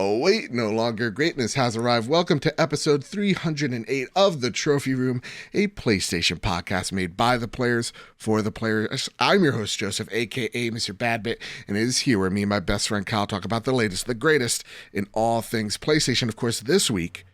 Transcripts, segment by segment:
Oh, wait, no longer greatness has arrived. Welcome to episode 308 of The Trophy Room, a PlayStation podcast made by the players for the players. I'm your host, Joseph, aka Mr. Badbit, and it is here where me and my best friend Kyle talk about the latest, the greatest in all things PlayStation. Of course, this week,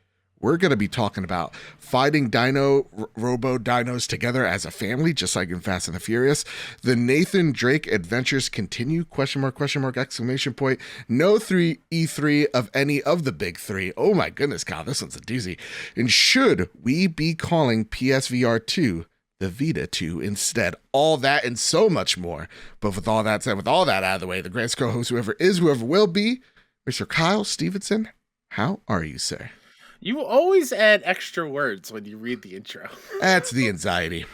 we're going to be talking about fighting robo dinos together as a family, just like in Fast and the Furious. The Nathan Drake adventures continue, question mark, exclamation point. No E3 of any of the big three. Oh my goodness, Kyle, this one's a doozy. And should we be calling PSVR 2 the Vita 2 instead? All that and so much more. But with all that said, with all that out of the way, the greatest co-host, whoever is, whoever will be, Mr. Kyle Stevenson, how are you, sir? You always add extra words when you read the intro. That's the anxiety.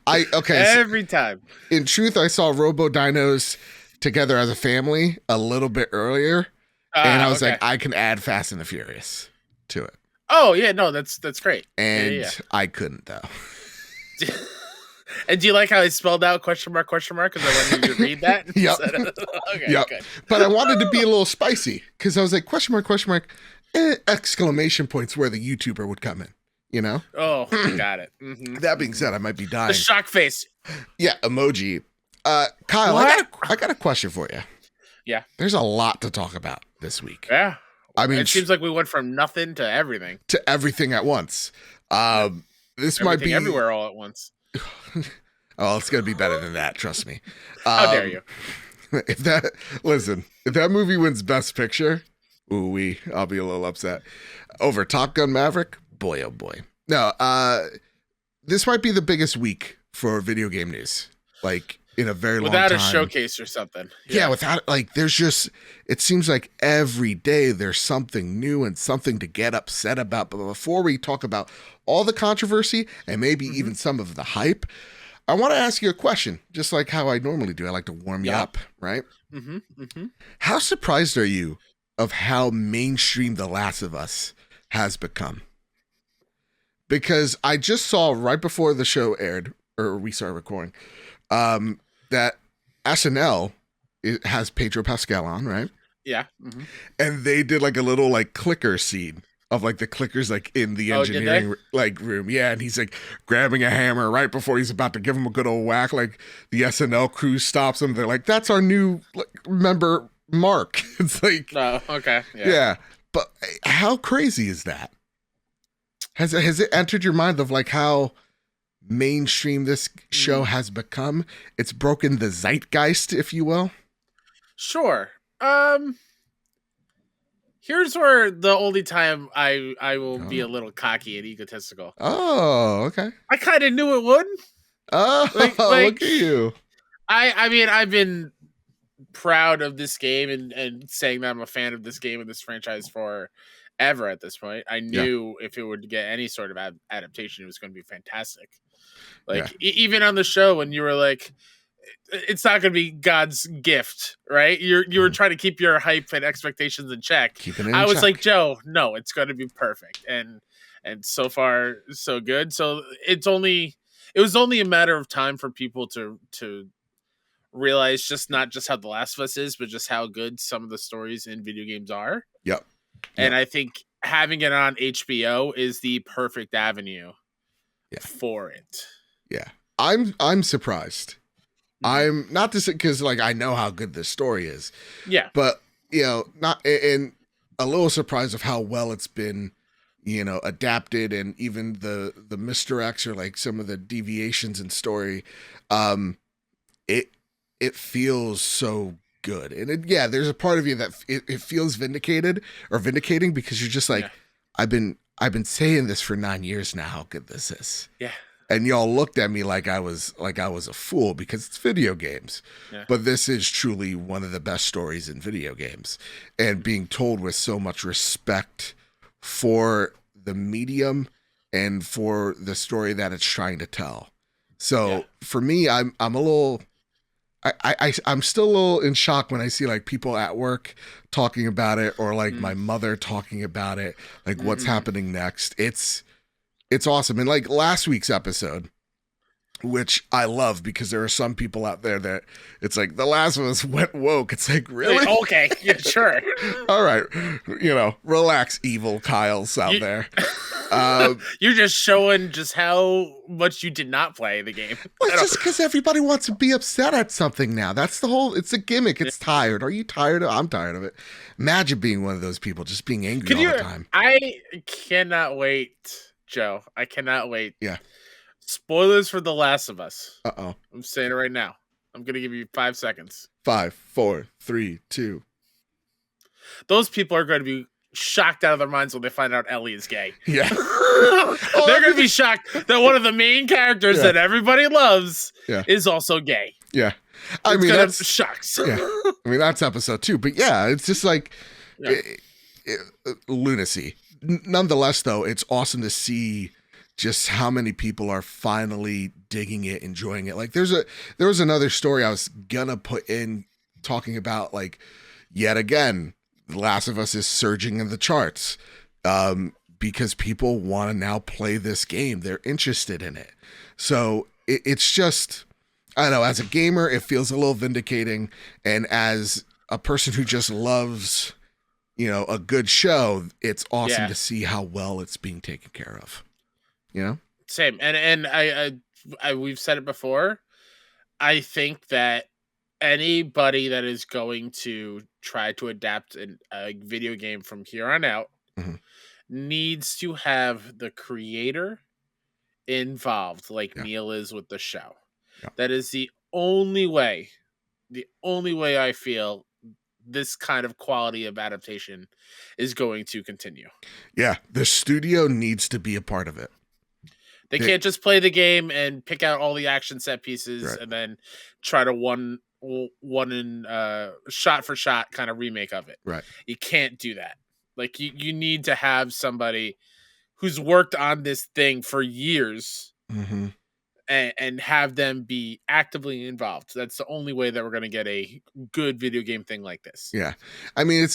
Every time. In truth, I saw Robo Dinos together as a family a little bit earlier, and I was like, I can add Fast and the Furious to it. Oh yeah, no, that's great. And I couldn't though. And do you like how I spelled out question mark? Because I wanted you to read that. Yep. Yep. Okay. But I wanted to be a little spicy because I was like, question mark. Exclamation points where the YouTuber would come in, you know? Oh, got it. Mm-hmm. That being said, I might be dying. The shock face. Yeah, emoji. Kyle, I got a question for you. Yeah. There's a lot to talk about this week. Yeah. I mean, it seems like we went from nothing to everything. To everything at once. This might be everywhere all at once. Oh, it's going to be better than that. Trust me. How dare you? If that movie wins Best Picture, I'll be a little upset. Over Top Gun Maverick, boy, oh boy. No, this might be the biggest week for video game news, like in a very long time. Without a showcase or something. Yeah, without, like, there's just, it seems like every day there's something new and something to get upset about. But before we talk about all the controversy and maybe even some of the hype, I want to ask you a question, just like how I normally do. I like to warm you up, right? How surprised are you of how mainstream The Last of Us has become? Because I just saw right before the show aired, or we started recording, that SNL has Pedro Pascal on, right? Yeah. And they did like a little like clicker scene of like the clickers like in the engineering like room. Yeah, and he's like grabbing a hammer right before he's about to give him a good old whack. Like the SNL crew stops him. They're like, "That's our new member Mark." It's like, oh, okay, yeah. But how crazy is that? Has it entered your mind of like how mainstream this show has become? It's broken the zeitgeist, if you will. Sure. Here's where the only time I will be a little cocky and egotistical. Oh, okay. I kind of knew it would. Oh, like, look at you. I mean, I've been proud of this game and saying that I'm a fan of this game and this franchise forever at this point. I knew if it would get any sort of adaptation, it was going to be fantastic. Like, even on the show when you were like, it's not going to be God's gift, right? You were trying to keep your hype and expectations in check. I was like, Joe, no, it's going to be perfect. And so far, so good. So it was only a matter of time for people to realize not just how The Last of Us is, but just how good some of the stories in video games are. Yep. And I think having it on HBO is the perfect avenue for it. Yeah. I'm surprised. I'm not to say, because like I know how good this story is. Yeah. But not and a little surprised of how well it's been, adapted, and even the misdirects or like some of the deviations in story. It feels so good. And there's a part of you that it feels vindicating because you're just like, I've been saying this for 9 years now, how good this is. Yeah. And y'all looked at me like I was a fool because it's video games. Yeah. But this is truly one of the best stories in video games, and being told with so much respect for the medium and for the story that it's trying to tell. So for me, I'm a little, I'm still a little in shock when I see like people at work talking about it, or like my mother talking about it, like what's happening next. It's awesome. And like last week's episode, which I love because there are some people out there that it's like The Last of Us went woke. It's like, really? Okay, yeah, sure. All right, relax, evil Kyles out there. You're just showing just how much you did not play the game. Well, it's just because everybody wants to be upset at something now. That's it's a gimmick. It's tired. Are you tired I'm tired of it. Imagine being one of those people, just being angry all the time. I cannot wait, Joe. I cannot wait. Yeah. Spoilers for The Last of Us. Uh-oh. I'm saying it right now. I'm going to give you 5 seconds. 5, 4, 3, 2. Those people are going to be shocked out of their minds when they find out Ellie is gay. Yeah. They're going to be shocked that one of the main characters that everybody loves is also gay. Yeah. That's shocks. Yeah. I mean, that's episode 2. But yeah, it's just like lunacy. Nonetheless, though, it's awesome to see just how many people are finally digging it, enjoying it. Like there was another story I was gonna put in talking about, like, yet again, The Last of Us is surging in the charts because people want to now play this game. They're interested in it. So it's just, I don't know, as a gamer, it feels a little vindicating. And as a person who just loves, a good show, it's awesome to see how well it's being taken care of. Same. And I we've said it before. I think that anybody that is going to try to adapt a video game from here on out needs to have the creator involved, like Neil is with the show. Yeah. That is the only way I feel this kind of quality of adaptation is going to continue. Yeah, the studio needs to be a part of it. They can't just play the game and pick out all the action set pieces and then try to one in shot for shot kind of remake of it. Right. You can't do that. Like you need to have somebody who's worked on this thing for years and have them be actively involved. That's the only way that we're going to get a good video game thing like this. Yeah. I mean,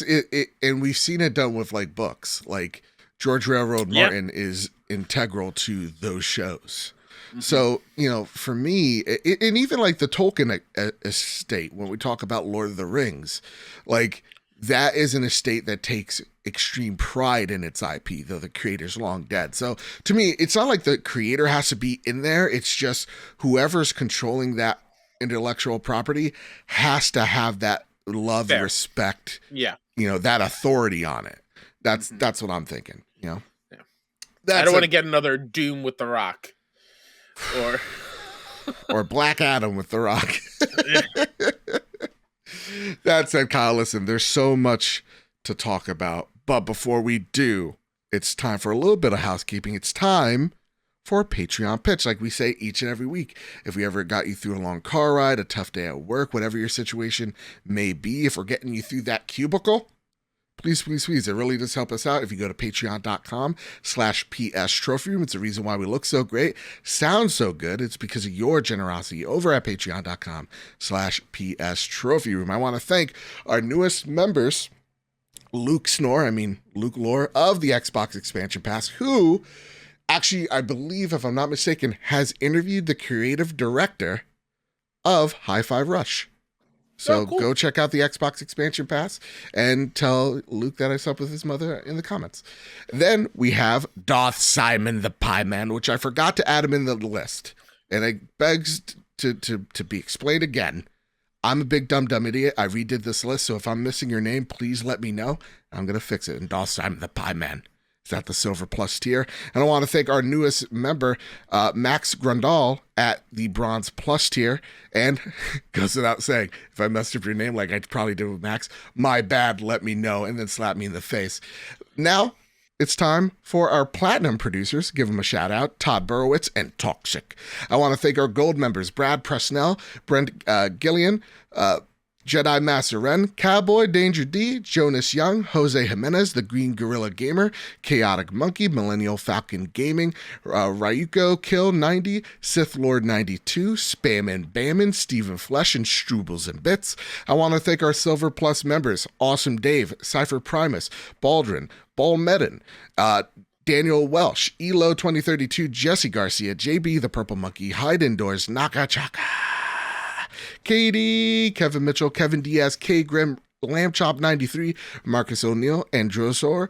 and we've seen it done with like books. Like George Railroad Martin is integral to those shows. So, for me, and even like the Tolkien estate, when we talk about Lord of the Rings, like that is an estate that takes extreme pride in its IP, though the creator's long dead. So to me, it's not like the creator has to be in there. It's just whoever's controlling that intellectual property has to have that love, respect, that authority on it. That's what I'm thinking, Yeah. I don't want to get another Doom with The Rock. Or Black Adam with The Rock. That said, Kyle, listen, there's so much to talk about. But before we do, it's time for a little bit of housekeeping. It's time for a Patreon pitch, like we say each and every week. If we ever got you through a long car ride, a tough day at work, whatever your situation may be, if we're getting you through that cubicle, please, please, please. It really does help us out. If you go to patreon.com/PS Trophy Room, it's the reason why we look so great, sound so good. It's because of your generosity over at patreon.com/PS Trophy Room. I want to thank our newest members, Luke Lore of the Xbox Expansion Pass, who actually, I believe, if I'm not mistaken, has interviewed the creative director of Hi-Fi Rush. So go check out the Xbox Expansion Pass and tell Luke that I slept with his mother in the comments. Then we have Darth Simon the Pie Man, which I forgot to add him in the list. And it begs to be explained again. I'm a big dumb idiot. I redid this list, so if I'm missing your name, please let me know. I'm going to fix it. And Darth Simon the Pie Man is at the Silver Plus tier. And I want to thank our newest member, Max Grundal, at the Bronze Plus tier. And goes without saying, if I messed up your name like I probably did with Max, my bad, let me know, and then slap me in the face. Now, it's time for our Platinum producers. Give them a shout out, Todd Burowitz and Toxic. I want to thank our Gold members, Brad Presnell, Brent Gillian, Jedi Master Ren, Cowboy, Danger D, Jonas Young, Jose Jimenez, The Green Gorilla Gamer, Chaotic Monkey, Millennial Falcon Gaming, Ryuko Kill 90, Sith Lord 92, Spammin' Bammin', Stephen Flesh, and Strubles and Bits. I want to thank our Silver Plus members, Awesome Dave, Cypher Primus, Baldrin, Ball Medin, Daniel Welsh, Elo 2032, Jesse Garcia, JB the Purple Monkey, Hide Indoors, Naka Chaka, Katie, Kevin Mitchell, Kevin Diaz, K Grim, Lambchop 93, Marcus O'Neill, Androsor,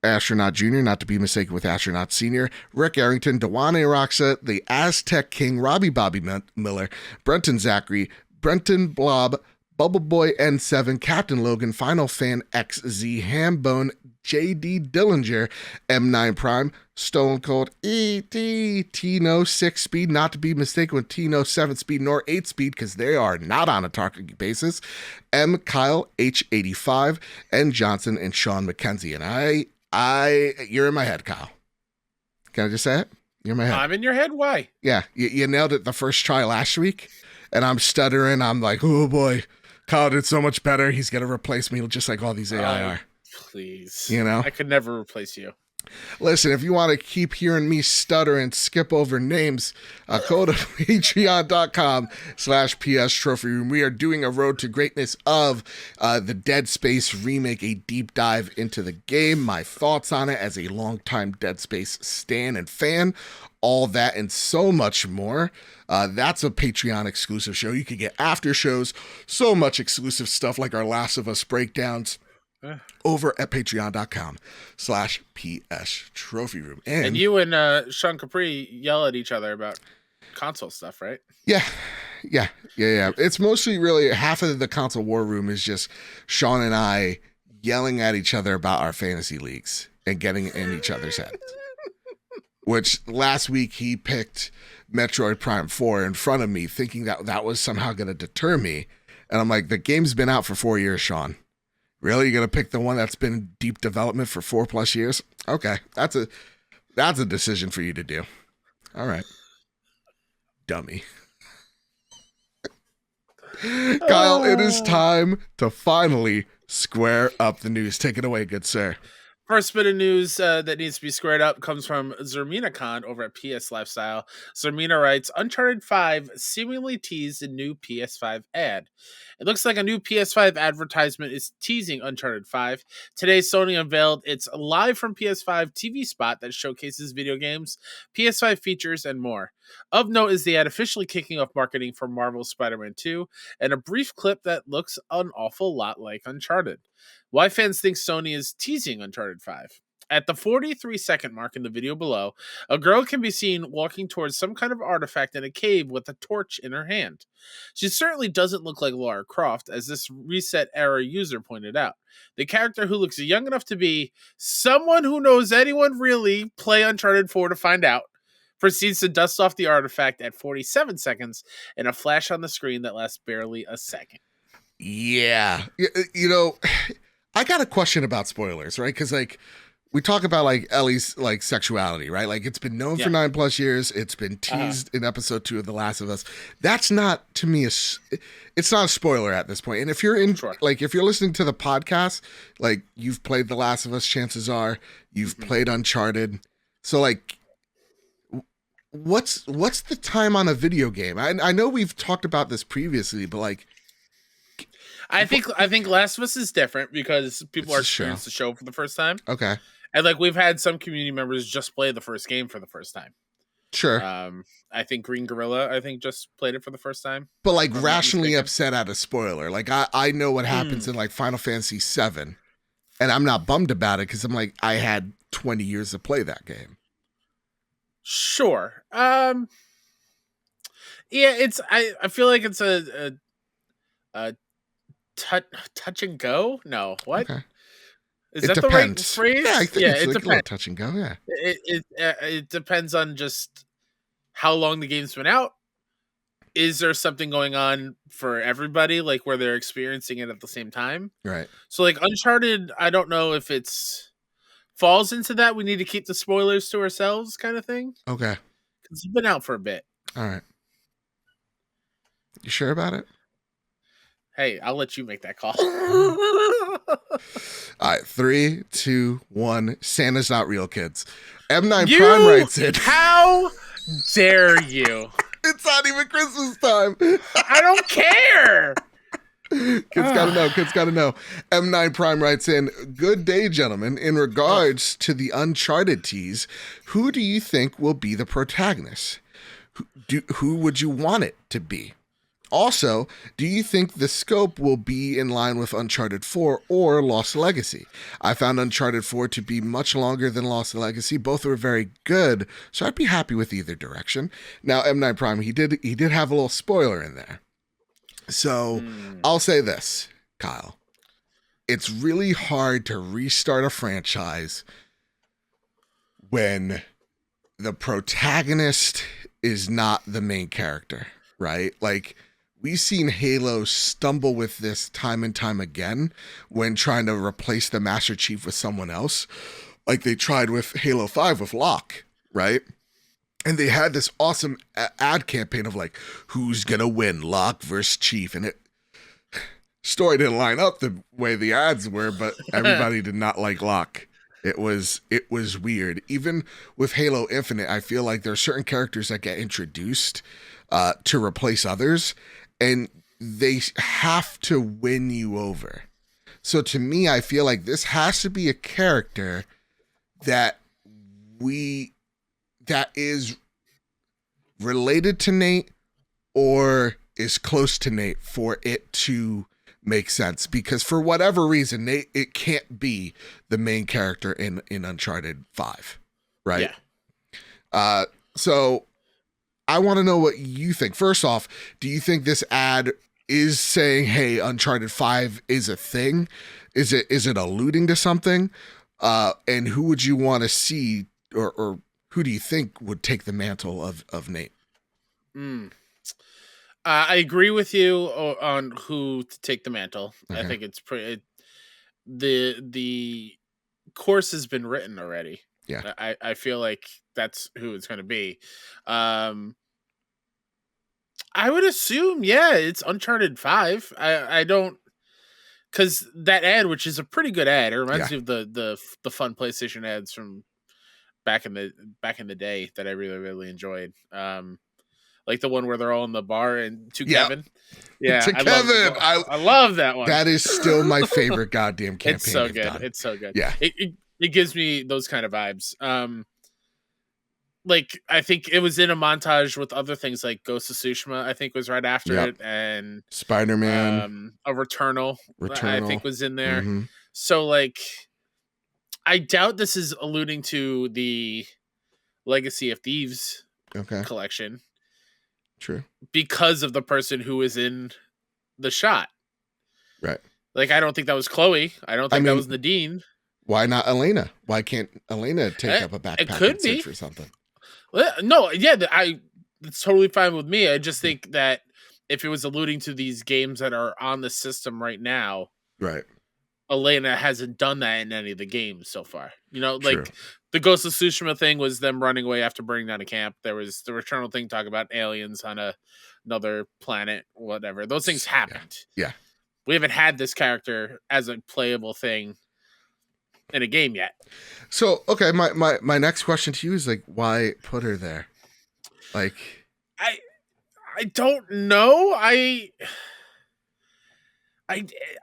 Astronaut Jr., not to be mistaken with Astronaut Senior, Rick Arrington, Dewane Roxa, the Aztec King, Robbie Bobby Miller, Brenton Zachary, Brenton Blob, Bubble Boy N7, Captain Logan, Final Fan XZ, Hambone, JD Dillinger, M9 Prime, Stone Cold, ET, Tino 6 speed, not to be mistaken with Tino 7 speed nor 8 speed because they are not on a target basis, M Kyle, H85, and Johnson and Sean McKenzie. And you're in my head, Kyle. Can I just say it? You're in my head. I'm in your head? Why? Yeah, you nailed it the first try last week, and I'm stuttering. I'm like, oh boy, Kyle did so much better. He's going to replace me just like all these AI are. Please. You know? I could never replace you. Listen, if you want to keep hearing me stutter and skip over names, go to patreon.com/PS Trophy Room. We are doing a road to greatness of the Dead Space remake, a deep dive into the game, my thoughts on it as a longtime Dead Space stan and fan, all that and so much more. That's a Patreon exclusive show. You can get after shows, so much exclusive stuff like our Last of Us breakdowns over at patreon.com/PS Trophy Room. And you and Sean Capri yell at each other about console stuff, right? Yeah. It's mostly really half of the console war room is just Sean and I yelling at each other about our fantasy leagues and getting in each other's heads. Which last week he picked Metroid Prime 4 in front of me, thinking that was somehow going to deter me. And I'm like, the game's been out for 4 years, Sean. Really? You're going to pick the one that's been in deep development for 4+ years? Okay. That's a decision for you to do. All right. Dummy. Kyle, it is time to finally square up the news. Take it away, good sir. First bit of news that needs to be squared up comes from Zermina Khan over at PS Lifestyle. Zermina writes, Uncharted 5 seemingly teased a new PS5 ad. It looks like a new PS5 advertisement is teasing Uncharted 5. Today, Sony unveiled its live from PS5 TV spot that showcases video games, PS5 features, and more. Of note is the ad officially kicking off marketing for Marvel's Spider-Man 2 and a brief clip that looks an awful lot like Uncharted. Why fans think Sony is teasing Uncharted 5? At the 43-second mark in the video below, a girl can be seen walking towards some kind of artifact in a cave with a torch in her hand. She certainly doesn't look like Lara Croft, as this Reset Era user pointed out. The character, who looks young enough to be someone who knows anyone really, play Uncharted 4 to find out, proceeds to dust off the artifact at 47 seconds in a flash on the screen that lasts barely a second. Yeah. You know, I got a question about spoilers, right? Because, like, we talk about, like, Ellie's, like, sexuality, right? Like, it's been known for 9+ years. It's been teased in episode 2 of The Last of Us. That's not, to me, it's not a spoiler at this point. And if you're like, if you're listening to the podcast, like, you've played The Last of Us, chances are you've played Uncharted. So, like, what's the time on a video game? I know we've talked about this previously, but, like, I think Last of Us is different because people are experiencing the show for the first time. Okay. And, like, we've had some community members just play the first game for the first time. Sure. I think Green Gorilla, just played it for the first time. But, like, rationally upset at a spoiler. Like, I know what happens in, like, Final Fantasy 7, and I'm not bummed about it because I'm like, I had 20 years to play that game. Sure. Yeah, it's I feel like it's a touch and go. No, what? Okay. Is that depends. The right phrase? Yeah, I think it's it like depends. A little touch and go. Yeah. It depends on just how long the game's been out. Is there something going on for everybody, like where they're experiencing it at the same time? Right. So, like, Uncharted, I don't know if it's falls into that. We need to keep the spoilers to ourselves, kind of thing. Okay. Because it's been out for a bit. All right. You sure about it? Hey, I'll let you make that call. All right, 3, 2, 1. Santa's not real, kids. M9 Prime writes it. How dare you? It's not even Christmas time. I don't care. Kids gotta know. Kids gotta know. M9 Prime writes in, good day, gentlemen. In regards to the Uncharted tease, who do you think will be the protagonist? Who would you want it to be? Also, do you think the scope will be in line with Uncharted 4 or Lost Legacy? I found Uncharted 4 to be much longer than Lost Legacy. Both were very good, so I'd be happy with either direction. Now, M9 Prime, he did have a little spoiler in there. So I'll say this, Kyle. It's really hard to restart a franchise when the protagonist is not the main character, right? Like, we've seen Halo stumble with this time and time again when trying to replace the Master Chief with someone else. Like they tried with Halo 5 with Locke, right? And they had this awesome ad campaign of like, who's going to win, Locke versus Chief? And it story didn't line up the way the ads were, but everybody did not like Locke. It was weird. Even with Halo Infinite, I feel like there are certain characters that get introduced to replace others, and they have to win you over. So to me, I feel like this has to be a character that is related to Nate or is close to Nate for it to make sense. Because for whatever reason, Nate, it can't be the main character in Uncharted 5, right? Yeah. So I want to know what you think. First off, do you think this ad is saying, hey, Uncharted 5 is a thing? Is it alluding to something? And who would you want to see, or who do you think would take the mantle of Nate? I agree with you on who to take the mantle. Okay. I think it's pretty. The course has been written already. Yeah, I feel like that's who it's going to be. I would assume, yeah, it's Uncharted 5. I don't, because that ad, which is a pretty good ad, it reminds me of the fun PlayStation ads from back in the day that I really, really enjoyed. Like the one where they're all in the bar and to Kevin. Yeah, to Kevin. I love that one. That is still my favorite goddamn campaign. It's so good. Done. It's so good. Yeah, it gives me those kind of vibes. Like I think it was in a montage with other things like Ghost of Tsushima, I think was right after it, and Spider-Man, a Returnal, I think was in there. Mm-hmm. So like, I doubt this is alluding to the Legacy of Thieves collection. True. Because of the person who is in the shot. Right. Like, I don't think that was Chloe. I don't think that was Nadine. Why not Elena? Why can't Elena take up a backpack? It could be for something. No, yeah, it's totally fine with me. I just think that if it was alluding to these games that are on the system right now, right, Elena hasn't done that in any of the games so far. You know, like True. The Ghost of Tsushima thing was them running away after burning down a camp. There was the Returnal thing, talk about aliens on another planet, whatever. Those things happened. Yeah. We haven't had this character as a playable thing in a game yet. So, okay, my next question to you is like, why put her there? Like, I don't know.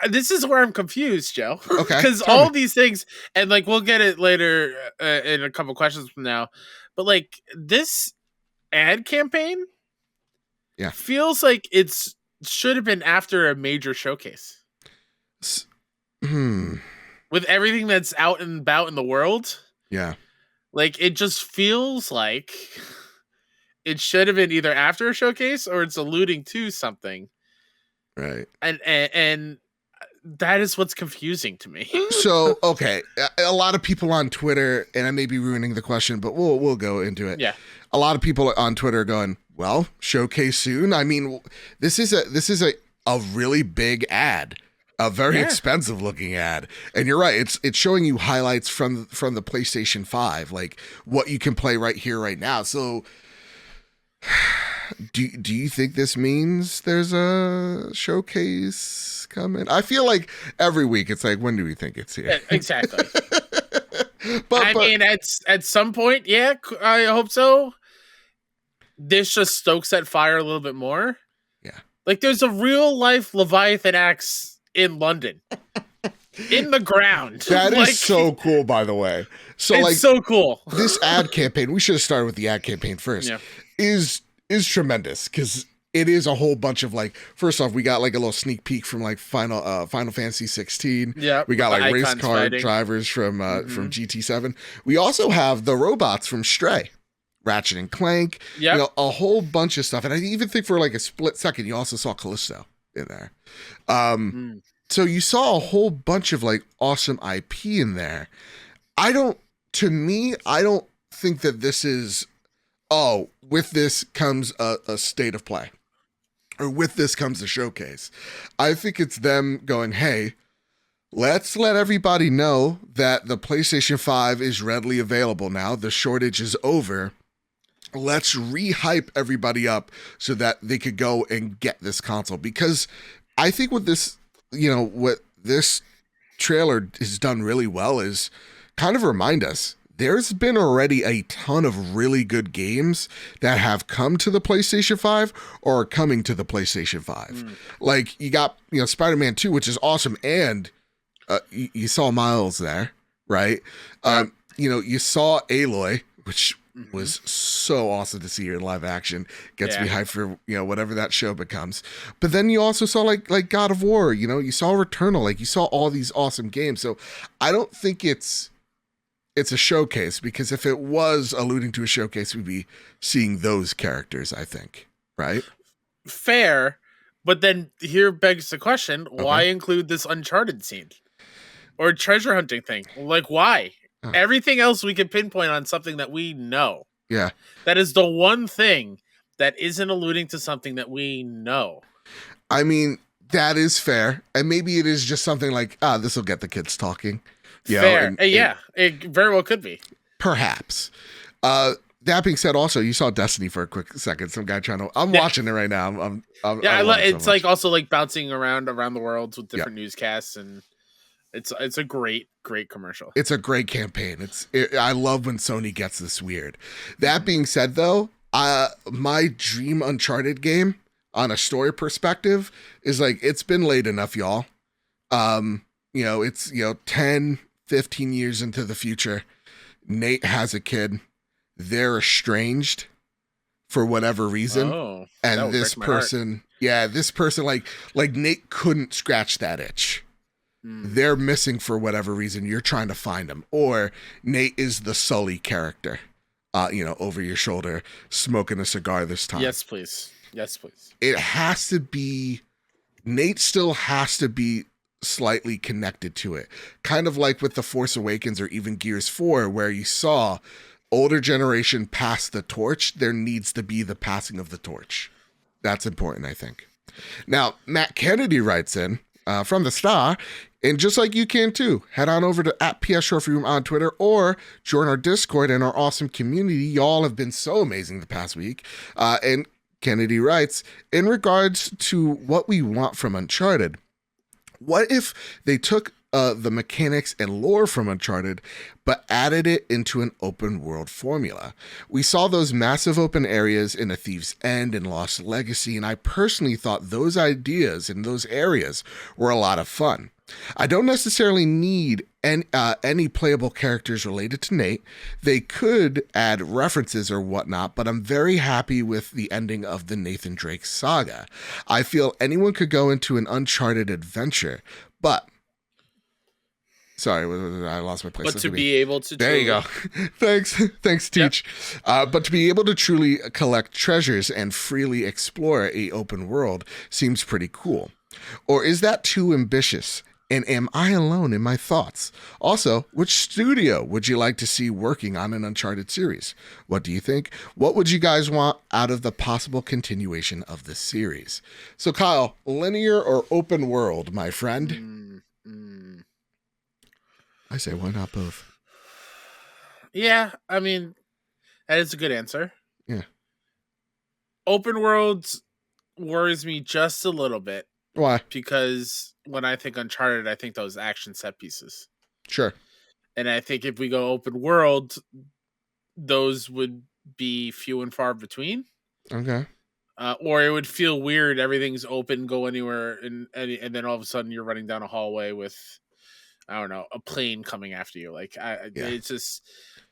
This is where I'm confused, Joe. Okay. Because all these things, and like we'll get it later in a couple questions from now, but like this ad campaign, feels like should have been after a major showcase. With everything that's out and about in the world. Yeah. Like it just feels like it should have been either after a showcase or it's alluding to something. Right. And that is what's confusing to me. So, okay. A lot of people on Twitter, and I may be ruining the question, but we'll go into it. Yeah. A lot of people on Twitter are going, well, showcase soon. I mean, this is a really big ad. A very expensive looking ad. And you're right, it's showing you highlights from the PlayStation 5, like what you can play right here, right now. So do you think this means there's a showcase coming? I feel like every week it's like, when do we think it's here? Yeah, exactly. but I mean, at some point, yeah, I hope so. This just stokes that fire a little bit more. Yeah. Like, there's a real life Leviathan axe in London, in the ground. That like, is so cool, by the way. So, it's like, so cool. this ad campaign, we should have started with the ad campaign first, Yeah. is tremendous because it is a whole bunch of, like, first off, we got like a little sneak peek from like Final Fantasy 16. Yeah, We got the like race icons car fighting. drivers from GT7. We also have the robots from Stray, Ratchet and Clank, Yep. you know, a whole bunch of stuff. And I even think for like a split second, you also saw Callisto in there. So you saw a whole bunch of like awesome IP in there. I don't think that this is, oh, with this comes a state of play, or with this comes a showcase. I think it's them going, hey, let's let everybody know that the PlayStation 5 is readily available now. The shortage is over. Let's re-hype everybody up so that they could go and get this console. Because I think what this trailer has done really well is kind of remind us there's been already a ton of really good games that have come to the PlayStation 5 or are coming to the PlayStation 5. Like, you got, you know, Spider-Man 2, which is awesome, and you saw Miles there, right? You know, you saw Aloy, which was so awesome to see her in live action. Gets me hyped for, you know, whatever that show becomes. But then you also saw like God of War, you know, you saw Returnal, like you saw all these awesome games. So I don't think it's a showcase, because if it was alluding to a showcase, we'd be seeing those characters, I think, right? Fair, but then here begs the question, why include this Uncharted scene? Or treasure hunting thing? Like, why? Everything else we can pinpoint on something that we know. Yeah. That is the one thing that isn't alluding to something that we know. I mean, that is fair. And maybe it is just something like, this will get the kids talking. Fair. It very well could be. Perhaps. That being said, also, you saw Destiny for a quick second. Some guy trying to... I'm watching it right now. I love it. It's so like also like bouncing around the world with different newscasts, and it's a great commercial. It's a great campaign. I love when Sony gets this weird. That being said, though, my dream Uncharted game on a story perspective is like, it's been late enough, y'all. You know, it's, you know, 10, 15 years into the future. Nate has a kid. They're estranged for whatever reason. And this person, like Nate couldn't scratch that itch. They're missing for whatever reason. You're trying to find them. Or Nate is the Sully character, you know, over your shoulder, smoking a cigar this time. Yes, please. Yes, please. It has to be, Nate still has to be slightly connected to it. Kind of like with The Force Awakens or even Gears 4, where you saw older generation pass the torch. There needs to be the passing of the torch. That's important, I think. Now, Matt Kennedy writes in from the Star, and just like you can too, head on over to @PS on Twitter or join our Discord and our awesome community. Y'all have been so amazing the past week. And Kennedy writes, in regards to what we want from Uncharted, what if they took the mechanics and lore from Uncharted, but added it into an open world formula? We saw those massive open areas in A Thief's End and Lost Legacy, and I personally thought those ideas in those areas were a lot of fun. I don't necessarily need any playable characters related to Nate. They could add references or whatnot, but I'm very happy with the ending of the Nathan Drake saga. I feel anyone could go into an Uncharted adventure, but... Sorry, I lost my place. But to be able to... There you go. Thanks, Teach. Yep. But to be able to truly collect treasures and freely explore a open world seems pretty cool. Or is that too ambitious? And am I alone in my thoughts? Also, which studio would you like to see working on an Uncharted series? What do you think? What would you guys want out of the possible continuation of this series? So, Kyle, linear or open world, my friend? I say, why not both? Yeah, I mean, that is a good answer. Yeah. Open worlds worries me just a little bit. Why? Because when I think Uncharted, I think those action set pieces. Sure. And I think if we go open world, those would be few and far between. Okay. Or it would feel weird. Everything's open, go anywhere, and then all of a sudden you're running down a hallway with, I don't know, a plane coming after you. Like Yeah. it's just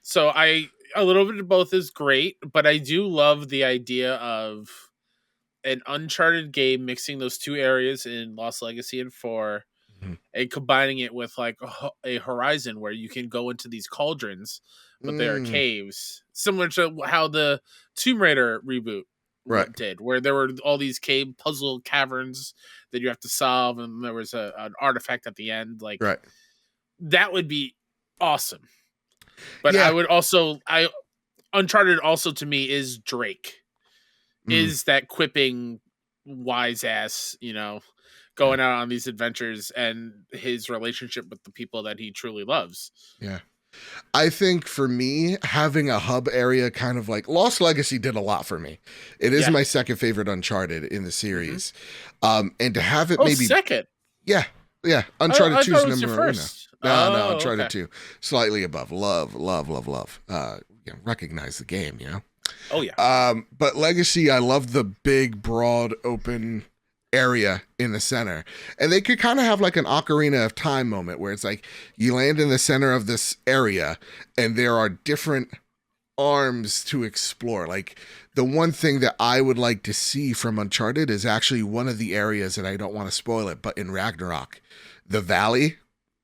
so a little bit of both is great, but I do love the idea of an Uncharted game mixing those two areas in Lost Legacy and 4 Mhm. and combining it with like a Horizon where you can go into these cauldrons, but they are caves, similar to how the Tomb Raider reboot Right. did, where there were all these cave puzzle caverns that you have to solve, and there was an artifact at the end. Like Right. that would be awesome. But Yeah. I would also, Uncharted also to me is Drake, is that quipping wise ass, going out on these adventures and his relationship with the people that he truly loves. Yeah. I think for me, having a hub area kind of like Lost Legacy did a lot for me. It is my second favorite Uncharted in the series. And to have it maybe second. Yeah. Uncharted 2 is number one. First. No, Uncharted 2. Slightly above. Love. Recognize the game, Oh yeah. But Legacy, I love the big, broad, open area in the center. And they could kind of have like an Ocarina of Time moment where it's like you land in the center of this area and there are different arms to explore. Like the one thing that I would like to see from Uncharted is actually one of the areas, and I don't want to spoil it, but in Ragnarok, the valley,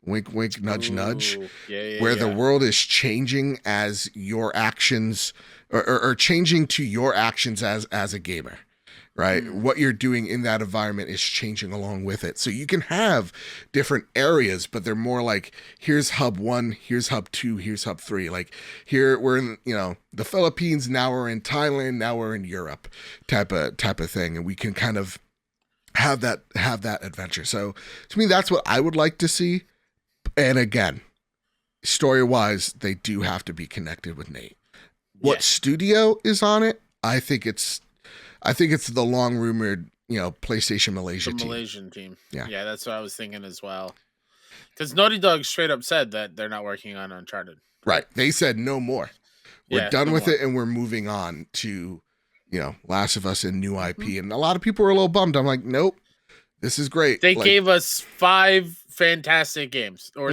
wink, wink, nudge, nudge, where the world is changing as your actions or changing to your actions as a gamer. Right? What you're doing in that environment is changing along with it. So you can have different areas, but they're more like, here's hub 1, here's hub 2, here's hub 3. Like here we're in, the Philippines, now we're in Thailand, now we're in Europe type of thing. And we can kind of have that adventure. So to me, that's what I would like to see. And again, story-wise, they do have to be connected with Nate. What studio is on it? I think it's the long rumored, PlayStation Malaysia team. Malaysian team. Yeah, that's what I was thinking as well. Because Naughty Dog straight up said that they're not working on Uncharted. Right. They said no more. We're done with it, and we're moving on to, Last of Us and new IP. And a lot of people were a little bummed. I'm like, nope, this is great. They gave us 5 fantastic games, or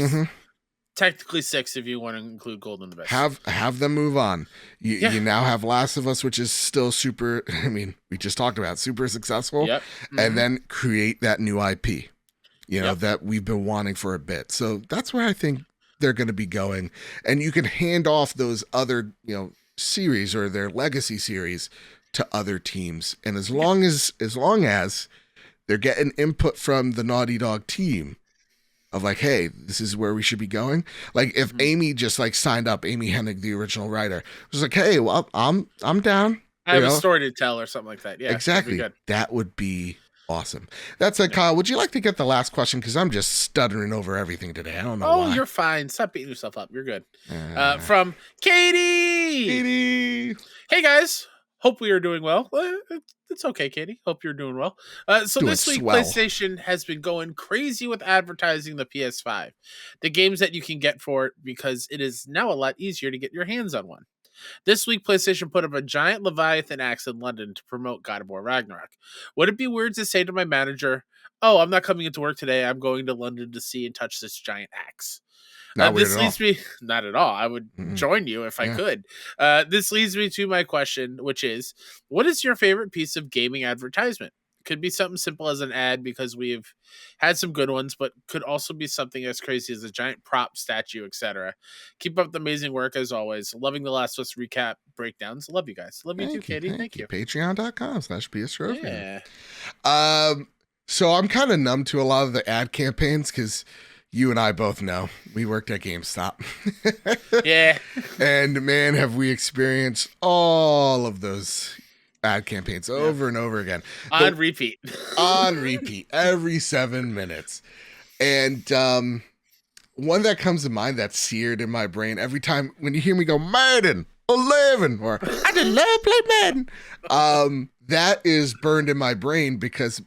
technically 6 if you want to include Golden Abyss. Have them move on. You now have Last of Us, which is still super, I mean, we just talked about, super successful. Yep. And then create that new IP, that we've been wanting for a bit. So that's where I think they're going to be going. And you can hand off those other, series or their legacy series to other teams. And as long as they're getting input from the Naughty Dog team, of like, hey, this is where we should be going. Like if Amy just like signed up, Amy Hennig, the original writer, was like, hey, well, I'm down. I have a story to tell or something like that. Yeah, exactly. That would be awesome. That's it, Kyle. Would you like to get the last question? Because I'm just stuttering over everything today. I don't know why. You're fine. Stop beating yourself up. You're good. From Katie. Hey guys. Hope we are doing well. It's okay, Katie. Hope you're doing well. So this week, PlayStation has been going crazy with advertising the PS5, the games that you can get for it, because it is now a lot easier to get your hands on one. This week, PlayStation put up a giant Leviathan axe in London to promote God of War Ragnarok. Would it be weird to say to my manager, "Oh, I'm not coming into work today. I'm going to London to see and touch this giant axe"? This leads me, not at all. I would join you if I could. This leads me to my question, which is, what is your favorite piece of gaming advertisement? Could be something simple as an ad, because we've had some good ones, but could also be something as crazy as a giant prop, statue, etc. Keep up the amazing work as always. Loving the Last of Us recap breakdowns. Love you guys. Love you too, Katie. Thank you. Patreon.com/PSTrophy. Yeah. So I'm kind of numb to a lot of the ad campaigns because you and I both know we worked at GameStop. Yeah. And man, have we experienced all of those ad campaigns over and over again. On repeat every 7 minutes. And one that comes to mind that's seared in my brain every time when you hear me go, Madden 11, or I just love play Madden. That is burned in my brain because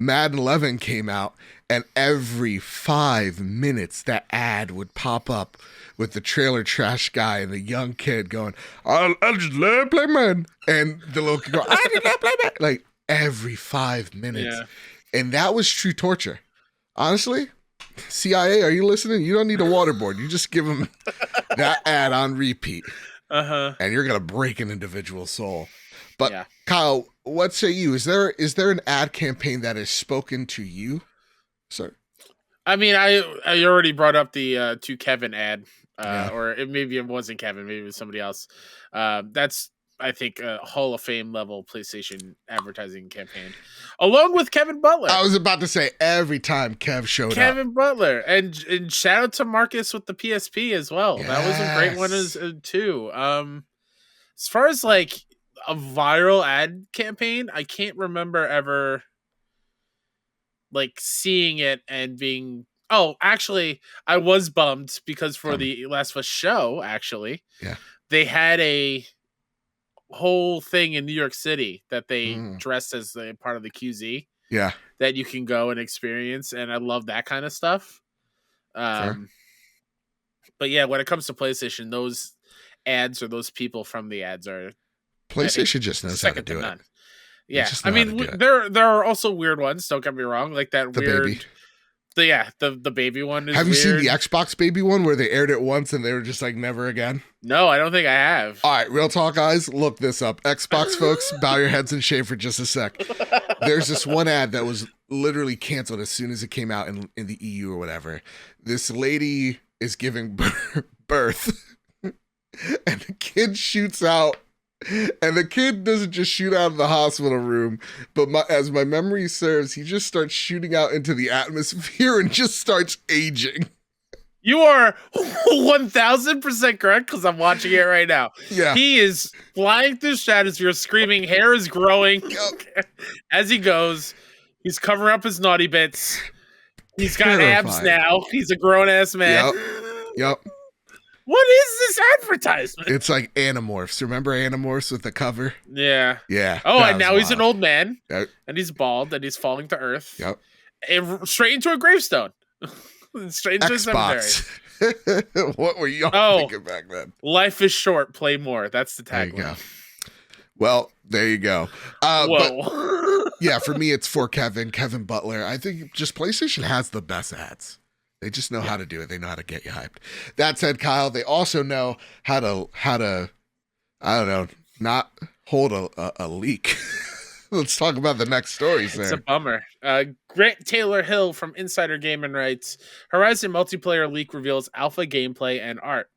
Madden 11 came out, and every 5 minutes that ad would pop up with the trailer trash guy and the young kid going, I just love play Madden. And the little kid go, I just love play Madden. Like, every 5 minutes. Yeah. And that was true torture. Honestly, CIA, are you listening? You don't need a waterboard. You just give them that ad on repeat. And you're going to break an individual's soul. But yeah. Kyle, what say you? Is there an ad campaign that has spoken to you, sir? I mean, I already brought up the to Kevin ad, or maybe it wasn't Kevin, maybe it was somebody else. That's, I think, a Hall of Fame level PlayStation advertising campaign, along with Kevin Butler. I was about to say, every time Kev showed Kevin Butler, and shout out to Marcus with the PSP as well. Yes. That was a great one too. As far as like a viral ad campaign, I can't remember ever like seeing it and being. Oh, actually, I was bummed because for the Last of Us show, actually, they had a whole thing in New York City that they dressed as a part of the QZ. Yeah. That you can go and experience, and I love that kind of stuff. But yeah, when it comes to PlayStation, those ads or those people from the ads are PlayStation just knows how to do it. Yeah, I mean, there are also weird ones. Don't get me wrong, like that the weird. Baby. The baby one is Have you seen weird. the Xbox baby one where they aired it once and they were just like never again? No, I don't think I have. All right, real talk, guys. Look this up. Xbox folks, bow your heads in shame for just a sec. There's this one ad that was literally canceled as soon as it came out in the EU or whatever. This lady is giving birth and the kid shoots out. And the kid doesn't just shoot out of the hospital room, but as my memory serves, he just starts shooting out into the atmosphere and just starts aging. You are 1,000% correct because I'm watching it right now. Yeah. He is flying through stratosphere, screaming, hair is growing as he goes. He's covering up his naughty bits. He's got abs now. He's a grown-ass man. Yep. What is this advertisement? It's like Animorphs. Remember Animorphs with the cover? Yeah. Yeah. Oh, and now he's an old man. Yep. And he's bald and he's falling to earth. Yep. And straight into a gravestone. Straight into a cemetery. What were y'all thinking back then? Life is short, play more. That's the tagline. There you go. Well, there you go. Whoa. But, yeah, for me, it's for Kevin Butler. I think just PlayStation has the best ads. They just know how to do it. They know how to get you hyped. That said, Kyle, they also know how to I don't know, not hold a leak. Let's talk about the next story, sir. It's a bummer. Grant Taylor Hill from Insider Gaming writes, Horizon multiplayer leak reveals alpha gameplay and art.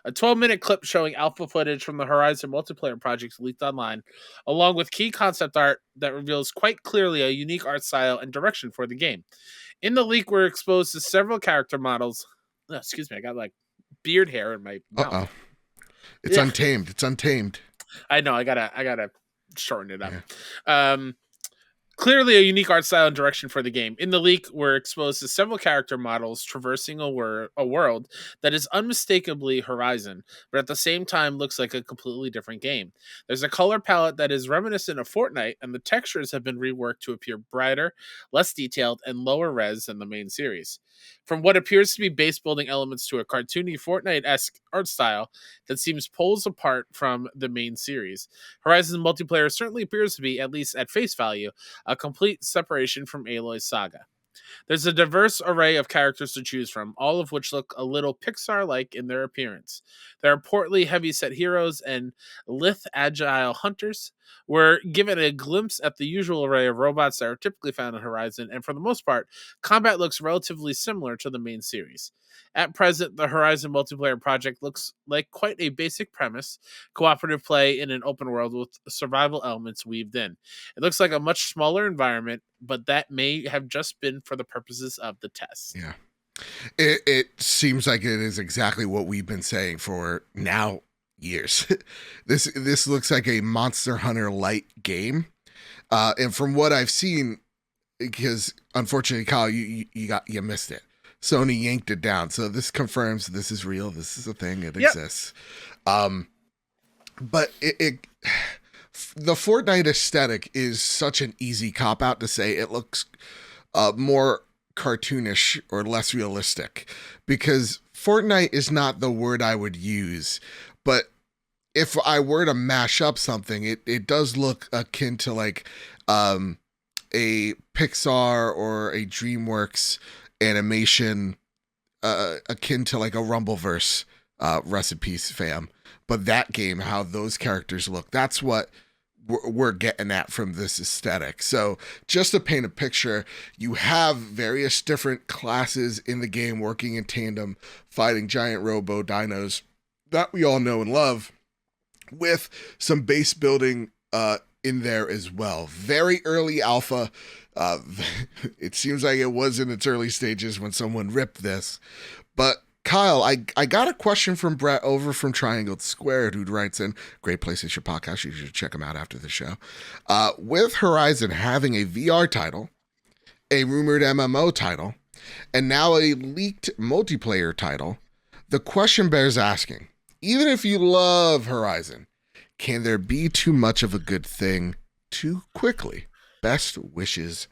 A 12-minute clip showing alpha footage from the Horizon multiplayer project leaked online, along with key concept art that reveals quite clearly a unique art style and direction for the game. In the leak, we're exposed to several character models. Oh, excuse me, I got like beard hair in my mouth. It's untamed. It's untamed. I know. I gotta shorten it up. Yeah. Clearly a unique art style and direction for the game. In the leak, we're exposed to several character models traversing a world that is unmistakably Horizon, but at the same time looks like a completely different game. There's a color palette that is reminiscent of Fortnite, and the textures have been reworked to appear brighter, less detailed, and lower res than the main series. From what appears to be base building elements to a cartoony Fortnite-esque art style that seems poles apart from the main series, Horizon multiplayer certainly appears to be, at least at face value, a complete separation from Aloy's saga. There's a diverse array of characters to choose from, all of which look a little Pixar-like in their appearance. There are portly, heavy-set heroes and lithe, agile hunters. We're given a glimpse at the usual array of robots that are typically found in Horizon, and for the most part, combat looks relatively similar to the main series. At present, the Horizon multiplayer project looks like quite a basic premise, cooperative play in an open world with survival elements weaved in. It looks like a much smaller environment, but that may have just been for the purposes of the test. Yeah. It seems like it is exactly what we've been saying for now years. This looks like a Monster Hunter light game. And from what I've seen, because unfortunately, Kyle, you missed it. Sony yanked it down. So this confirms this is real. This is a thing. It exists. But the Fortnite aesthetic is such an easy cop out to say it looks more cartoonish or less realistic, because Fortnite is not the word I would use, but if I were to mash up something, it does look akin to like a Pixar or a DreamWorks animation, akin to like a Rumbleverse, recipes fam. But that game, how those characters look, that's what we're getting at from this aesthetic. So just to paint a picture, you have various different classes in the game working in tandem, fighting giant robo dinos that we all know and love, with some base building in there as well. Very early alpha. It seems like it was in its early stages when someone ripped this. But Kyle, I got a question from Brett over from Triangle Squared, who writes in, great PlayStation podcast, you should check him out after the show. With Horizon having a VR title, a rumored MMO title, and now a leaked multiplayer title, the question bears asking, even if you love Horizon, can there be too much of a good thing too quickly? Best wishes,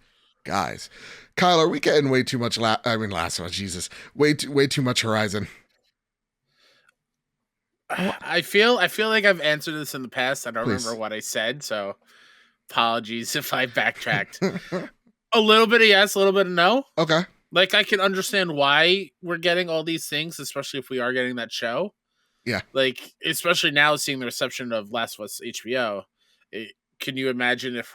guys. Kyle, are we getting way too much Last of Us, Jesus. Way too much Horizon. I feel like I've answered this in the past. I don't Please. remember what I said, so apologies if I backtracked. A little bit of yes, a little bit of no. Okay. Like, I can understand why we're getting all these things, especially if we are getting that show. Yeah. Like, especially now seeing the reception of Last of Us HBO. Can you imagine if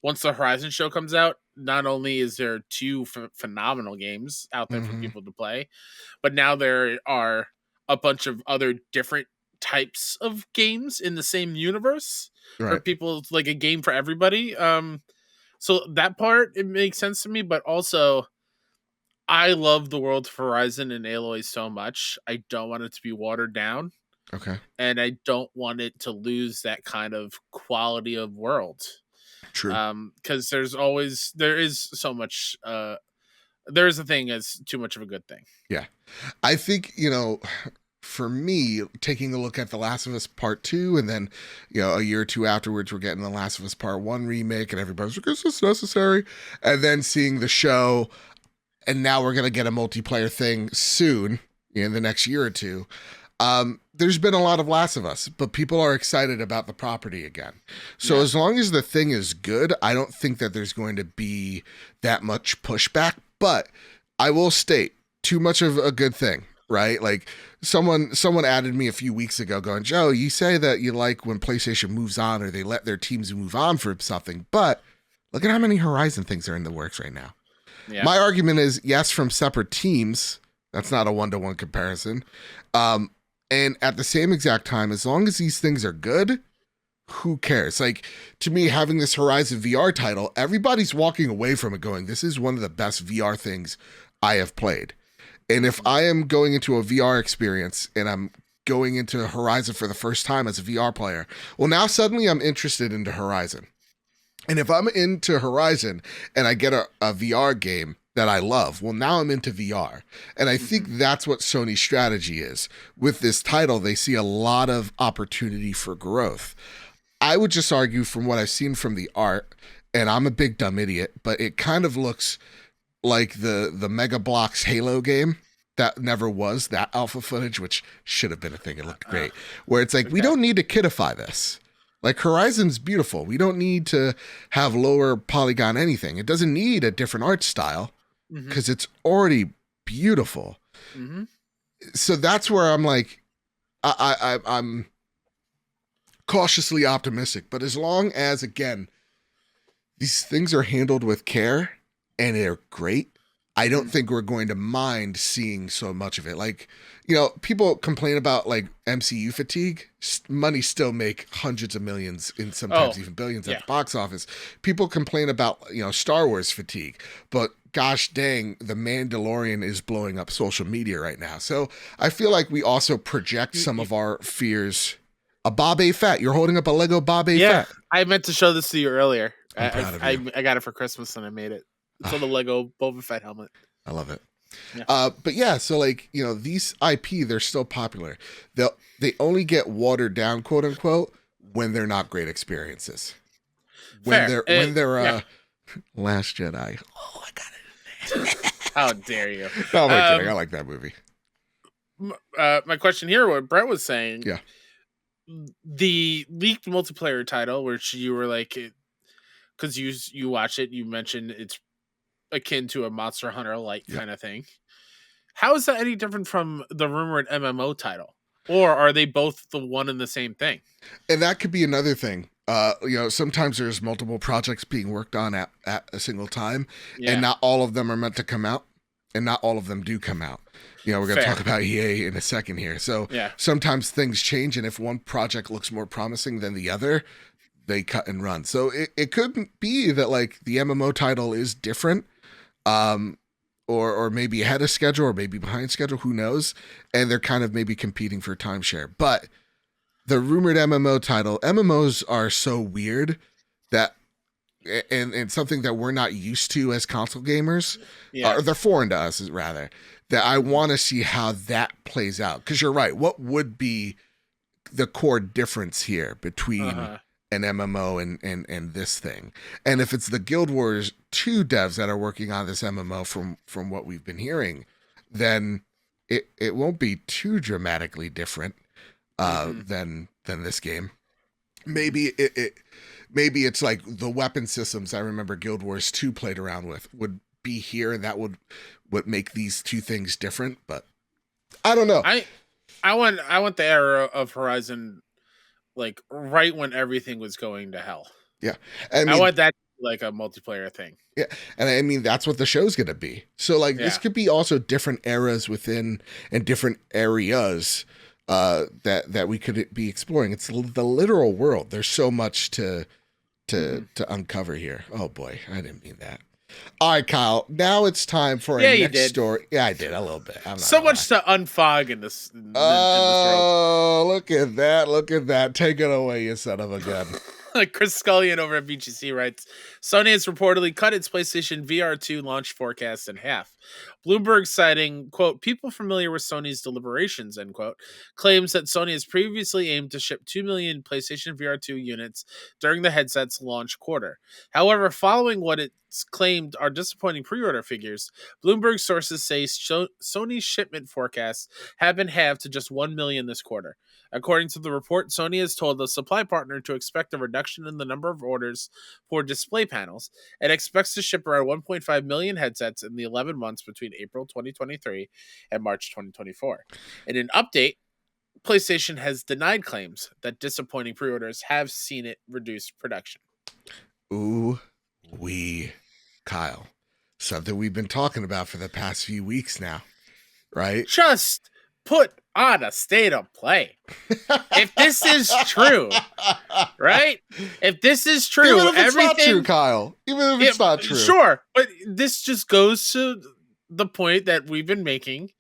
once the Horizon show comes out, not only is there two phenomenal games out there for people to play, but now there are a bunch of other different types of games in the same universe for people, like a game for everybody. So that part, it makes sense to me, but also I love the world of Horizon and Aloy so much. I don't want it to be watered down. Okay. And I don't want it to lose that kind of quality of world. True. Because there is so much, there is a thing as too much of a good thing. Yeah. I think, for me, taking a look at The Last of Us Part 2, and then, a year or two afterwards, we're getting The Last of Us Part 1 remake, and everybody's like, is this necessary? And then seeing the show, and now we're going to get a multiplayer thing soon, in the next year or two. There's been a lot of Last of Us, but people are excited about the property again. So as long as the thing is good, I don't think that there's going to be that much pushback. But I will state, too much of a good thing, right? Like someone added me a few weeks ago going, Joe, you say that you like when PlayStation moves on or they let their teams move on for something, but look at how many Horizon things are in the works right now. Yeah. My argument is, yes, from separate teams, that's not a one-to-one comparison. And at the same exact time, as long as these things are good, who cares? Like, to me, having this Horizon VR title, everybody's walking away from it going, this is one of the best VR things I have played. And if I am going into a VR experience and I'm going into Horizon for the first time as a VR player, well, now suddenly I'm interested into Horizon. And if I'm into Horizon and I get a VR game that I love, well, now I'm into VR. And I think that's what Sony's strategy is. With this title, they see a lot of opportunity for growth. I would just argue from what I've seen from the art, and I'm a big dumb idiot, but it kind of looks like the Mega Bloks Halo game that never was, that alpha footage, which should have been a thing. It looked great. Where it's like, we don't need to kidify this. Like, Horizon's beautiful. We don't need to have lower polygon anything. It doesn't need a different art style because it's already beautiful. So that's where I'm like, I'm cautiously optimistic. But as long as, again, these things are handled with care and they're great, I don't think we're going to mind seeing so much of it. Like, people complain about like MCU fatigue. Money still make hundreds of millions and sometimes even billions at the box office. People complain about, Star Wars fatigue, but gosh dang, The Mandalorian is blowing up social media right now. So I feel like we also project some of our fears. A Bob A. Fett. You're holding up a Lego Bob A. Fett. I meant to show this to you earlier. I'm proud of you. I got it for Christmas and I made it. It's on the Lego Boba Fett helmet. I love it. Yeah. But yeah, so like, these IP, they're still popular. They only get watered down, quote unquote, when they're not great experiences. When they're Last Jedi. Oh, I got it. How dare you? No, I'm kidding. I like that movie. My question here, what Brett was saying. Yeah. the leaked multiplayer title, which you were like, because you watch it, you mentioned it's akin to a Monster Hunter like kind of thing. How is that any different from the rumored MMO title? Or are they both the one and the same thing? And that could be another thing. Sometimes there's multiple projects being worked on at a single time, and not all of them are meant to come out, and not all of them do come out. We're going to talk about EA in a second here. So sometimes things change, and if one project looks more promising than the other, they cut and run. So it could be that like the MMO title is different, or maybe ahead of schedule, or maybe behind schedule, who knows? And they're kind of maybe competing for timeshare. But the rumored MMO title, MMOs are so weird that, and something that we're not used to as console gamers, or they're foreign to us, rather, that I want to see how that plays out. Because you're right. What would be the core difference here between an MMO and this thing? And if it's the Guild Wars 2 devs that are working on this MMO from what we've been hearing, then it won't be too dramatically different than this game. Maybe maybe it's like the weapon systems I remember Guild Wars 2 played around with would be here, and that would make these two things different. But I don't know. I want the era of Horizon, like right when everything was going to hell. Yeah, I want that like a multiplayer thing. Yeah, and I mean that's what the show's gonna be. So like this could be also different eras within and different areas that we could be exploring. It's the literal world. There's so much to uncover here. Oh boy, I didn't mean that. All right, Kyle. Now it's time for a next story. Yeah, I did a little bit. So much to unfog in this. Look at that! Look at that! Take it away, you son of a gun. Chris Scullion over at BGC writes, Sony has reportedly cut its PlayStation VR2 launch forecast in half. Bloomberg, citing, quote, people familiar with Sony's deliberations, end quote, claims that Sony has previously aimed to ship 2 million PlayStation VR2 units during the headset's launch quarter. However, following what it's claimed are disappointing pre-order figures, Bloomberg sources say Sony's shipment forecasts have been halved to just 1 million this quarter. According to the report, Sony has told the supply partner to expect a reduction in the number of orders for display panels and expects to ship around 1.5 million headsets in the 11 months between April 2023 and March 2024. In an update, PlayStation has denied claims that disappointing pre-orders have seen it reduce production. Ooh, Kyle. Something we've been talking about for the past few weeks now, right? Just put on a state of play. If this is true, right? If this is true, even if it's not true, Kyle. Even if it's not true. Sure, but this just goes to the point that we've been making.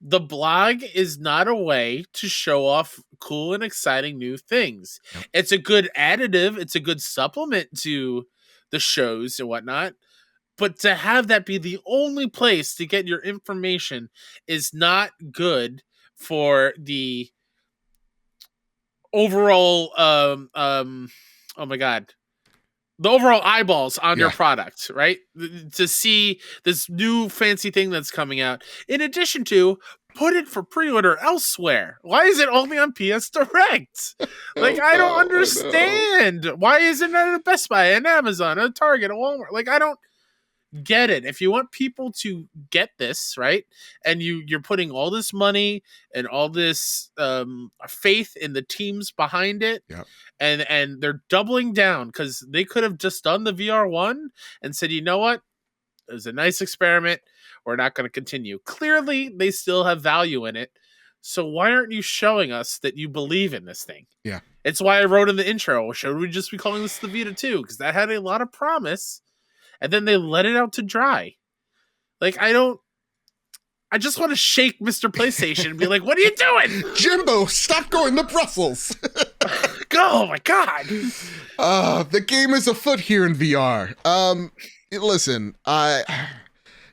The blog is not a way to show off cool and exciting new things. Yep. It's a good additive. It's a good supplement to the shows and whatnot. But to have that be the only place to get your information is not good for the overall oh my god, the overall eyeballs on your product, right? To see this new fancy thing that's coming out, in addition to put it for pre-order elsewhere. Why is it only on PS Direct? Like, I don't understand. Why isn't it at a Best Buy, an Amazon, a Target, a Walmart? Like, I don't get it. If you want people to get this, right, and you're putting all this money and all this faith in the teams behind it, and they're doubling down, because they could have just done the VR1 and said, you know what, it was a nice experiment, we're not going to continue. Clearly they still have value in it, so why aren't you showing us that you believe in this thing? It's why I wrote in the intro, should we just be calling this the Vita 2, because that had a lot of promise. And then they let it out to dry. Like, I just want to shake Mr. PlayStation and be like, what are you doing? Jimbo, stop going to Brussels. Oh, my God. The game is afoot here in VR. Listen,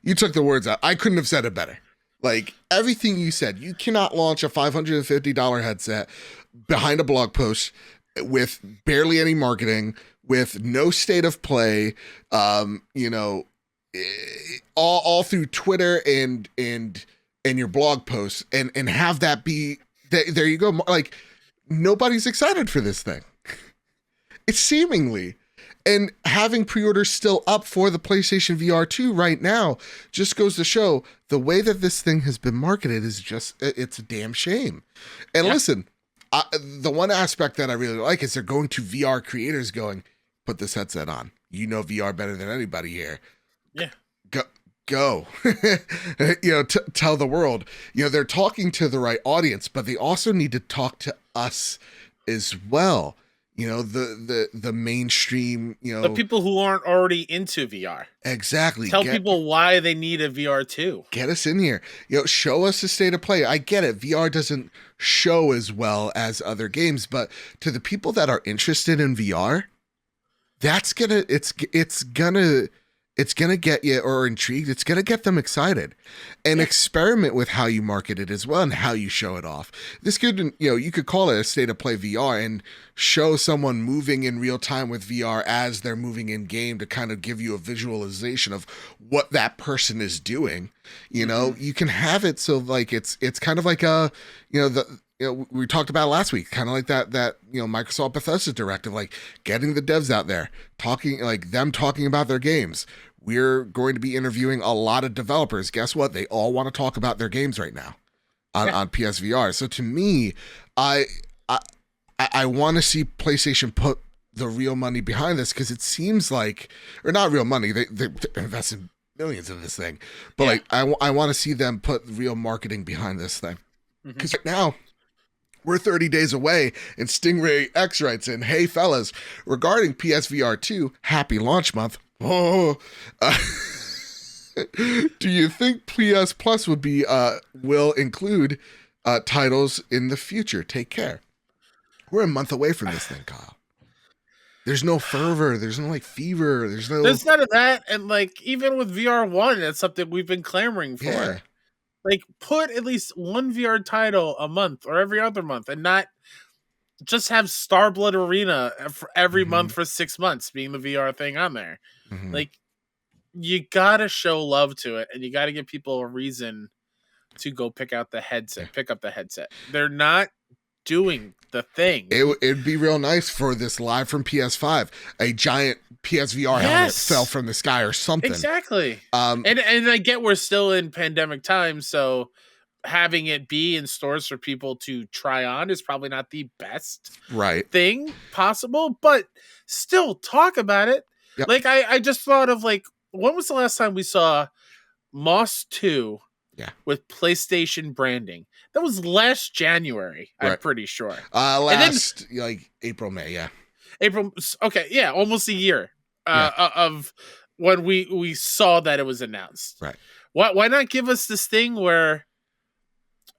you took the words out. I couldn't have said it better. Like, everything you said, you cannot launch a $550 headset behind a blog post with barely any marketing, with no state of play, all through Twitter and your blog posts, and have that be there you go. Like, nobody's excited for this thing. It's seemingly. And having pre-orders still up for the PlayStation VR2 right now just goes to show the way that this thing has been marketed is just, it's a damn shame. And listen, the one aspect that I really like is they're going to VR creators going, put this headset on. You know VR better than anybody here. Yeah. Go. Tell the world. They're talking to the right audience, but they also need to talk to us as well. The mainstream, the people who aren't already into VR. Exactly. Tell people why they need a VR too. Get us in here. Show us the state of play. I get it. VR doesn't show as well as other games, but to the people that are interested in VR, it's gonna get you or intrigued. It's gonna get them excited, and experiment with how you market it as well and how you show it off. This could, you could call it a state of play VR and show someone moving in real time with VR as they're moving in game to kind of give you a visualization of what that person is doing. You can have it so like it's kind of like we talked about last week, kind of like that Microsoft Bethesda directive, like getting the devs out there, talking about their games. We're going to be interviewing a lot of developers. Guess what? They all want to talk about their games right now on PSVR. So to me, I want to see PlayStation put the real money behind this, because it seems like, or not real money, they invested millions in this thing, but I want to see them put real marketing behind this thing, because right now, we're 30 days away, and Stingray X writes in, "Hey fellas, regarding PSVR 2, happy launch month. Do you think PS Plus will include titles in the future? Take care." We're a month away from this thing, Kyle. There's no fervor. There's no fever. There's none of that. And even with VR1, that's something we've been clamoring for. Yeah. Put at least one VR title a month or every other month, and not just have Starblood Arena for every month for 6 months being the VR thing on there. You gotta show love to it, and you gotta give people a reason to go pick up the headset. They're not doing the thing. It'd be real nice for this live from PS5, a giant PSVR helmet fell from the sky or something. Exactly. And I get we're still in pandemic time, so having it be in stores for people to try on is probably not the best thing possible, but still talk about it. Yep. I just thought of when was the last time we saw Moss 2 with PlayStation branding? That was last January, I'm pretty sure. April, May, April, okay, almost a year of when we saw that it was announced. Right. Why not give us this thing where,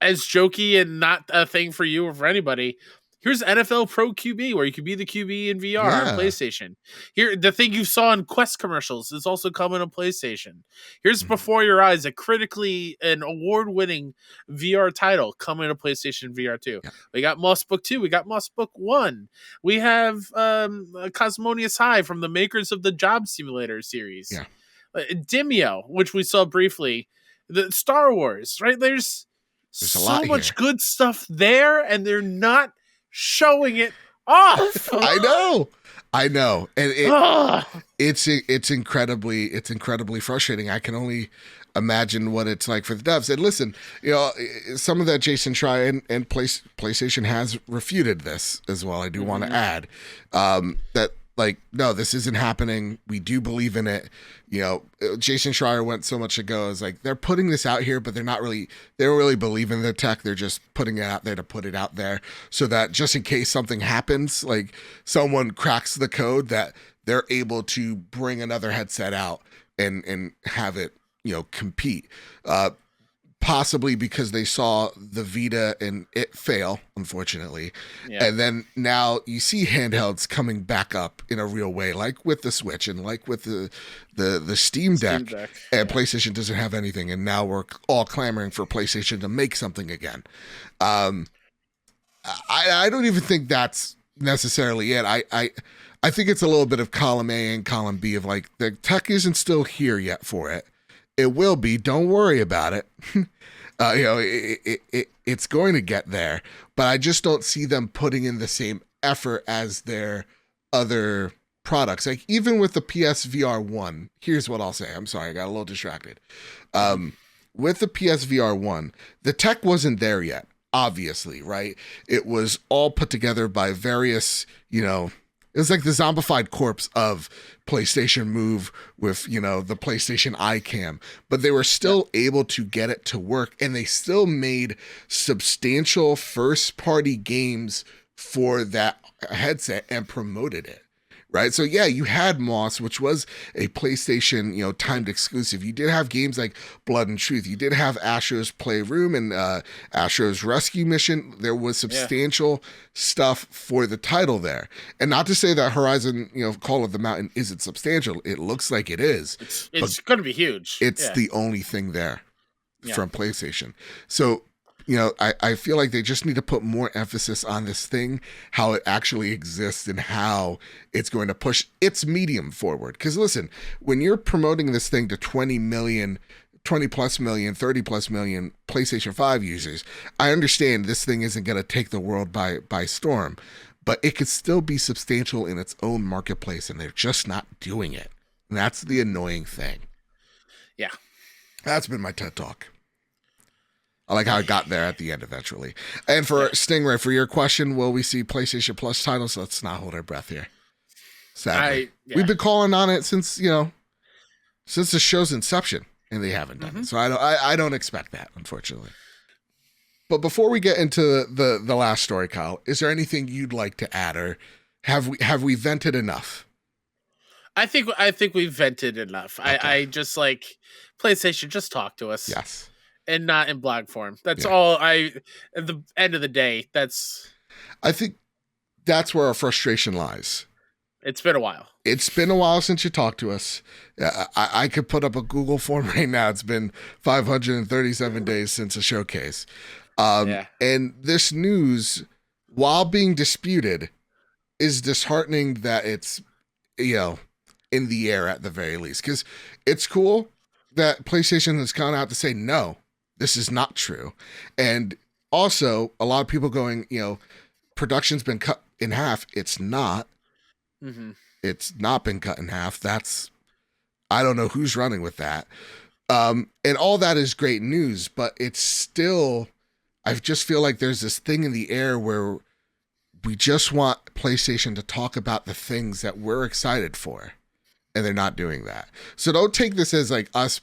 as jokey and not a thing for you or for anybody, here's NFL Pro QB, where you can be the QB in VR on PlayStation. Here, the thing you saw in Quest commercials is also coming on PlayStation. Here's before your eyes, a critically and award-winning VR title coming to PlayStation VR 2. Yeah. We got Moss Book 2. We got Moss Book 1. We have Cosmonius High from the makers of the Job Simulator series. Yeah. Demio, which we saw briefly. The Star Wars, right? There's so much good stuff there, and they're not showing it off. I know, and it's incredibly frustrating. I can only imagine what it's like for the devs. And listen, some of that Jason Schreier and PlayStation has refuted this as well. I do want to add that no, this isn't happening. We do believe in it. Jason Schreier went so much ago as they're putting this out here, but they don't really believe in the tech. They're just putting it out there to put it out there so that just in case something happens, someone cracks the code, that they're able to bring another headset out and have it, compete. Possibly because they saw the Vita and it fail, unfortunately. Yeah. And then now you see handhelds coming back up in a real way, like with the Switch and like with the Steam Deck. And PlayStation doesn't have anything, and now we're all clamoring for PlayStation to make something again. I don't even think that's necessarily it. I think it's a little bit of column A and column B of the tech isn't still here yet for it. It will be. Don't worry about it. It's going to get there, but I just don't see them putting in the same effort as their other products. Like even with the PSVR1, here's what I'll say. I'm sorry, I got a little distracted. With the PSVR1, the tech wasn't there yet, obviously, right? It was all put together by various, it was like the zombified corpse of PlayStation Move with, the PlayStation iCam. But they were still able to get it to work, and they still made substantial first-party games for that headset and promoted it. Right. So, yeah, you had Moss, which was a PlayStation, timed exclusive. You did have games like Blood and Truth. You did have Astro's Playroom and Astro's Rescue Mission. There was substantial stuff for the title there. And not to say that Horizon, Call of the Mountain isn't substantial. It looks like it is. It's going to be huge. It's the only thing there from PlayStation. So, I feel like they just need to put more emphasis on this thing, how it actually exists and how it's going to push its medium forward. Because listen, when you're promoting this thing to 20 plus million, 30 plus million PlayStation 5 users, I understand this thing isn't going to take the world by storm, but it could still be substantial in its own marketplace, and they're just not doing it. And that's the annoying thing. Yeah. That's been my TED Talk. I like how I got there at the end eventually. And for Stingray, for your question, will we see PlayStation Plus titles? Let's not hold our breath here. Sadly. We've been calling on it since the show's inception, and they haven't done it. So I don't expect that, unfortunately. But before we get into the last story, Kyle, is there anything you'd like to add, or have we vented enough? I think we've vented enough. Okay. I just like PlayStation, just talk to us. Yes. And not in blog form. That's all at the end of the day, I think that's where our frustration lies. It's been a while. It's been a while since you talked to us. I could put up a Google form right now. It's been 537 days since a showcase. And this news, while being disputed, is disheartening that it's, in the air at the very least. Because it's cool that PlayStation has gone out to say, no, this is not true. And also, a lot of people going, production's been cut in half. It's not. Mm-hmm. It's not been cut in half. I don't know who's running with that. And all that is great news, but it's still, I just feel like there's this thing in the air where we just want PlayStation to talk about the things that we're excited for, and they're not doing that. So don't take this as like us,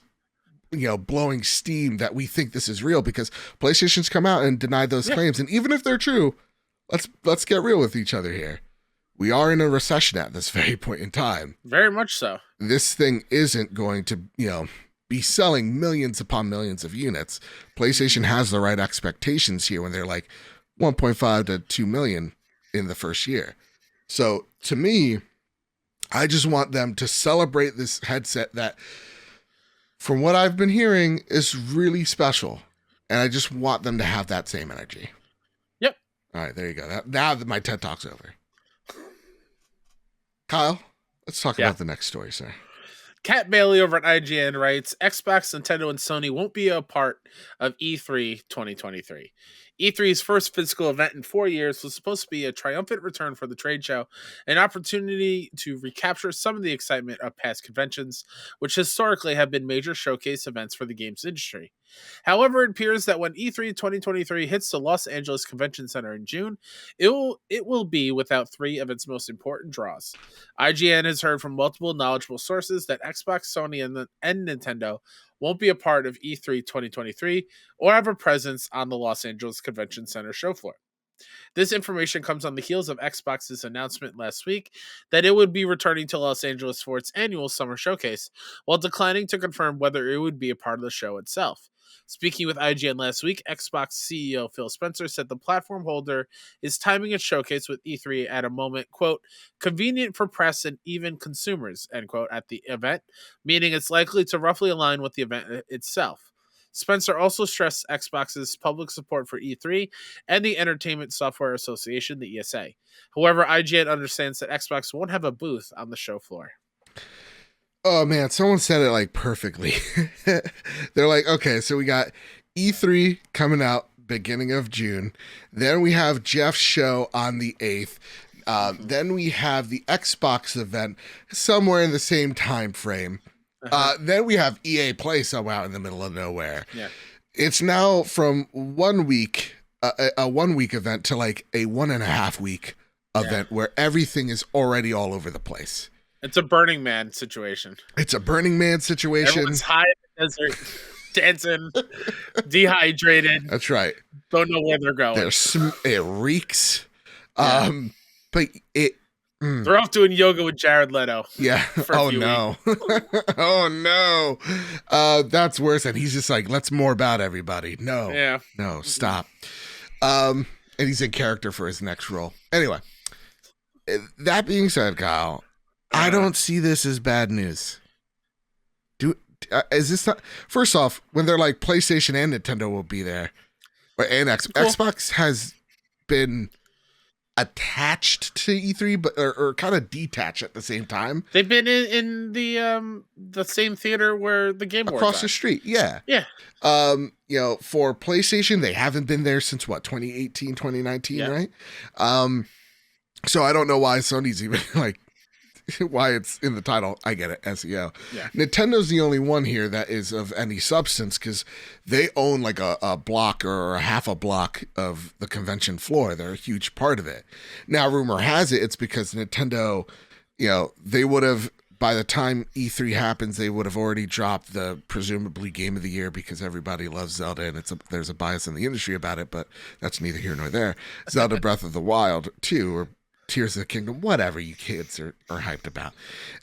blowing steam that we think this is real, because PlayStation's come out and denied those claims. And even if they're true, let's get real with each other here. We are in a recession at this very point in time. Very much so. This thing isn't going to, be selling millions upon millions of units. PlayStation has the right expectations here when they're like 1.5 to 2 million in the first year. So to me, I just want them to celebrate this headset that, from what I've been hearing, is really special. And I just want them to have that same energy. Yep. All right, there you go. Now that my TED Talk's over. Kyle, let's talk about the next story, sir. Kat Bailey over at IGN writes, Xbox, Nintendo, and Sony won't be a part of E3 2023. E3's first physical event in 4 years was supposed to be a triumphant return for the trade show, an opportunity to recapture some of the excitement of past conventions, which historically have been major showcase events for the games industry. However, it appears that when E3 2023 hits the Los Angeles Convention Center in June, it will be without three of its most important draws. IGN has heard from multiple knowledgeable sources that Xbox, Sony, and Nintendo won't be a part of E3 2023 or have a presence on the Los Angeles Convention Center show floor. This information comes on the heels of Xbox's announcement last week that it would be returning to Los Angeles for its annual summer showcase, while declining to confirm whether it would be a part of the show itself. Speaking with IGN last week, Xbox CEO Phil Spencer said the platform holder is timing its showcase with E3 at a moment, quote, convenient for press and even consumers, end quote, at the event, meaning it's likely to roughly align with the event itself. Spencer also stressed Xbox's public support for E3 and the Entertainment Software Association, the ESA. However, IGN understands that Xbox won't have a booth on the show floor. Oh man, someone said it like perfectly. They're like, okay, so we got E3 coming out beginning of June. Then we have Jeff's show on the 8th. Then we have the Xbox event somewhere in the same time frame. Then we have EA Play somewhere out in the middle of nowhere. Yeah. It's now from 1 week, a 1 week event to like a 1.5 week event where everything is already all over the place. It's a Burning Man situation. Everyone's high in the desert, dancing, dehydrated. That's right. Don't know where they're going. It reeks. Yeah. But it. They're off doing yoga with Jared Leto. Yeah. Oh no. Oh no. That's worse. And he's just like, let's more about everybody. No. Yeah. No. Stop. And he's in character for his next role. Anyway. That being said, Kyle, I don't see this as bad news. Is this not? First off, when they're like PlayStation and Nintendo will be there, and Xbox has been attached to E3, but or kind of detached at the same time. They've been in the same theater where the Game Awards across the street. Yeah. For PlayStation, they haven't been there since 2018, 2019, right? So I don't know why Sony's even like why it's in the title. I get it, SEO. Yeah. Nintendo's the only one here that is of any substance because they own like a block or a half a block of the convention floor. They're a huge part of it. Now, rumor has it, it's because Nintendo, they would have, by the time E3 happens, they would have already dropped the presumably game of the year because everybody loves Zelda and there's a bias in the industry about it, but that's neither here nor there. Zelda Breath of the Wild 2 or Tears of the Kingdom, whatever you kids are hyped about.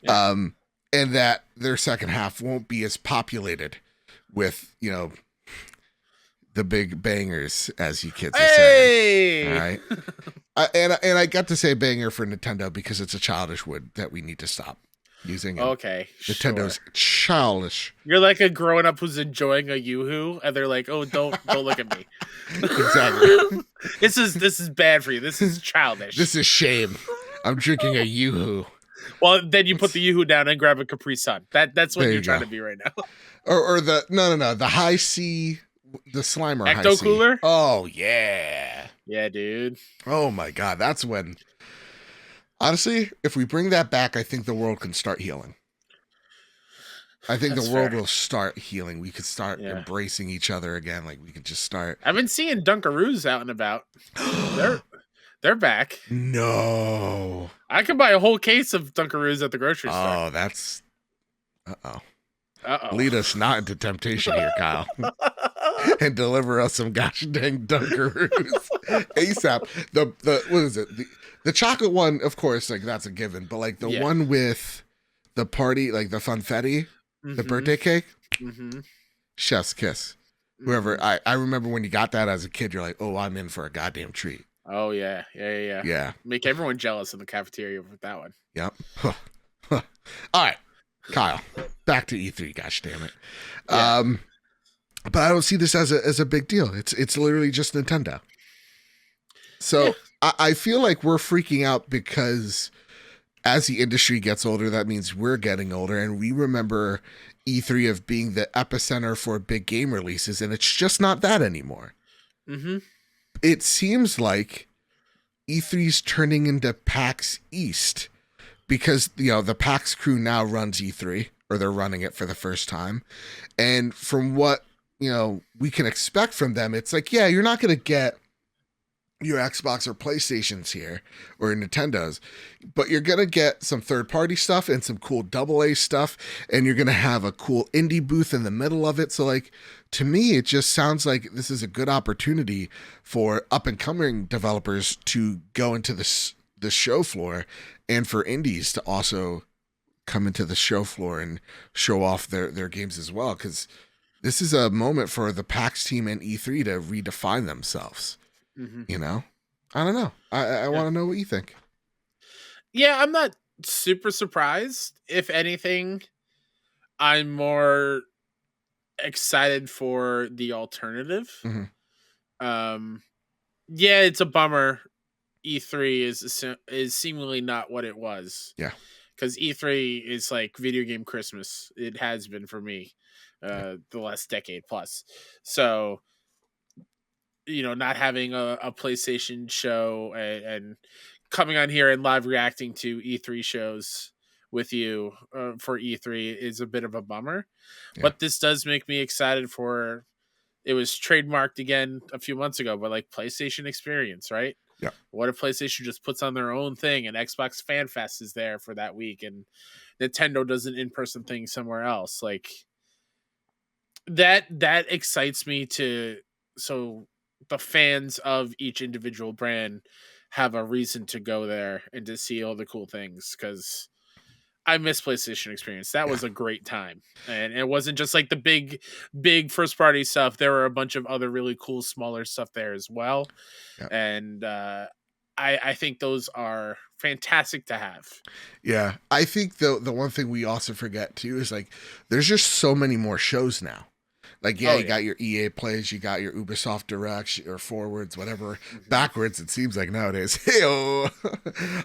Yeah. And that their second half won't be as populated with, the big bangers, as you kids are saying. All right. And I got to say banger for Nintendo because it's a childish word that we need to stop using. Okay. Nintendo's childish. You're like a grown up who's enjoying a Yoo-hoo, and they're like, "Oh, don't look at me." Exactly. This is bad for you. This is childish. This is shame. I'm drinking a Yoo-hoo. Well, then you put the Yoo-hoo down and grab a Capri Sun. That's what you're trying to be right now. Or the the high C, the Slimer Ecto high C. Cooler. Oh yeah. Yeah, dude. Oh my God, that's when. Honestly, if we bring that back, I think the world can start healing. I think the world will start healing. We could start embracing each other again. Like we could just start. I've been seeing Dunkaroos out and about. They're back. No. I could buy a whole case of Dunkaroos at the grocery store. Oh, that's. Uh-oh. Lead us not into temptation here, Kyle. And deliver us some gosh dang Dunkaroos ASAP. The what is it? The chocolate one, of course, like that's a given. But like the one with the party, like the funfetti, the birthday cake, chef's kiss. Whoever I remember when you got that as a kid, you're like, oh, I'm in for a goddamn treat. Oh yeah. Make everyone jealous in the cafeteria with that one. Yep. All right, Kyle, back to E3. Gosh damn it. Yeah. But I don't see this as a big deal. It's literally just Nintendo. So I feel like we're freaking out because as the industry gets older, that means we're getting older, and we remember E3 of being the epicenter for big game releases, and it's just not that anymore. Mm-hmm. It seems like E3's turning into PAX East because the PAX crew now runs E3, or they're running it for the first time, and from what we can expect from them, it's like, yeah, you're not going to get your Xbox or PlayStations here or Nintendo's, but you're going to get some third-party stuff and some cool AA stuff, and you're going to have a cool indie booth in the middle of it. So like, to me, it just sounds like this is a good opportunity for up-and-coming developers to go into the show floor and for indies to also come into the show floor and show off their games as well, because this is a moment for the PAX team and E3 to redefine themselves. Mm-hmm. I don't know. I want to know what you think. Yeah, I'm not super surprised. If anything, I'm more excited for the alternative. Mm-hmm. Yeah, it's a bummer. E3 is seemingly not what it was. Yeah. Because E3 is like video game Christmas. It has been for me. the last decade plus. So, not having a PlayStation show and coming on here and live reacting to E3 shows with you for E3 is a bit of a bummer. Yeah. But this does make me excited for. It was trademarked again a few months ago, but like PlayStation Experience, right? Yeah. What if PlayStation just puts on their own thing and Xbox Fan Fest is there for that week and Nintendo does an in-person thing somewhere else? Like that excites me so the fans of each individual brand have a reason to go there and to see all the cool things, because I miss PlayStation Experience. That was a great time. And it wasn't just like the big first party stuff. There were a bunch of other really cool, smaller stuff there as well. Yeah. And I think those are fantastic to have. Yeah. I think the one thing we also forget too is like there's just so many more shows now. Like, you got your EA plays, you got your Ubisoft Directs or forwards, whatever. Mm-hmm. Backwards, it seems like nowadays. Hey-oh.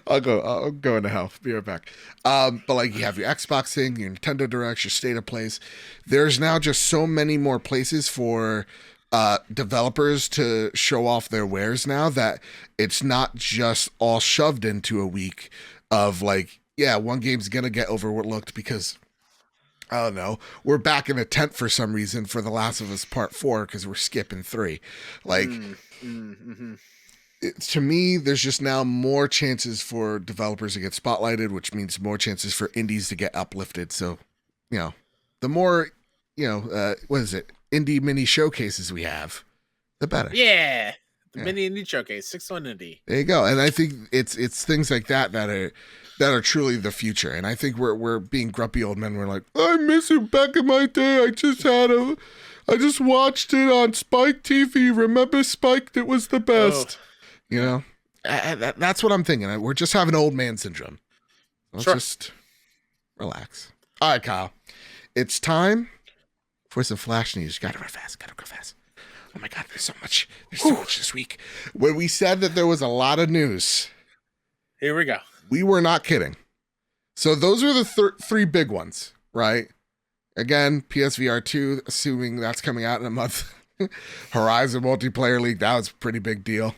I'll go into hell. Be right back. But like you have your Xbox thing, your Nintendo Directs, your State of Plays. There's now just so many more places for developers to show off their wares now that it's not just all shoved into a week of like, one game's going to get overlooked because I don't know, we're back in a tent for some reason for The Last of Us Part 4 because we're skipping 3. Like, to me, there's just now more chances for developers to get spotlighted, which means more chances for indies to get uplifted. So, the more, what is it, indie mini showcases we have, the better. Yeah. Mini indie showcase, 6-1 indie. There you go. And I think it's things like that are truly the future. And I think we're being grumpy old men. We're like, I miss it back in my day. I just watched it on Spike TV. Remember Spike? It was the best. That's what I'm thinking. We're just having old man syndrome. Let's just relax. All right, Kyle. It's time for some flash news. Gotta go fast. Oh my God, there's so much this week. When we said that there was a lot of news, here we go. We were not kidding. So those are the 3 big ones, right? Again, PSVR 2, assuming that's coming out in a month. Horizon Multiplayer League, that was a pretty big deal.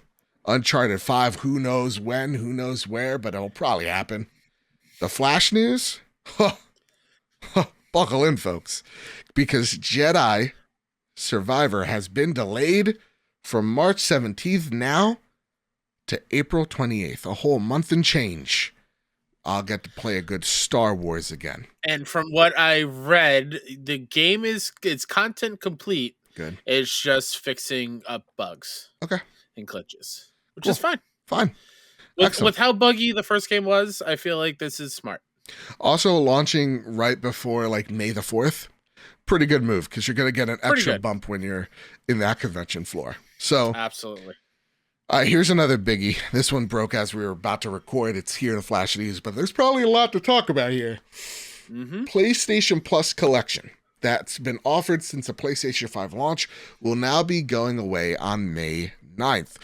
Uncharted 5, who knows when, who knows where, but it'll probably happen. The Flash news? Buckle in, folks. Because Jedi Survivor has been delayed from March 17th now to April 28th, a whole month and change. I'll get to play a good Star Wars again. And from what I read, the game it's content complete. Good. It's just fixing up bugs. Okay. And glitches, which is fine. Fine. With how buggy the first game was, I feel like this is smart. Also launching right before like May the 4th. Pretty good move because you're going to get an extra bump when you're in that convention floor. So absolutely. All right, here's another biggie. This one broke as we were about to record. It's here in the Flash News, but there's probably a lot to talk about here. Mm-hmm. PlayStation Plus Collection that's been offered since the PlayStation 5 launch will now be going away on May 9th.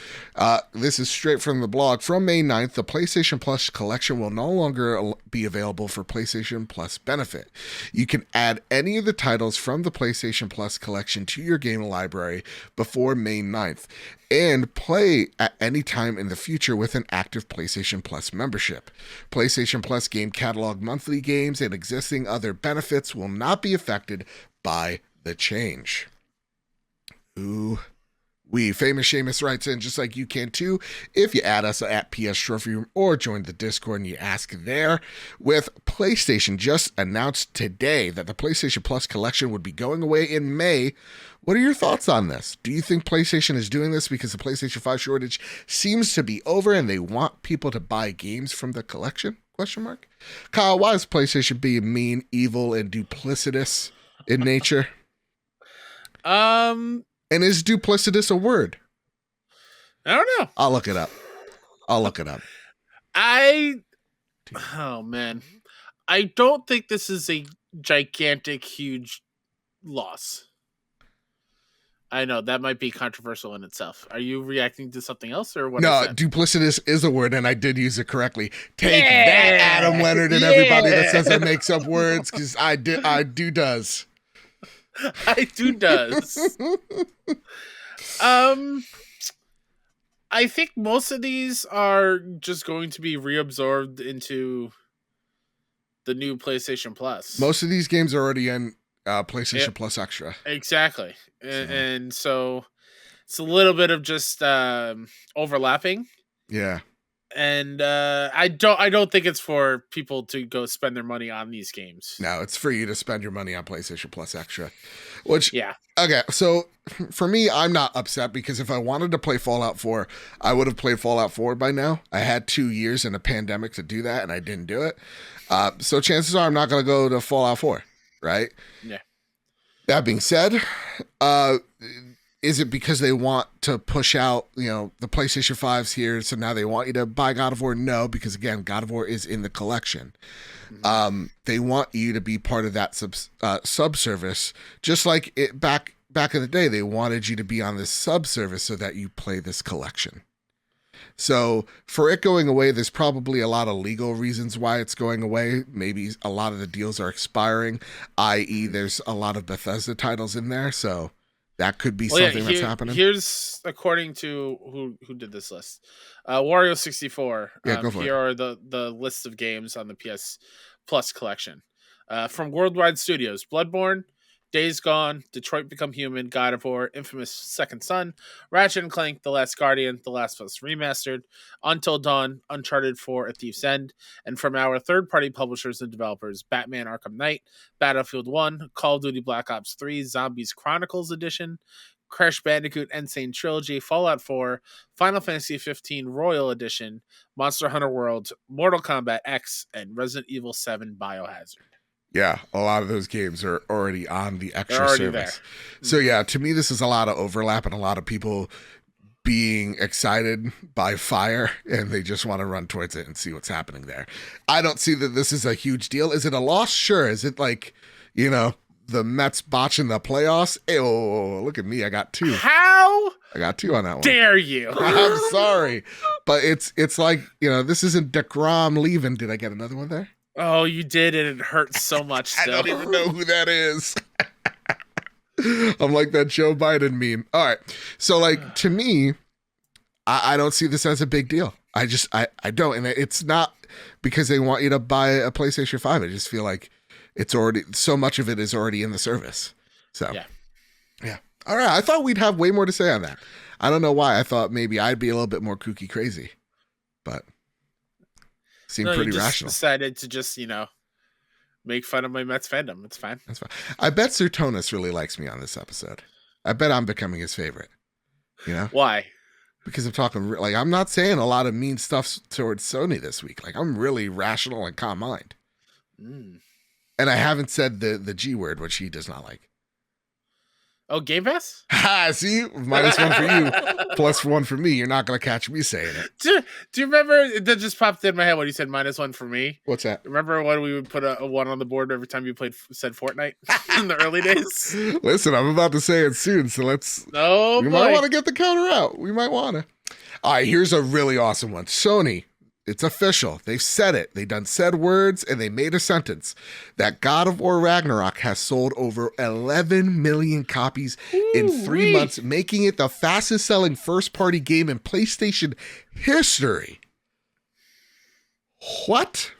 This is straight from the blog. From May 9th, the PlayStation Plus collection will no longer be available for PlayStation Plus benefit. You can add any of the titles from the PlayStation Plus collection to your game library before May 9th and play at any time in the future with an active PlayStation Plus membership. PlayStation Plus game catalog monthly games and existing other benefits will not be affected by the change. Ooh. Famous Seamus writes in, just like you can too, if you add us at PS Trophy Room or join the Discord and you ask there. With PlayStation just announced today that the PlayStation Plus collection would be going away in May. What are your thoughts on this? Do you think PlayStation is doing this because the PlayStation 5 shortage seems to be over and they want people to buy games from the collection? Question mark. Kyle, why is PlayStation being mean, evil, and duplicitous in nature? And is duplicitous a word? I don't know. I'll look it up. Oh man. I don't think this is a gigantic, huge loss. I know that might be controversial in itself. Are you reacting to something else or what? No, duplicitous is a word, and I did use it correctly. Take that, Adam Leonard, and everybody that says I make up words, because I do does. do does. I think most of these are just going to be reabsorbed into the new PlayStation Plus. Most of these games are already in PlayStation It, Plus Extra. exactly, and so it's a little bit of just overlapping. Yeah. And I don't think it's for people to go spend their money on these games. No, it's for you to spend your money on PlayStation Plus Extra. Which, yeah. Okay, so for me, I'm not upset because if I wanted to play Fallout 4, I would have played Fallout 4 by now. I had 2 years in a pandemic to do that, and I didn't do it. So chances are I'm not going to go to Fallout 4, right? Yeah. That being said, is it because they want to push out, the PlayStation 5s here, so now they want you to buy God of War? No, because again, God of War is in the collection. Mm-hmm. They want you to be part of that subservice, just like it back in the day. They wanted you to be on this subservice so that you play this collection. So for it going away, there's probably a lot of legal reasons why it's going away. Maybe a lot of the deals are expiring, i.e. there's a lot of Bethesda titles in there, so that could be something that's happening. Here's, according to who did this list, Wario64. Yeah, go for here are the list of games on the PS Plus collection. From Worldwide Studios: Bloodborne, Days Gone, Detroit Become Human, God of War, Infamous Second Son, Ratchet and Clank, The Last Guardian, The Last of Us Remastered, Until Dawn, Uncharted 4, A Thief's End, and from our third-party publishers and developers, Batman Arkham Knight, Battlefield 1, Call of Duty Black Ops 3, Zombies Chronicles Edition, Crash Bandicoot Insane Trilogy, Fallout 4, Final Fantasy 15 Royal Edition, Monster Hunter World, Mortal Kombat X, and Resident Evil 7 Biohazard. Yeah, a lot of those games are already on the extra service. There. So yeah, to me, this is a lot of overlap and a lot of people being excited by fire and they just want to run towards it and see what's happening there. I don't see that this is a huge deal. Is it a loss? Sure. Is it like, the Mets botching the playoffs? Oh, look at me. I got 2. How? I got 2 on that one. Dare you? I'm sorry. But it's like, this isn't DeGrom leaving. Did I get another one there? Oh, you did, and it hurts so much still. I don't even know who that is. I'm like that Joe Biden meme. All right. So, to me, I don't see this as a big deal. I don't. And it's not because they want you to buy a PlayStation 5. I just feel like it's already, so much of it is already in the service. So, yeah. All right. I thought we'd have way more to say on that. I don't know why. I thought maybe I'd be a little bit more kooky crazy, but seemed pretty rational. Decided to just, make fun of my Mets fandom. It's fine. That's fine. I bet Sertonis really likes me on this episode. I bet I'm becoming his favorite. Why? Because I'm talking, I'm not saying a lot of mean stuff towards Sony this week. I'm really rational and calm mind. And I haven't said the G word, which he does not like. Oh, Game Pass? Ha! See? -1 for you, +1 for me. You're not going to catch me saying it. Do you remember, that just popped in my head when you said -1 for me? What's that? Remember when we would put a 1 on the board every time you said Fortnite in the early days? Listen, I'm about to say it soon, so let's... Oh, we might want to get the counter out. We might want to. All right, here's a really awesome one. Sony. It's official. They've said it. They done said words and they made a sentence that God of War Ragnarok has sold over 11 million copies in 3 months, making it the fastest selling first party game in PlayStation history. What?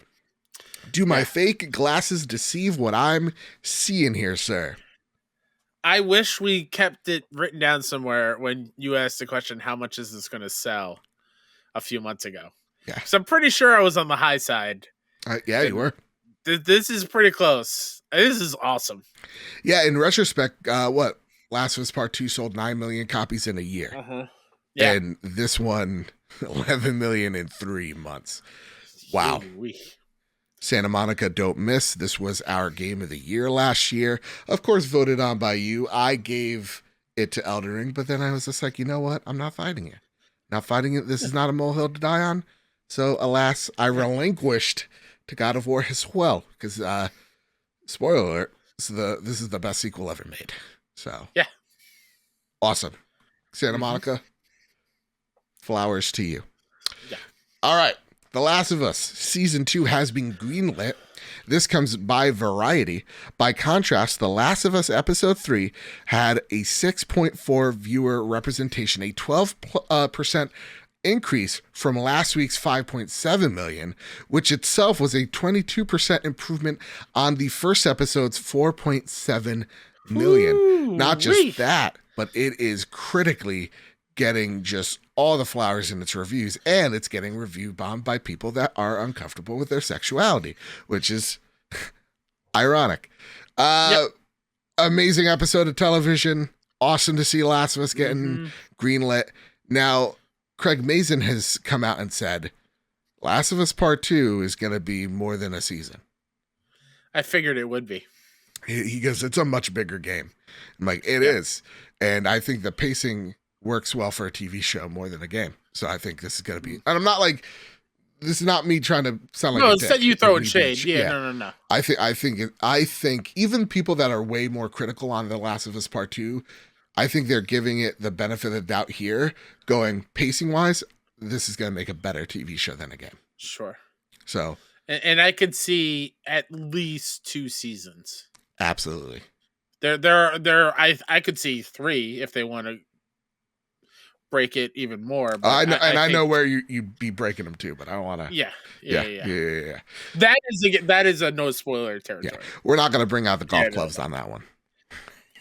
Do my fake glasses deceive what I'm seeing here, sir? I wish we kept it written down somewhere when you asked the question, how much is this going to sell, a few months ago. Yeah. So I'm pretty sure I was on the high side. Yeah, you were. This is pretty close. This is awesome. Yeah, in retrospect, Last of Us Part 2 sold 9 million copies in a year. Yeah. And this one, 11 million in 3 months. Wow. Santa Monica, don't miss. This was our game of the year last year. Of course, voted on by you. I gave it to Elden Ring, but then I was just like, you know what? I'm not fighting it. Not fighting it. This is not a molehill to die on. So, alas, I relinquished to God of War as well. Because, spoiler alert, this is the best sequel ever made. So, yeah. Awesome. Santa Monica, flowers to you. Yeah. All right. The Last of Us Season 2 has been greenlit. This comes by Variety. By contrast, The Last of Us Episode 3 had a 6.4 viewer representation, a 12% increase from last week's 5.7 million, which itself was a 22% improvement on the first episode's 4.7 million. Ooh, Not just that, but it is critically getting just all the flowers in its reviews, and it's getting review bombed by people that are uncomfortable with their sexuality, which is ironic. Amazing episode of television. Awesome to see Last of Us getting greenlit. Now, Craig Mazin has come out and said Last of Us Part 2 is going to be more than a season. I figured it would be. He goes, it's a much bigger game. I'm like, it is. And I think the pacing works well for a TV show more than a game. So I think this is going to be, and I'm not like, this is not me trying to sound like no, a instead dick. you throwing shade. Yeah, no. I think even people that are way more critical on The Last of Us Part 2, I think they're giving it the benefit of the doubt here, going pacing wise, this is going to make a better TV show than a game. Sure. So, and I could see at least 2 seasons. Absolutely. I could see 3 if they want to break it even more. But I know where you'd be breaking them too, but I don't want to. Yeah. That is a no spoiler territory. Yeah. We're not going to bring out the golf clubs on that one.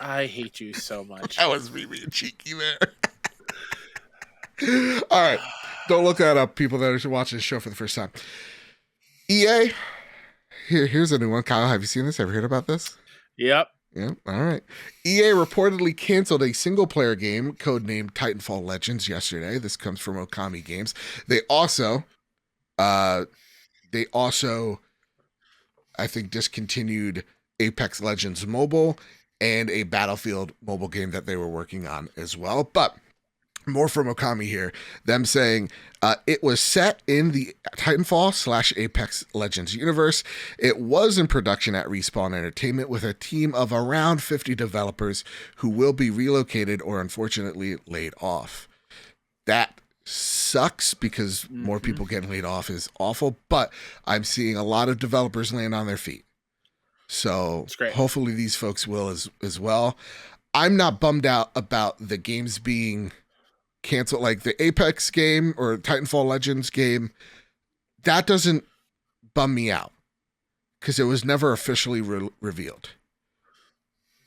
I hate you so much. That was me being cheeky there. All right. Don't look that up, people that are watching the show for the first time. EA. Here's a new one. Kyle, have you seen this? Ever heard about this? Yep. Yeah. All right. EA reportedly canceled a single-player game codenamed Titanfall Legends yesterday. This comes from Okami Games. They also, I think, discontinued Apex Legends Mobile and a Battlefield mobile game that they were working on as well. But more from Okami here, them saying it was set in the Titanfall/Apex Legends universe. It was in production at Respawn Entertainment with a team of around 50 developers who will be relocated or unfortunately laid off. That sucks because more people getting laid off is awful, but I'm seeing a lot of developers land on their feet. So hopefully these folks will as well. I'm not bummed out about the games being canceled, like the Apex game or Titanfall Legends game. That doesn't bum me out because it was never officially revealed.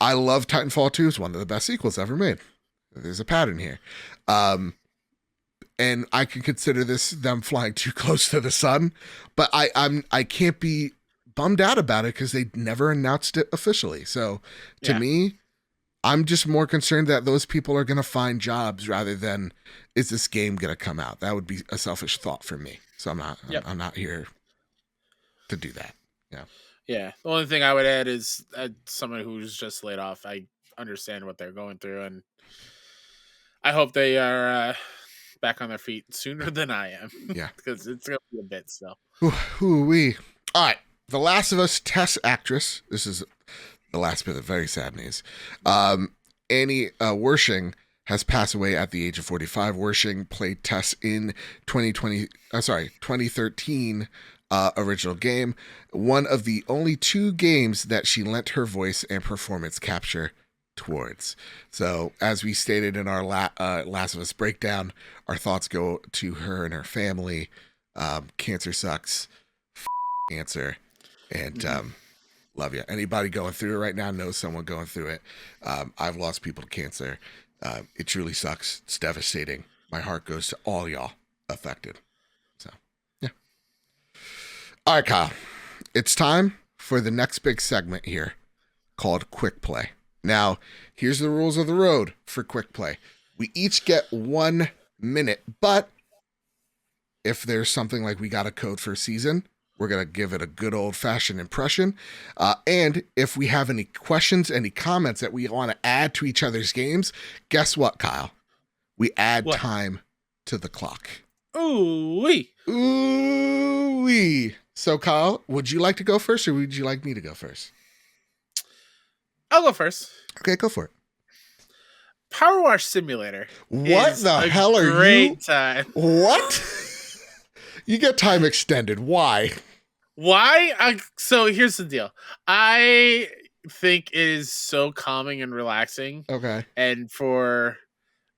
I love Titanfall 2. It's one of the best sequels ever made. There's a pattern here. And I can consider this them flying too close to the sun, but I can't be bummed out about it because they never announced it officially. So to me, I'm just more concerned that those people are going to find jobs rather than is this game going to come out? That would be a selfish thought for me. So I'm not here to do that. Yeah. Yeah. The only thing I would add is someone who's just laid off, I understand what they're going through, and I hope they are back on their feet sooner than I am. Yeah. Because it's going to be a bit still. Ooh-wee. All right. The Last of Us Tess actress. This is the last bit of very sad news. Annie Wershing has passed away at the age of 45. Wershing played Tess in 2013 original game, one of the only 2 games that she lent her voice and performance capture towards. So as we stated in our Last of Us breakdown, our thoughts go to her and her family. Cancer sucks. Cancer. And love you. Anybody going through it right now knows someone going through it. I've lost people to cancer. It truly sucks. It's devastating. My heart goes to all y'all affected. So, yeah. All right, Kyle. It's time for the next big segment here called Quick Play. Now, here's the rules of the road for Quick Play. We each get 1 minute, but if there's something like we got a code for a season, we're going to give it a good old-fashioned impression. And if we have any questions, any comments that we want to add to each other's games, guess what, Kyle? We add time to the clock. Ooh-wee. Ooh-wee. So, Kyle, would you like to go first, or would you like me to go first? I'll go first. Okay, go for it. Power Wash Simulator. What the hell are you? Great time. What? You get time extended. Why? Why? So here's the deal. I think it is so calming and relaxing, Okay, and for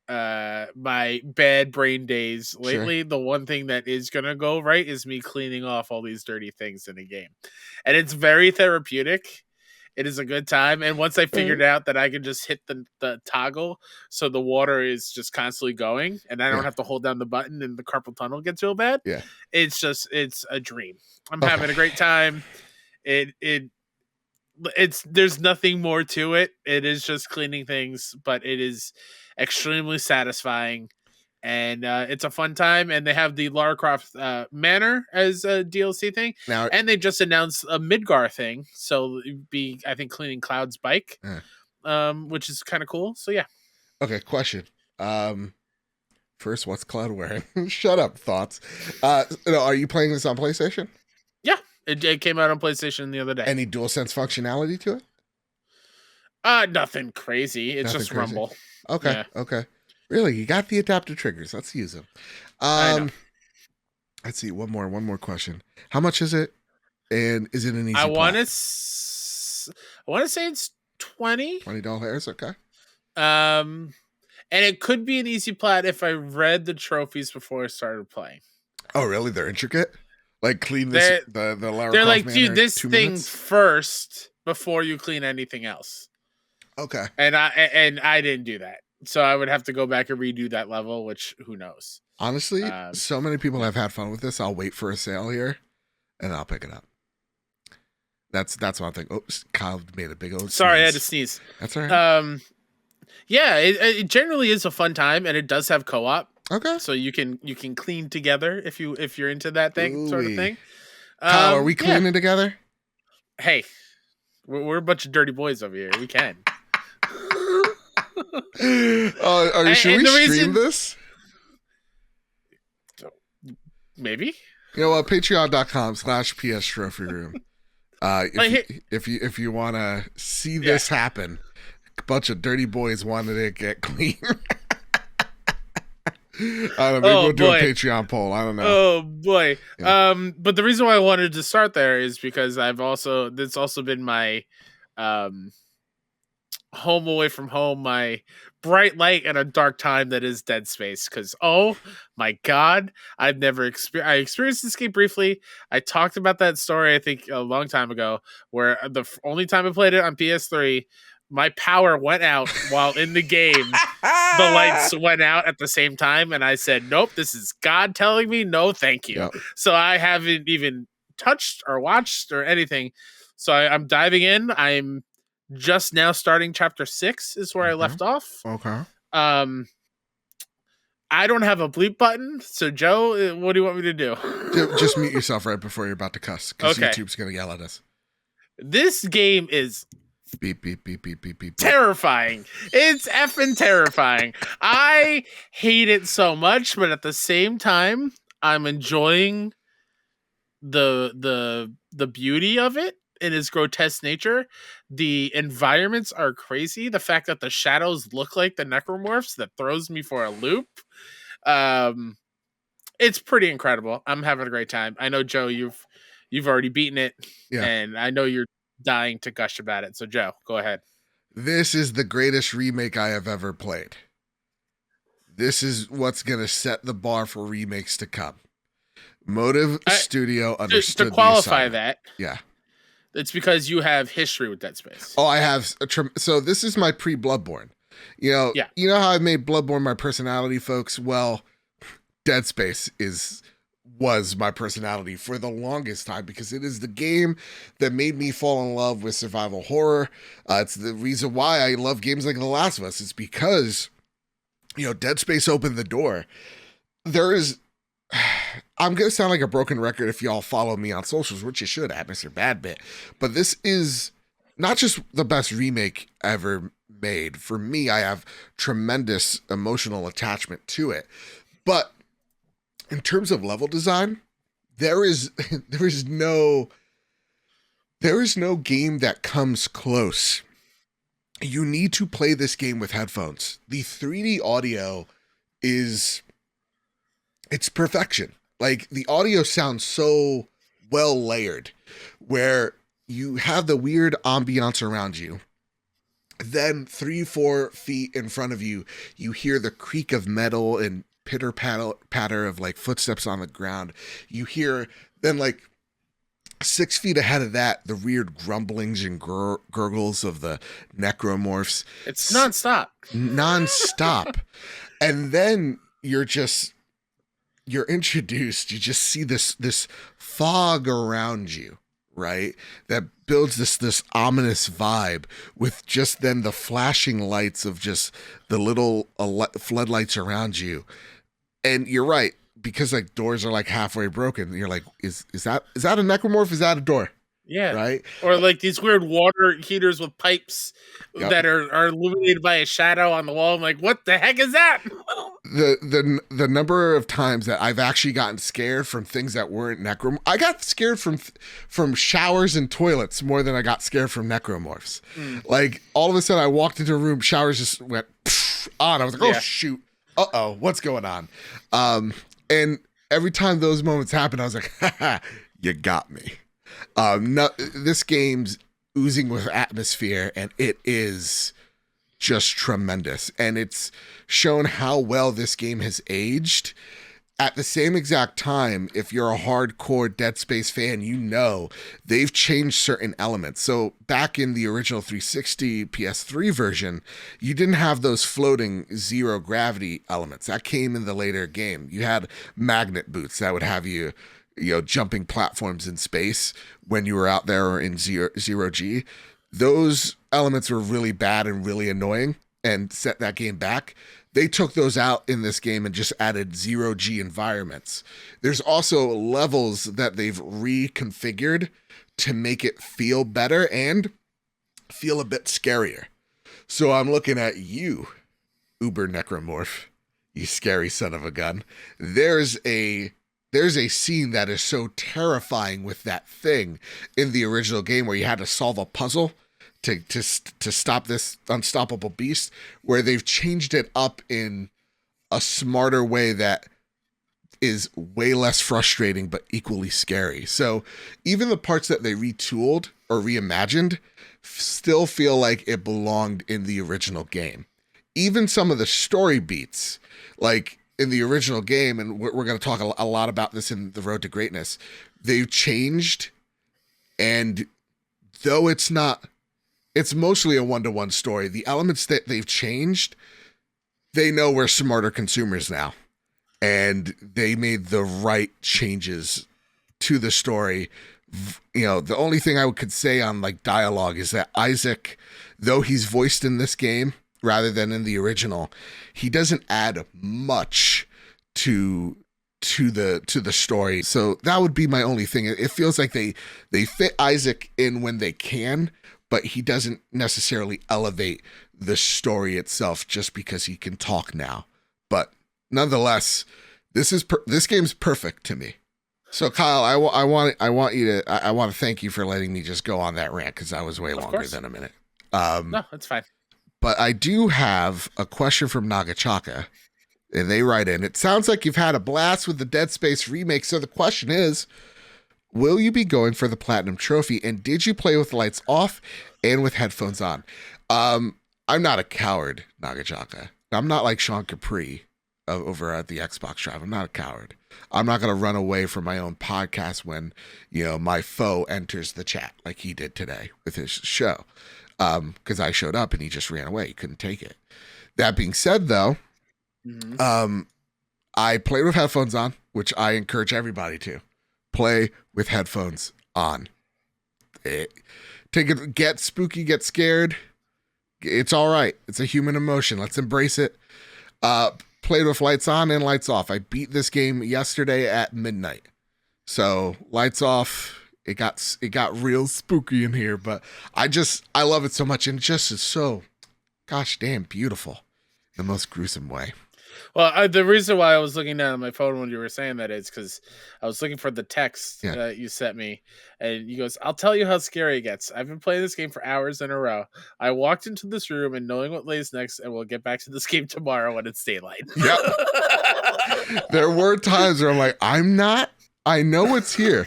my bad brain days sure. lately, the one thing that is gonna go right is me cleaning off all these dirty things in the game, and it's very therapeutic. It is a good time, and once I All right. figured out that I can just hit the toggle, so the water is just constantly going, and I don't Yeah, have to hold down the button, and the carpal tunnel gets real bad. yeah. It's a dream. I'm Okay. having a great time. It it's there's nothing more to it. It is just cleaning things, but it is extremely satisfying, and it's a fun time. And they have the Lara Croft Manor as a DLC thing, Now, and they just announced a Midgar thing, so it'd be I think cleaning Cloud's bike, uh, which is kind of cool. So yeah, okay. Question. Um, First, what's Cloud wearing? Shut up. Thoughts. No, are you playing this on PlayStation? yeah, it came out on PlayStation the other day. Any DualSense functionality to it? Nothing crazy. It's Nothing just crazy. Rumble. Okay. Yeah, Okay. Really, you got the adaptive triggers. Let's use them. I know. Let's see. One more question. How much is it? And is it an I easy want plat? to. I want to say it's 20. $20. Okay. Um, and it could be an easy plat if I read the trophies before I started playing. Oh, really? They're intricate. Like clean this They're the Lara they're Croft like, Manor dude, in this 2 thing minutes. first before you clean anything else. Okay. And I didn't do that, so I would have to go back and redo that level, which who knows. Honestly, Um, so many people yeah. have had fun with this. I'll wait for a sale here, and I'll pick it up. That's one thing. Oops, Kyle made a big old Sorry, I had to sneeze. sneeze. That's all right. Yeah, it generally is a fun time, and it does have co-op, Okay. so you can clean together if you're into that thing sort of Ooh-wee. thing. Kyle, are we Yeah. cleaning together? Hey, we're a bunch of dirty boys over here. We can. Should we And the stream reason, this? maybe. You know what? Patreon.com/PS Trophy Room. Like, If you want to see this happen, a bunch of dirty boys wanted it get clean. I don't know. Maybe we'll do a Patreon poll. I don't know. Oh boy. Yeah. But the reason why I wanted to start there is because it's also been my home away from home, my bright light and a dark time that is Dead Space. Because oh my god, I've never experienced. I experienced this game briefly. I talked about that story I think a long time ago, where the only time I played it on PS3, my power went out while in the game. The lights went out at the same time, and I said, "Nope, this is God telling me no, thank you." Yep. So I haven't even touched or watched or anything. So I'm diving in. I'm just now starting chapter 6 is where I left off. Okay. I don't have a bleep button, so Joe, what do you want me to do? Just mute yourself right before you're about to cuss, because Okay. YouTube's gonna yell at us. This game is Beep beep beep beep beep beep. terrifying. It's effing terrifying. I hate it so much, but at the same time, I'm enjoying the beauty of it in its grotesque nature. The environments are crazy. The fact that the shadows look like the necromorphs, that throws me for a loop. It's pretty incredible. I'm having a great time. I know, Joe, you've already beaten it, Yeah. and I know you're dying to gush about it. So Joe, go ahead. This is the greatest remake I have ever played. This is what's gonna set the bar for remakes to come. Motive Studio understood to qualify the that. Yeah. It's because you have history with Dead Space. Oh, I have so this is my pre-Bloodborne. You know, Yeah. You know how I made Bloodborne my personality, folks? Well, Dead Space was my personality for the longest time, because it is the game that made me fall in love with survival horror. It's the reason why I love games like The Last of Us. It's because, Dead Space opened the door. There is, I'm going to sound like a broken record if y'all follow me on socials, which you should at Mr. Badbit. But this is not just the best remake ever made. For me, I have tremendous emotional attachment to it. But in terms of level design, there is no game that comes close. You need to play this game with headphones. The 3D audio it's perfection. Like, the audio sounds so well layered, where you have the weird ambiance around you. Then 3-4 feet in front of you, you hear the creak of metal and pitter patter of like footsteps on the ground. You hear then like 6 feet ahead of that, the weird grumblings and gurgles of the necromorphs. It's nonstop. Nonstop. And then you're introduced, you just see this fog around you, right? That builds this ominous vibe with just then the flashing lights of just the little floodlights around you. And you're right, because like doors are like halfway broken. You're like, is that a necromorph? Is that a door? Yeah. Right. Or like these weird water heaters with pipes that are illuminated by a shadow on the wall. I'm like, what the heck is that? The number of times that I've actually gotten scared from things that weren't necromorphs. I got scared from showers and toilets more than I got scared from necromorphs. Like all of a sudden I walked into a room, showers just went on. I was like, oh shoot. Uh-oh, what's going on? And every time those moments happened, I was like, haha, you got me. No, this game's oozing with atmosphere, and it is just tremendous. And it's shown how well this game has aged. At the same exact time, if you're a hardcore Dead Space fan, you know they've changed certain elements. So back in the original 360 PS3 version, you didn't have those floating zero gravity elements. That came in the later game. You had magnet boots that would have you jumping platforms in space when you were out there or in zero G. Those elements were really bad and really annoying and set that game back. They took those out in this game and just added zero G environments. There's also levels that they've reconfigured to make it feel better and feel a bit scarier. So I'm looking at you, Uber Necromorph, you scary son of a gun. There's a scene that is so terrifying with that thing in the original game where you had to solve a puzzle to stop this unstoppable beast, where they've changed it up in a smarter way that is way less frustrating but equally scary. So even the parts that they retooled or reimagined still feel like it belonged in the original game. Even some of the story beats, like in the original game, and we're going to talk a lot about this in The Road to Greatness, they've changed, and though it's mostly a one-to-one story, the elements that they've changed, they know we're smarter consumers now, and they made the right changes to the story. The only thing I could say on like dialogue is that Isaac, though he's voiced in this game rather than in the original, he doesn't add much to the story. So that would be my only thing. It feels like they fit Isaac in when they can, but he doesn't necessarily elevate the story itself just because he can talk now. But nonetheless, this game's perfect to me. So Kyle, I want to thank you for letting me just go on that rant, because that was way longer than a minute. No, that's fine. But I do have a question from Nagachaka, and they write in, it sounds like you've had a blast with the Dead Space remake. So the question is, will you be going for the Platinum Trophy? And did you play with lights off and with headphones on? I'm not a coward, Nagachaka. I'm not like Sean Capri over at the Xbox Drive. I'm not a coward. I'm not going to run away from my own podcast when, my foe enters the chat like he did today with his show. Because I showed up and he just ran away. He couldn't take it. That being said, though, I played with headphones on, which I encourage everybody to play with headphones on. Get spooky, get scared. It's all right. It's a human emotion. Let's embrace it. Played with lights on and lights off. I beat this game yesterday at midnight. So lights off. It got real spooky in here, but I love it so much, and it just is so gosh damn beautiful in the most gruesome way. Well, the reason why I was looking down at my phone when you were saying that is because I was looking for the text that you sent me, and you goes, "I'll tell you how scary it gets. I've been playing this game for hours in a row. I walked into this room and knowing what lays next, and we'll get back to this game tomorrow when it's daylight." Yep. There were times where I'm like, I know what's here.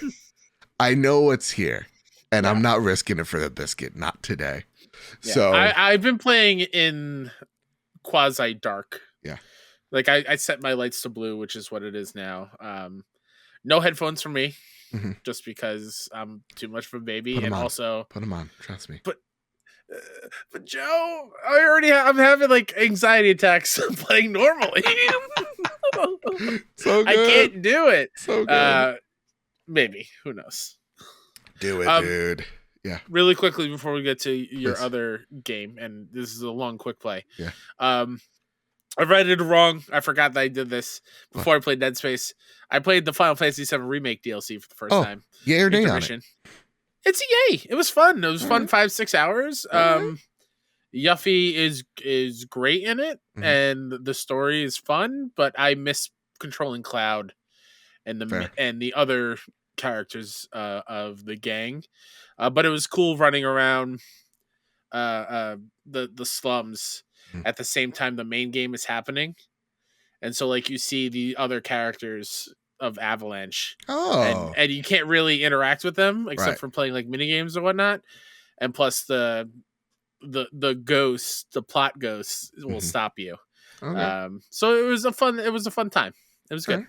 I know what's here, and Yeah. I'm not risking it for the biscuit. Not today. Yeah. So I've been playing in quasi dark. Yeah. Like I set my lights to blue, which is what it is now. No headphones for me, mhm. just because I'm too much of a baby, Put 'em and on. also, Put them on. Trust me. but Joe, I'm having like anxiety attacks playing normally. So good. I can't do it. So good. Maybe, who knows? Do it, Um, dude. Yeah. Really quickly before we get to your Please. other game, and this is a long, quick play. Yeah. I read it wrong. I forgot that I did this before What? I played Dead Space. I played the Final Fantasy VII Remake DLC for the first Oh, time. yay or nay on it? Intermission. It's a yay. It was fun. It was All fun. right. 5-6 hours. All right. Yuffie is great in it, Mhm. and the story is fun. But I miss controlling Cloud and Fair. the other characters of the gang. But it was cool running around the slums Mhm. at the same time the main game is happening, and so like you see the other characters of Avalanche, Oh. and you can't really interact with them except Right. for playing like mini games or whatnot, and plus the ghosts, the plot ghosts will Mhm. stop you. Okay. So it was a fun time. It was good. All right.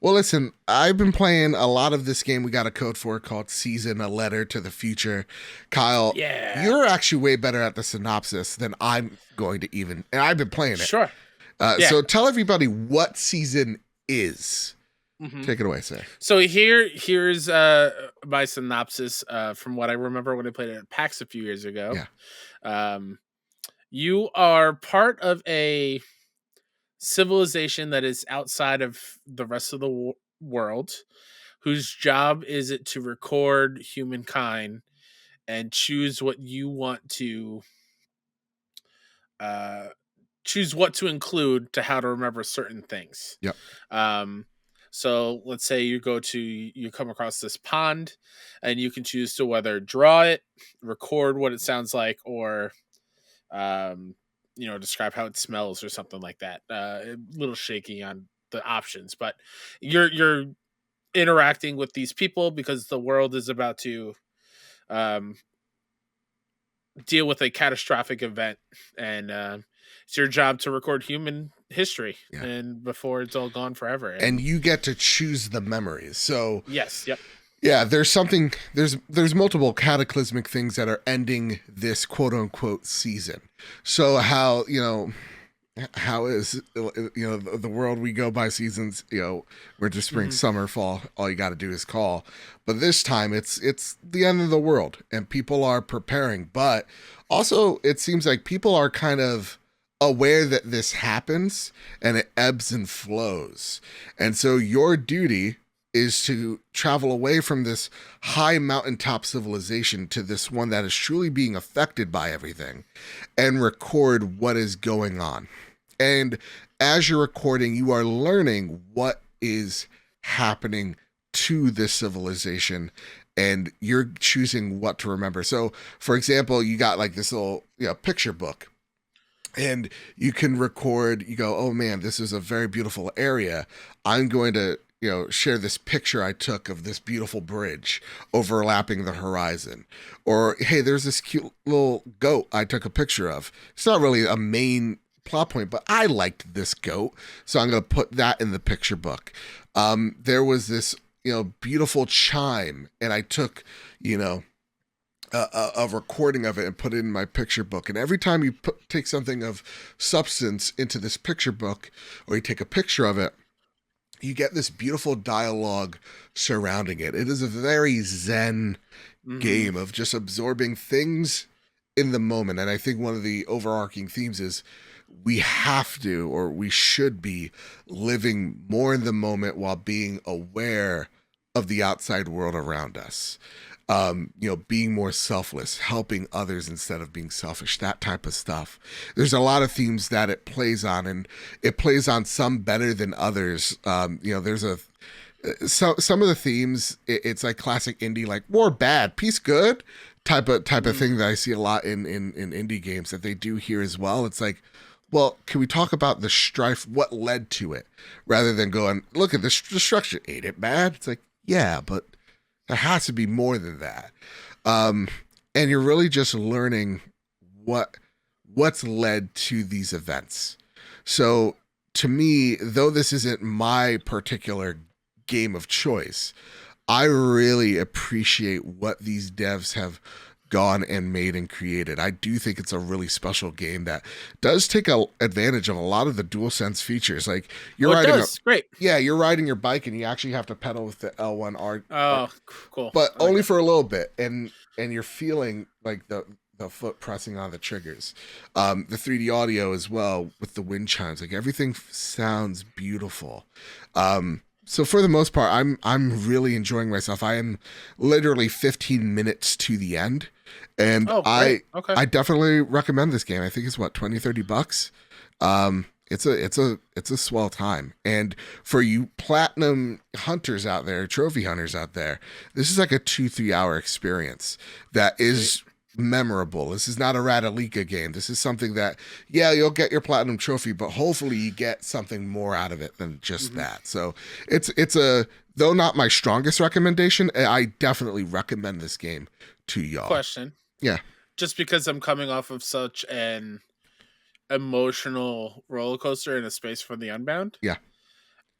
Well, listen, I've been playing a lot of this game we got a code for called Season, A Letter to the Future. Kyle, Yeah. you're actually way better at the synopsis than I'm going to even, and I've been playing it. Sure. Yeah. So tell everybody what Season is. Mhm. Take it away, sir. So here's my synopsis from what I remember when I played it at PAX a few years ago. Yeah. You are part of a civilization that is outside of the rest of the world, whose job is it to record humankind and choose what you want to choose what to include to how to remember certain things. Yep. So let's say you come across this pond, and you can choose to whether draw it, record what it sounds like, or describe how it smells or something like that. A little shaky on the options, but you're interacting with these people because the world is about to deal with a catastrophic event, and it's your job to record human history, and before it's all gone forever. And you get to choose the memories. So yes, yep. Yeah, there's multiple cataclysmic things that are ending this quote unquote season. So how is the world, we go by seasons, winter, spring, summer, fall, all you got to do is call. But this time it's the end of the world and people are preparing, but also it seems like people are kind of aware that this happens and it ebbs and flows. And so your duty is to travel away from this high mountaintop civilization to this one that is truly being affected by everything and record what is going on. And as you're recording, you are learning what is happening to this civilization and you're choosing what to remember. So, for example, you got like this little picture book and you can record, you go, oh man, this is a very beautiful area. I'm going to share this picture I took of this beautiful bridge overlapping the horizon. Or, hey, there's this cute little goat I took a picture of. It's not really a main plot point, but I liked this goat, so I'm going to put that in the picture book. There was this, beautiful chime, and I took, a recording of it and put it in my picture book. And every time you take something of substance into this picture book, or you take a picture of it, you get this beautiful dialogue surrounding it. It is a very zen game of just absorbing things in the moment. And I think one of the overarching themes is we have to, or we should be, living more in the moment while being aware of the outside world around us. Being more selfless, helping others instead of being selfish, that type of stuff. There's a lot of themes that it plays on, and it plays on some better than others. There's some of the themes, it's like classic indie, like war bad, peace good type of thing that I see a lot in indie games that they do here as well. It's like, well, can we talk about the strife, what led to it, rather than going, look at this destruction, ain't it bad? It's like, yeah, but There has to be more than that. And you're really just learning what's led to these events. So to me, though this isn't my particular game of choice, I really appreciate what these devs have gone and made and created. I do think it's a really special game that does take advantage of a lot of the DualSense features. Like you're Great. Yeah, you're riding your bike and you actually have to pedal with the L1R. Oh, cool. But only for a little bit, and you're feeling like the foot pressing on the triggers. The 3D audio as well with the wind chimes, like everything sounds beautiful. So for the most part, I'm really enjoying myself. I am literally 15 minutes to the end, and I definitely recommend this game. I think it's what, $20-$30. It's a swell time. And for you platinum hunters out there, trophy hunters out there, this is like a 2-3 hour experience that is memorable. This is not a Radalika game. This is something that, yeah, you'll get your platinum trophy, but hopefully you get something more out of it than just that. So it's a, though not my strongest recommendation, I definitely recommend this game to y'all. Question. Yeah. Just because I'm coming off of such an emotional roller coaster in A Space from the Unbound. Yeah.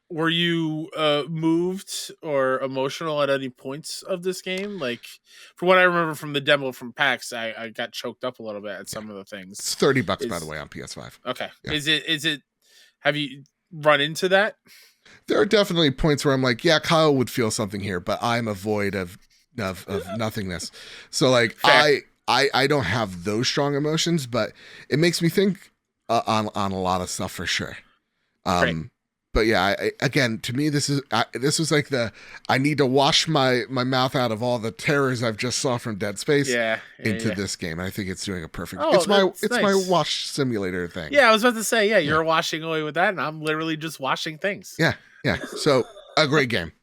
Were you moved or emotional at any points of this game? Like, from what I remember from the demo from PAX, I got choked up a little bit at some of the things. It's $30, by the way, on PS5. Okay. Yeah. Is it? Have you run into that? There are definitely points where I'm like, yeah, Kyle would feel something here, but I'm a void of nothingness. So like, I don't have those strong emotions, but it makes me think on a lot of stuff for sure. But yeah, again, to me, this was like I need to wash my mouth out of all the terrors I've just saw from Dead Space into this game. And I think it's doing a perfect. It's nice. My wash simulator thing. Yeah, I was about to say, you're washing away with that, and I'm literally just washing things. Yeah. So a great game.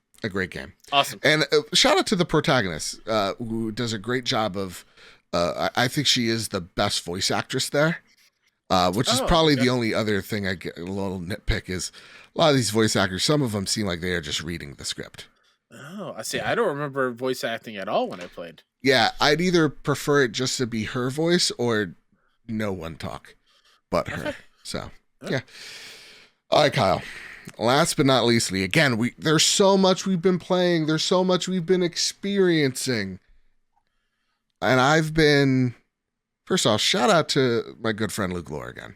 Awesome. And shout out to the protagonist, who does a great job of. I think she is the best voice actress there. Which is probably the only other thing I get a little nitpick is a lot of these voice actors, some of them seem like they are just reading the script. Oh, I see. Yeah. I don't remember voice acting at all when I played. Yeah, I'd either prefer it just to be her voice or no one talk but her. So, yeah. All right, Kyle. Last but not leastly, again, there's so much we've been playing. There's so much we've been experiencing. And first off, shout out to my good friend Luke Lore again.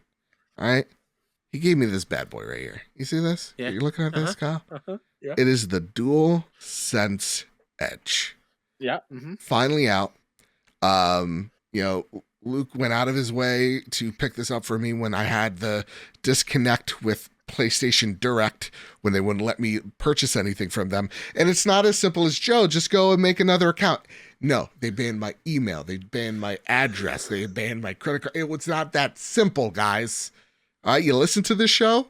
All right? He gave me this bad boy right here. You see this? Yeah. Are you looking at this, Kyle? Yeah. It is the DualSense Edge. Yeah. Mm-hmm. Finally out. Luke went out of his way to pick this up for me when I had the disconnect with PlayStation Direct when they wouldn't let me purchase anything from them. And it's not as simple as, Joe, just go and make another account. No, they banned my email. They banned my address. They banned my credit card. It was not that simple, guys. All right, you listen to this show?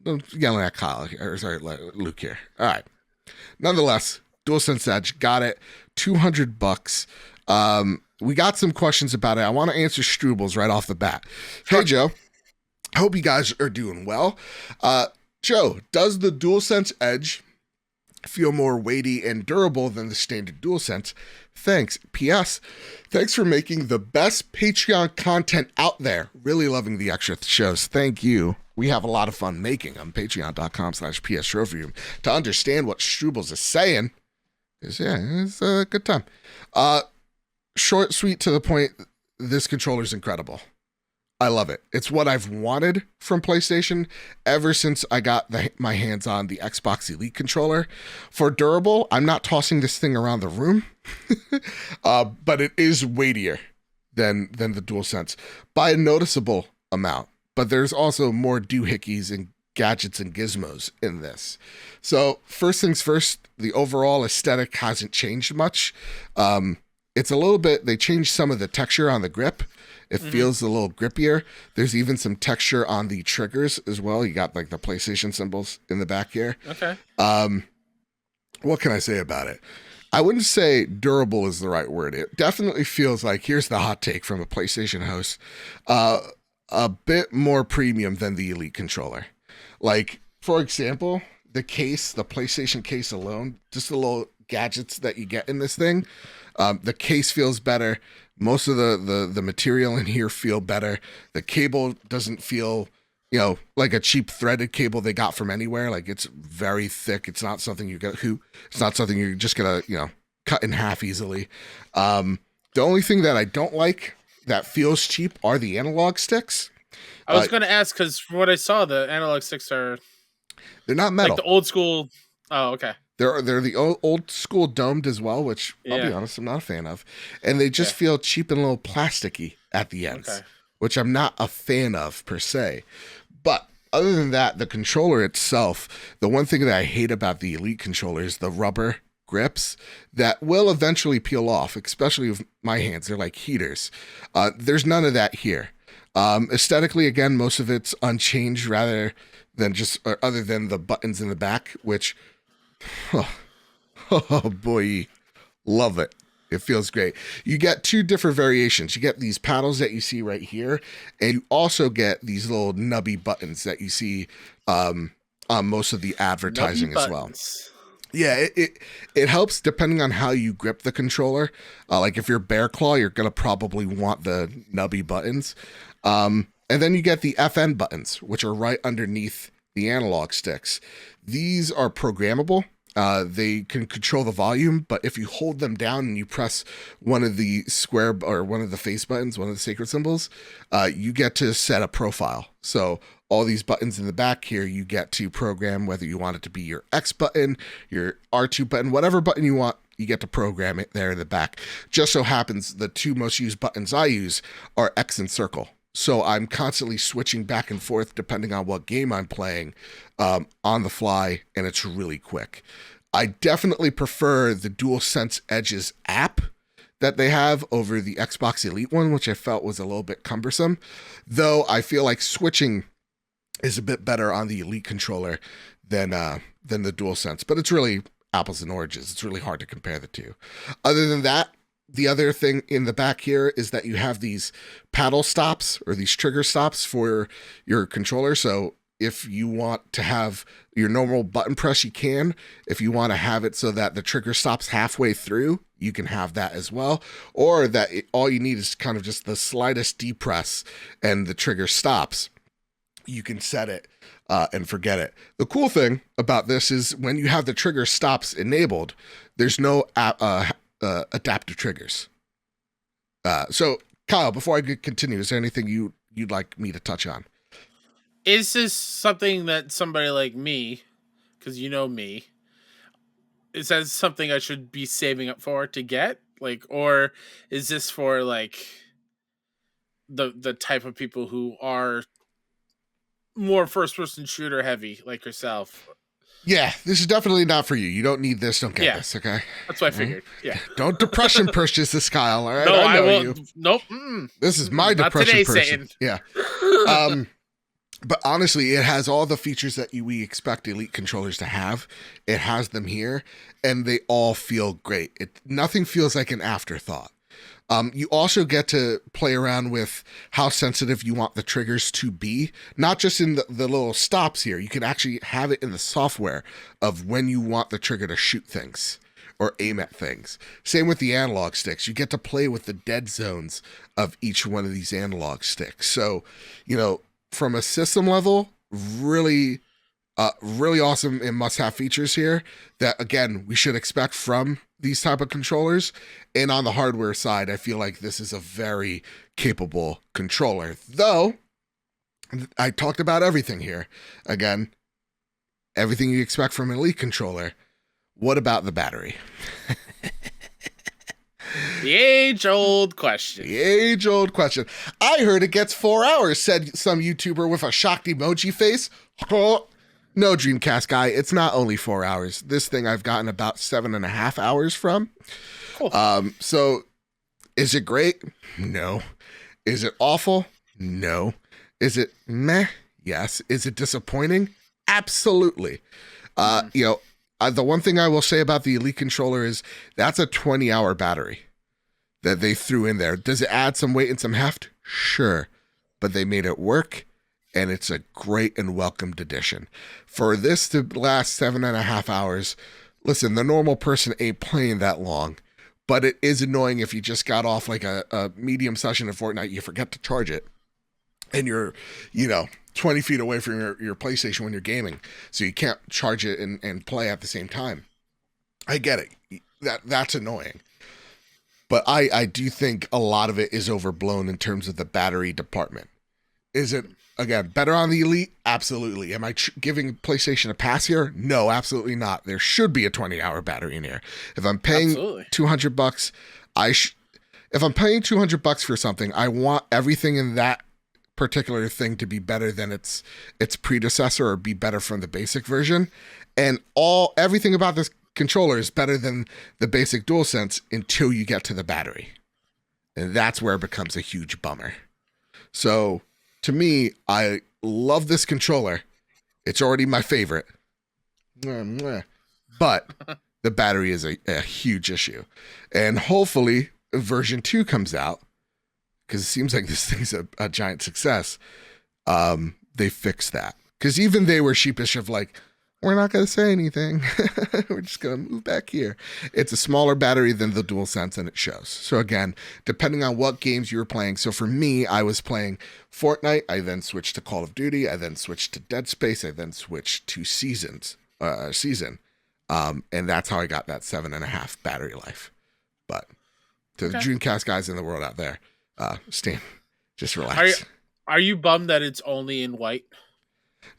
I'm yelling at Kyle, Luke here. All right. Nonetheless, DualSense Edge, got it. $200. We got some questions about it. I want to answer Strubles right off the bat. Hey, Joe. I hope you guys are doing well. Joe, does the DualSense Edge feel more weighty and durable than the standard DualSense? Thanks. P.S. Thanks for making the best Patreon content out there. Really loving the extra shows. Thank you. We have a lot of fun making on patreon.com/PSTrophyroom. To understand what Strubles is saying, it's a good time. Short, sweet, to the point, this controller is incredible. I love it. It's what I've wanted from PlayStation ever since I got my hands on the Xbox Elite controller. For durable, I'm not tossing this thing around the room, but it is weightier than the DualSense by a noticeable amount. But there's also more doohickeys and gadgets and gizmos in this. So first things first, the overall aesthetic hasn't changed much. It's a little bit, they changed some of the texture on the grip. It feels a little grippier. There's even some texture on the triggers as well. You got like the PlayStation symbols in the back here. Okay. What can I say about it? I wouldn't say durable is the right word. It definitely feels like, here's the hot take from a PlayStation host, a bit more premium than the Elite controller. Like, for example, the PlayStation case alone, just a little gadgets that you get in this thing. The case feels better. Most of the material in here feel better. The cable doesn't feel, like a cheap threaded cable they got from anywhere. Like, it's very thick. It's not something it's not something you're just gonna, cut in half easily. The only thing that I don't like that feels cheap are the analog sticks. I was going to ask, because from what I saw, the analog sticks they're not metal. Like the old school. Oh, okay. They're the old school domed as well, which I'll be honest, I'm not a fan of. And they just feel cheap and a little plasticky at the ends, which I'm not a fan of per se. But other than that, the controller itself, the one thing that I hate about the Elite controller is the rubber grips that will eventually peel off, especially with my hands. They're like heaters. There's none of that here. Aesthetically, again, most of it's unchanged rather than other than the buttons in the back, which, oh boy, love it. It feels great. You get two different variations. You get these paddles that you see right here, and you also get these little nubby buttons that you see on most of the advertising as well. Yeah, it helps depending on how you grip the controller. Like if you're Bear Claw, you're going to probably want the nubby buttons. And then you get the FN buttons, which are right underneath the analog sticks. These are programmable. They can control the volume, but if you hold them down and you press one of the square or one of the face buttons, one of the sacred symbols, you get to set a profile. So all these buttons in the back here, you get to program whether you want it to be your X button, your R2 button, whatever button you want, you get to program it there in the back. Just so happens the two most used buttons I use are X and circle. So I'm constantly switching back and forth depending on what game I'm playing on the fly, and it's really quick. I definitely prefer the DualSense Edge's app that they have over the Xbox Elite one, which I felt was a little bit cumbersome, though I feel like switching is a bit better on the Elite controller than the DualSense, but it's really apples and oranges. It's really hard to compare the two. Other than that, the other thing in the back here is that you have these paddle stops or these trigger stops for your controller. So if you want to have your normal button press, you can. If you want to have it so that the trigger stops halfway through, you can have that as well. Or that all you need is kind of just the slightest depress and the trigger stops. You can set it and forget it. The cool thing about this is when you have the trigger stops enabled, there's no adaptive triggers. So, Kyle, before I continue, is there anything you'd like me to touch on? Is this something that somebody like me, because you know me, is that something I should be saving up for to get? Like, or is this for like the type of people who are more first-person shooter heavy, like yourself? Yeah, this is definitely not for you. You don't need this. Don't get this, okay? That's what I figured. Yeah. Don't depression purchase this, Kyle, all right? No, I know will. you. Nope. This is my depression today, person. Yeah. But honestly, it has all the features that we expect Elite controllers to have. It has them here, and they all feel great. Nothing feels like an afterthought. You also get to play around with how sensitive you want the triggers to be, not just in the little stops here. You can actually have it in the software of when you want the trigger to shoot things or aim at things. Same with the analog sticks. You get to play with the dead zones of each one of these analog sticks. So, from a system level, really awesome and must-have features here that, again, we should expect from these type of controllers. And on the hardware side, I feel like this is a very capable controller. Though, I talked about everything here. Again, everything you expect from an Elite controller. What about the battery? The age-old question. The age-old question. I heard it gets 4 hours, said some YouTuber with a shocked emoji face. Oh, no, Dreamcast guy. It's not only 4 hours. This thing I've gotten about 7.5 hours from. Cool. So is it great? No. Is it awful? No. Is it meh? Yes. Is it disappointing? Absolutely. The one thing I will say about the Elite controller is that's a 20-hour battery that they threw in there. Does it add some weight and some heft? Sure. But they made it work, and it's a great and welcomed addition. For this to last 7.5 hours, listen, the normal person ain't playing that long, but it is annoying if you just got off like a medium session of Fortnite, you forget to charge it, and you're, 20 feet away from your PlayStation when you're gaming, so you can't charge it and play at the same time. I get it. That's annoying. But I do think a lot of it is overblown in terms of the battery department. Is it, again, better on the Elite? Absolutely. Am I giving PlayStation a pass here? No, absolutely not. There should be a 20-hour battery in here. If I'm paying $200, if I'm paying $200 for something, I want everything in that particular thing to be better than its predecessor or be better from the basic version. And everything about this controller is better than the basic DualSense until you get to the battery. And that's where it becomes a huge bummer. So to me, I love this controller. It's already my favorite. But the battery is a huge issue. And hopefully version 2 comes out, because it seems like this thing's a giant success. They fix that. Because even they were sheepish of like, we're not going to say anything. We're just going to move back here. It's a smaller battery than the DualSense, and it shows. So again, depending on what games you were playing. So for me, I was playing Fortnite. I then switched to Call of Duty. I then switched to Dead Space. I then switched to Season. And that's how I got that 7.5 battery life. But to the Dreamcast guys in the world out there, Stan, just relax. Are you bummed that it's only in white?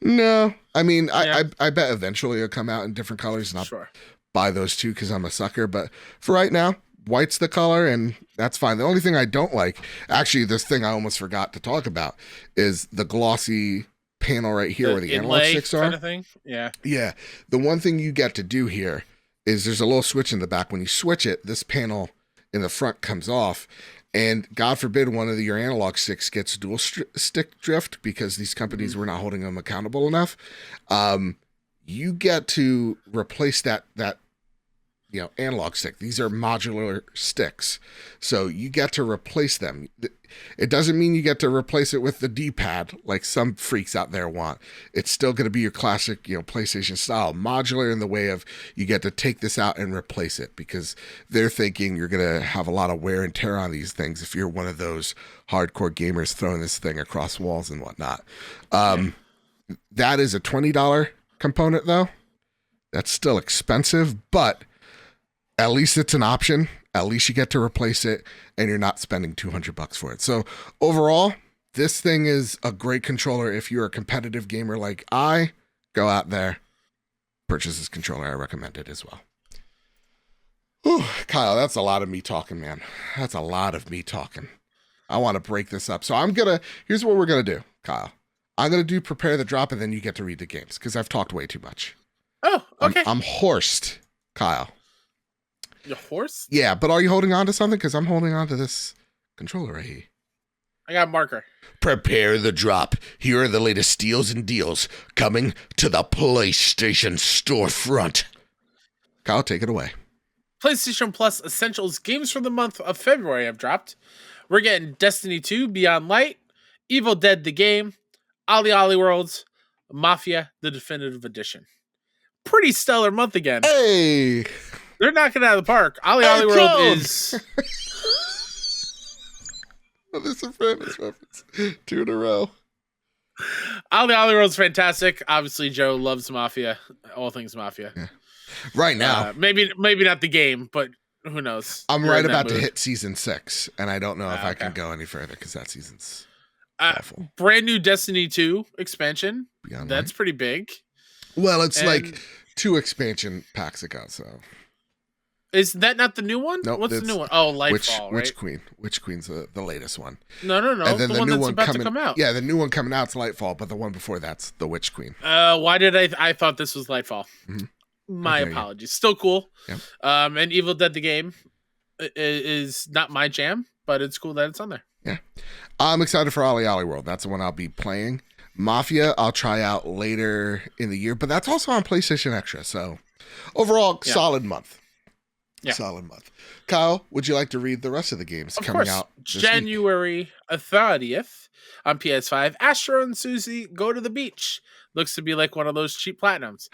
No, I mean, I bet eventually it'll come out in different colors, and I'll buy those too because I'm a sucker. But for right now, white's the color, and that's fine. The only thing I don't like, actually, this thing I almost forgot to talk about, is the glossy panel right here where the analog sticks are. Kind of thing? Yeah. Yeah. The one thing you get to do here is there's a little switch in the back. When you switch it, this panel in the front comes off. And God forbid one of your analog sticks gets dual stick drift because these companies were not holding them accountable enough. You get to replace that analog stick. These are modular sticks, so you get to replace them. It doesn't mean you get to replace it with the D-pad like some freaks out there want. It's still going to be your classic, PlayStation style modular in the way of you get to take this out and replace it because they're thinking you're going to have a lot of wear and tear on these things if you're one of those hardcore gamers throwing this thing across walls and whatnot. That is a $20 component though. That's still expensive, but at least it's an option. At least you get to replace it and you're not spending $200 for it. So overall, this thing is a great controller. If you're a competitive gamer like I, go out there, purchase this controller. I recommend it as well. Whew, Kyle, that's a lot of me talking, man. That's a lot of me talking. I want to break this up. So here's what we're going to do, Kyle. I'm going to do prepare the drop and then you get to read the games because I've talked way too much. Oh, okay. I'm horsed, Kyle. You're hoarse? Yeah, but are you holding on to something? Because I'm holding on to this controller right here. I got a marker. Prepare the drop. Here are the latest steals and deals coming to the PlayStation storefront. Kyle, take it away. PlayStation Plus Essentials games for the month of February have dropped. We're getting Destiny 2 Beyond Light, Evil Dead the Game, Ollie Worlds, Mafia the Definitive Edition. Pretty stellar month again. Hey! They're knocking it out of the park. Ollie World is... This is a famous reference. 2 in a row. Ollie World's fantastic. Obviously, Joe loves Mafia. All things Mafia. Yeah. Right now. Maybe not the game, but who knows? I'm right about to hit season 6, and I don't know if I can go any further because that season's awful. Brand new Destiny 2 expansion. Beyond That's Light. pretty big. Well, it's like 2 expansion packs ago, so... Is that not the new one? Nope, What's the new one? Oh, Lightfall, right? Witch Queen's the latest one. No. And then the one that's about to come out. Yeah, the new one coming out's Lightfall, but the one before that's the Witch Queen. Why did I thought this was Lightfall? Mm-hmm. My apologies. Still cool. Yep. And Evil Dead the Game is not my jam, but it's cool that it's on there. Yeah. I'm excited for Ollie World. That's the one I'll be playing. Mafia, I'll try out later in the year, but that's also on PlayStation Extra. So overall, solid month. Yeah. Solid month. Kyle, would you like to read the rest of the games coming out this week? January 30th on PS5. Astro and Susie Go to the Beach. Looks to be like one of those cheap platinums.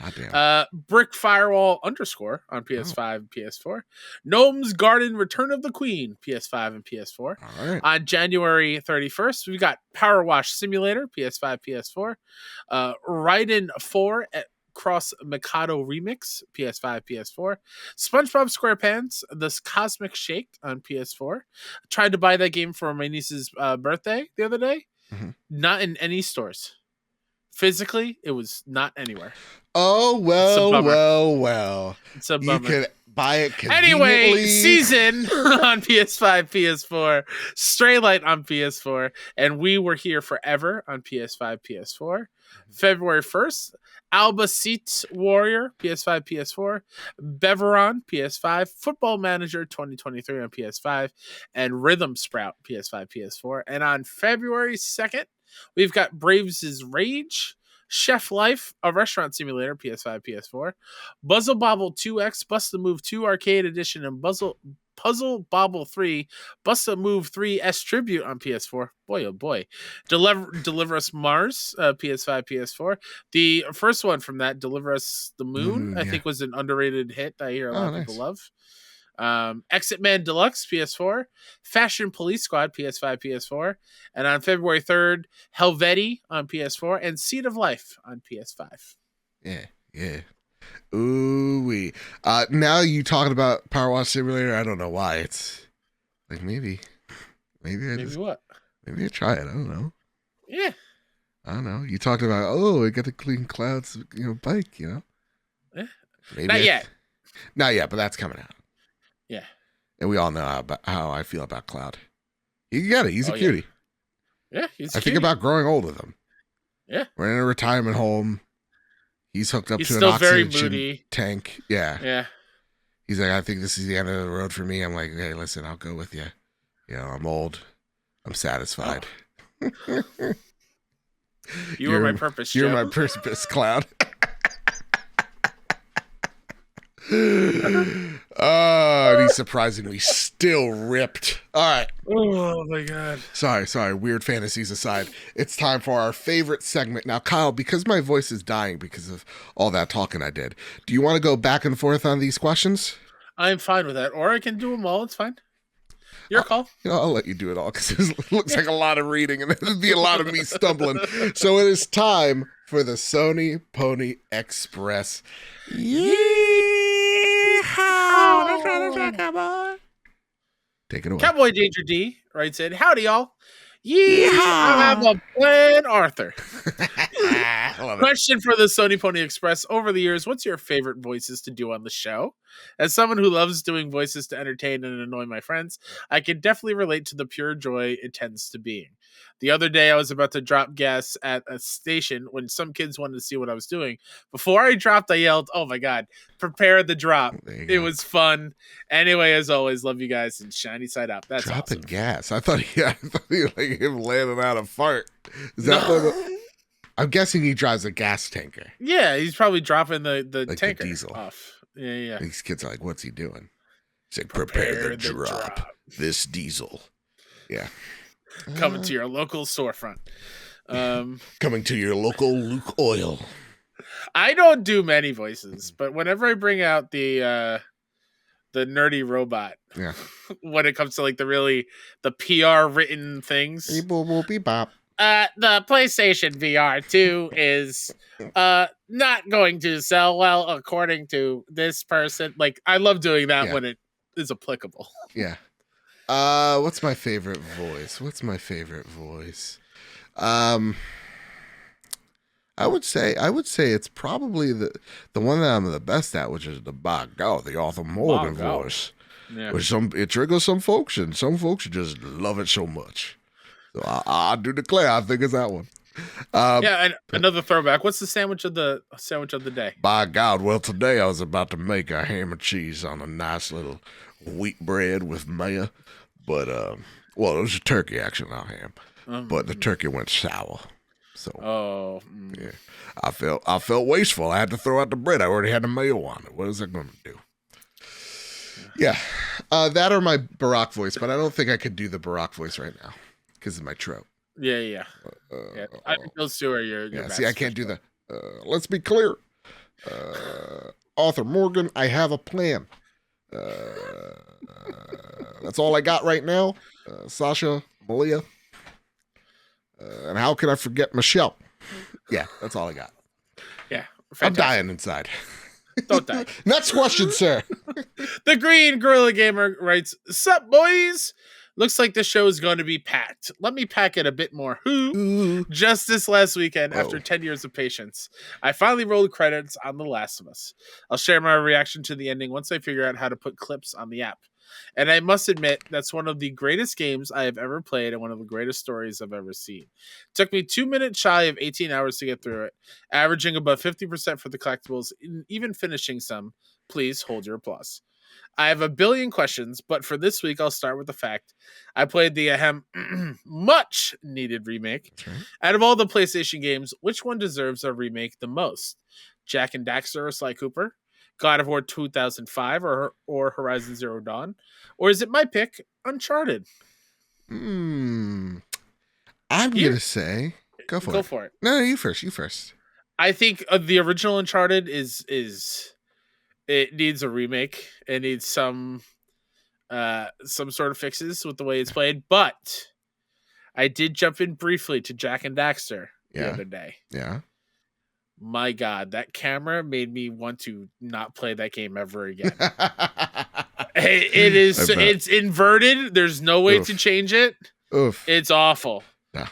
Brick Firewall _ on PS5 and PS4. Gnome's Garden Return of the Queen, PS5 and PS4. All right. On January 31st, we've got Power Wash Simulator, PS5, PS4. Raiden 4 at Cross Mikado Remix, PS5, PS4. SpongeBob SquarePants, The Cosmic Shake on PS4. Tried to buy that game for my niece's birthday the other day. Mm-hmm. Not in any stores. Physically, it was not anywhere. Oh, well. It's a bummer. You could buy it conveniently. Anyway, Season on PS5, PS4. Straylight on PS4. And We Were Here Forever on PS5, PS4. February 1st, Albacete Warrior, PS5, PS4. Beveron, PS5. Football Manager 2023 on PS5. And Rhythm Sprout, PS5, PS4. And on February 2nd, we've got Braves' Rage, Chef Life, a restaurant simulator, PS5, PS4. Puzzle Bobble 2X, Bust a Move 2 Arcade Edition, and Puzzle Bobble 3, Bust a Move 3 S Tribute on PS4. Boy, oh boy. Deliver Us Mars, PS5, PS4. The first one from that, Deliver Us the Moon, I think was an underrated hit that I hear a lot of people love. Exit Man Deluxe, PS4. Fashion Police Squad, PS5, PS4. And on February 3rd, Helveti on PS4 and Seed of Life on PS5. Yeah. Ooh-wee. Now you talking about Power Wash Simulator, I don't know why. It's like maybe I try it. I don't know. Yeah. I don't know. You talked about, I got the Clean Clouds, bike, Yeah. Maybe Not yet, but that's coming out. Yeah. And we all know how I feel about Cloud. You get it. He's a cutie. Yeah, he's a cutie. Think about growing old with him. Yeah. We're in a retirement home. He's hooked up to an oxygen tank. Yeah. Yeah. He's like, I think this is the end of the road for me. I'm like, hey, listen, I'll go with you. I'm old. I'm satisfied. Oh. You are my purpose, Joe. You're my purpose, Cloud. And he's surprisingly still ripped. All right. Oh my god. Sorry. Weird fantasies aside, it's time for our favorite segment. Now, Kyle, because my voice is dying because of all that talking I did, do you want to go back and forth on these questions? I'm fine with that. Or I can do them all. It's fine. Your call. I'll let you do it all because it looks like a lot of reading and it'll be a lot of me stumbling. So it is time for the Sony Pony Express. That's right, cowboy. Take it away. Cowboy Danger D writes in, howdy, y'all. I have a plan, Arthur. Question for the Sony Pony Express. Over the years, what's your favorite voices to do on the show? As someone who loves doing voices to entertain and annoy my friends, I can definitely relate to the pure joy it tends to being. The other day, I was about to drop gas at a station when some kids wanted to see what I was doing. Before I dropped, I yelled, oh my God, prepare the drop. It was fun. Anyway, as always, love you guys and shiny side up. That's dropping awesome. Gas. I thought he like him landing out a fart. Is that I'm guessing he drives a gas tanker. Yeah, he's probably dropping the like tanker the diesel off. Yeah. These kids are like, what's he doing? He's like, prepare the drop. This diesel. Yeah. Coming to your local storefront. Coming to your local Luke Oil. I don't do many voices, but whenever I bring out the nerdy robot, when it comes to like the PR written things, beep, boop, boop, beep, bop. The PlayStation VR2 is not going to sell well according to this person. Like, I love doing that when it is applicable. Yeah. What's my favorite voice? I would say it's probably the one that I'm the best at, which is the the Arthur Morgan voice. Yeah. Which it triggers some folks, and some folks just love it so much. So I do declare, I think it's that one. And another throwback. What's the sandwich of the day? By God, well, today I was about to make a ham and cheese on a nice little wheat bread with mayo, but it was a turkey actually, not ham. But the turkey went sour. So yeah, I felt wasteful. I had to throw out the bread. I already had the mayo on it. What is that going to do? Yeah. That or my Barack voice, but I don't think I could do the Barack voice right now because of my throat. Yeah. I think those two are your Yeah, best. see, I can't do the, let's be clear. Arthur Morgan, I have a plan. That's all I got right now. Sasha, Malia. And how can I forget Michelle? Yeah, that's all I got. Yeah, fantastic. I'm dying inside. Don't die. Next question, sir. The Green Gorilla Gamer writes, "Sup, boys? Looks like the show is going to be packed. Let me pack it a bit more. Just this last weekend, after 10 years of patience, I finally rolled credits on The Last of Us. I'll share my reaction to the ending once I figure out how to put clips on the app. And I must admit, that's one of the greatest games I have ever played and one of the greatest stories I've ever seen. Took me 2 minutes shy of 18 hours to get through it, averaging above 50% for the collectibles, even finishing some. Please hold your applause. I have a billion questions, but for this week, I'll start with the fact I played the much needed remake. Right. Out of all the PlayStation games, which one deserves a remake the most? Jak and Daxter or Sly Cooper? God of War 2005 or Horizon Zero Dawn? Or is it my pick, Uncharted? I'm going to say, go for it. No, you first. I think the original Uncharted is it needs a remake. It needs some sort of fixes with the way it's played, but I did jump in briefly to Jak and Daxter the other day. Yeah. My God, that camera made me want to not play that game ever again. It's inverted. There's no way to change it. Oof. It's awful. Yeah.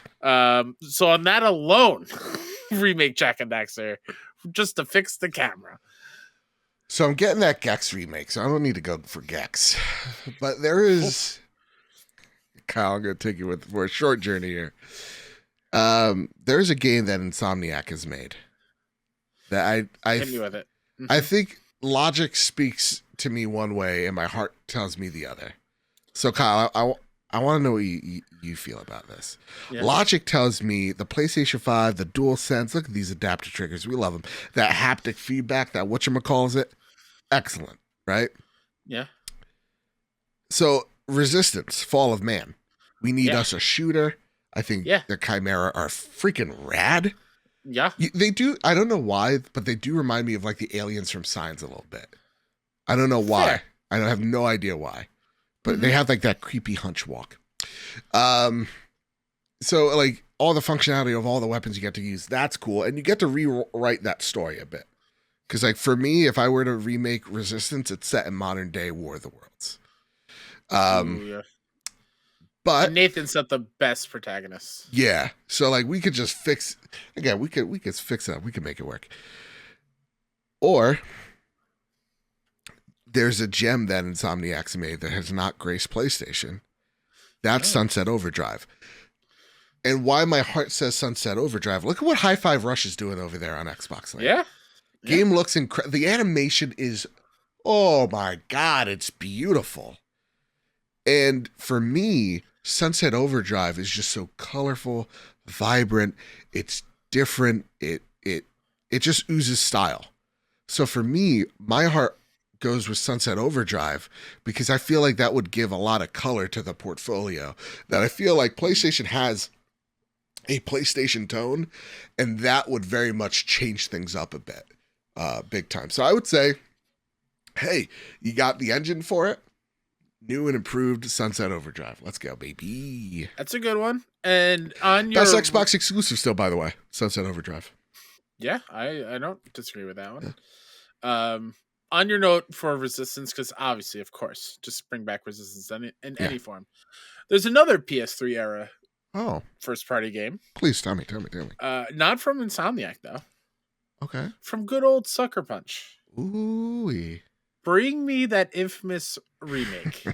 So on that alone, remake Jak and Daxter just to fix the camera. So I'm getting that Gex remake, so I don't need to go for Gex. But there is... Kyle, I'm going to take you for a short journey here. There's a game that Insomniac has made that Hit me with it. Mm-hmm. I think logic speaks to me one way and my heart tells me the other. So Kyle, I want to know what you feel about this. Yeah. Logic tells me the PlayStation 5, the DualSense, look at these adapter triggers. We love them. That haptic feedback, that whatchamacalls it, excellent, right? Yeah. So Resistance, Fall of Man. We need us a shooter. I think the Chimera are freaking rad. Yeah. They do. I don't know why, but they do remind me of like the aliens from Signs a little bit. I don't know why. Fair. I have no idea why. But they have like that creepy hunch walk. So like all the functionality of all the weapons you get to use, that's cool. And you get to rewrite that story a bit. Because like for me, if I were to remake Resistance, it's set in modern day War of the Worlds. But and Nathan's not the best protagonist. Yeah. So like we could just fix again, we could fix that. We could make it work. Or there's a gem that Insomniac's made that has not graced PlayStation. That's Sunset Overdrive. And why my heart says Sunset Overdrive, look at what High Five Rush is doing over there on Xbox Live. Yeah. Game looks incredible. The animation is, oh my God, it's beautiful. And for me, Sunset Overdrive is just so colorful, vibrant. It's different. It just oozes style. So for me, my heart goes with Sunset Overdrive because I feel like that would give a lot of color to the portfolio that I feel like PlayStation has a PlayStation tone, and that would very much change things up a bit, big time. So I would say, hey, you got the engine for it. New and improved Sunset Overdrive. Let's go, baby. That's a good one. And on your best Xbox exclusive still, by the way, Sunset Overdrive. Yeah, I don't disagree with that one. Yeah. On your note for Resistance, because obviously, of course, just bring back Resistance in any form. There's another PS3 era first party game. Please tell me. Not from Insomniac though. Okay. From good old Sucker Punch. Ooh. Bring me that infamous remake.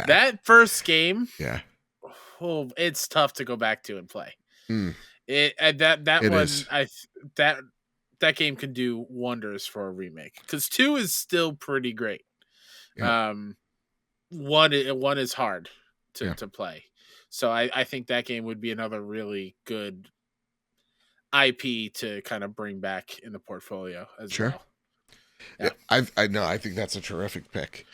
That first game. Yeah. Oh, it's tough to go back to and play. That game can do wonders for a remake because 2 is still pretty great. Yeah. One is hard to play, so I think that game would be another really good IP to kind of bring back in the portfolio as well. Yeah, I know. I think that's a terrific pick.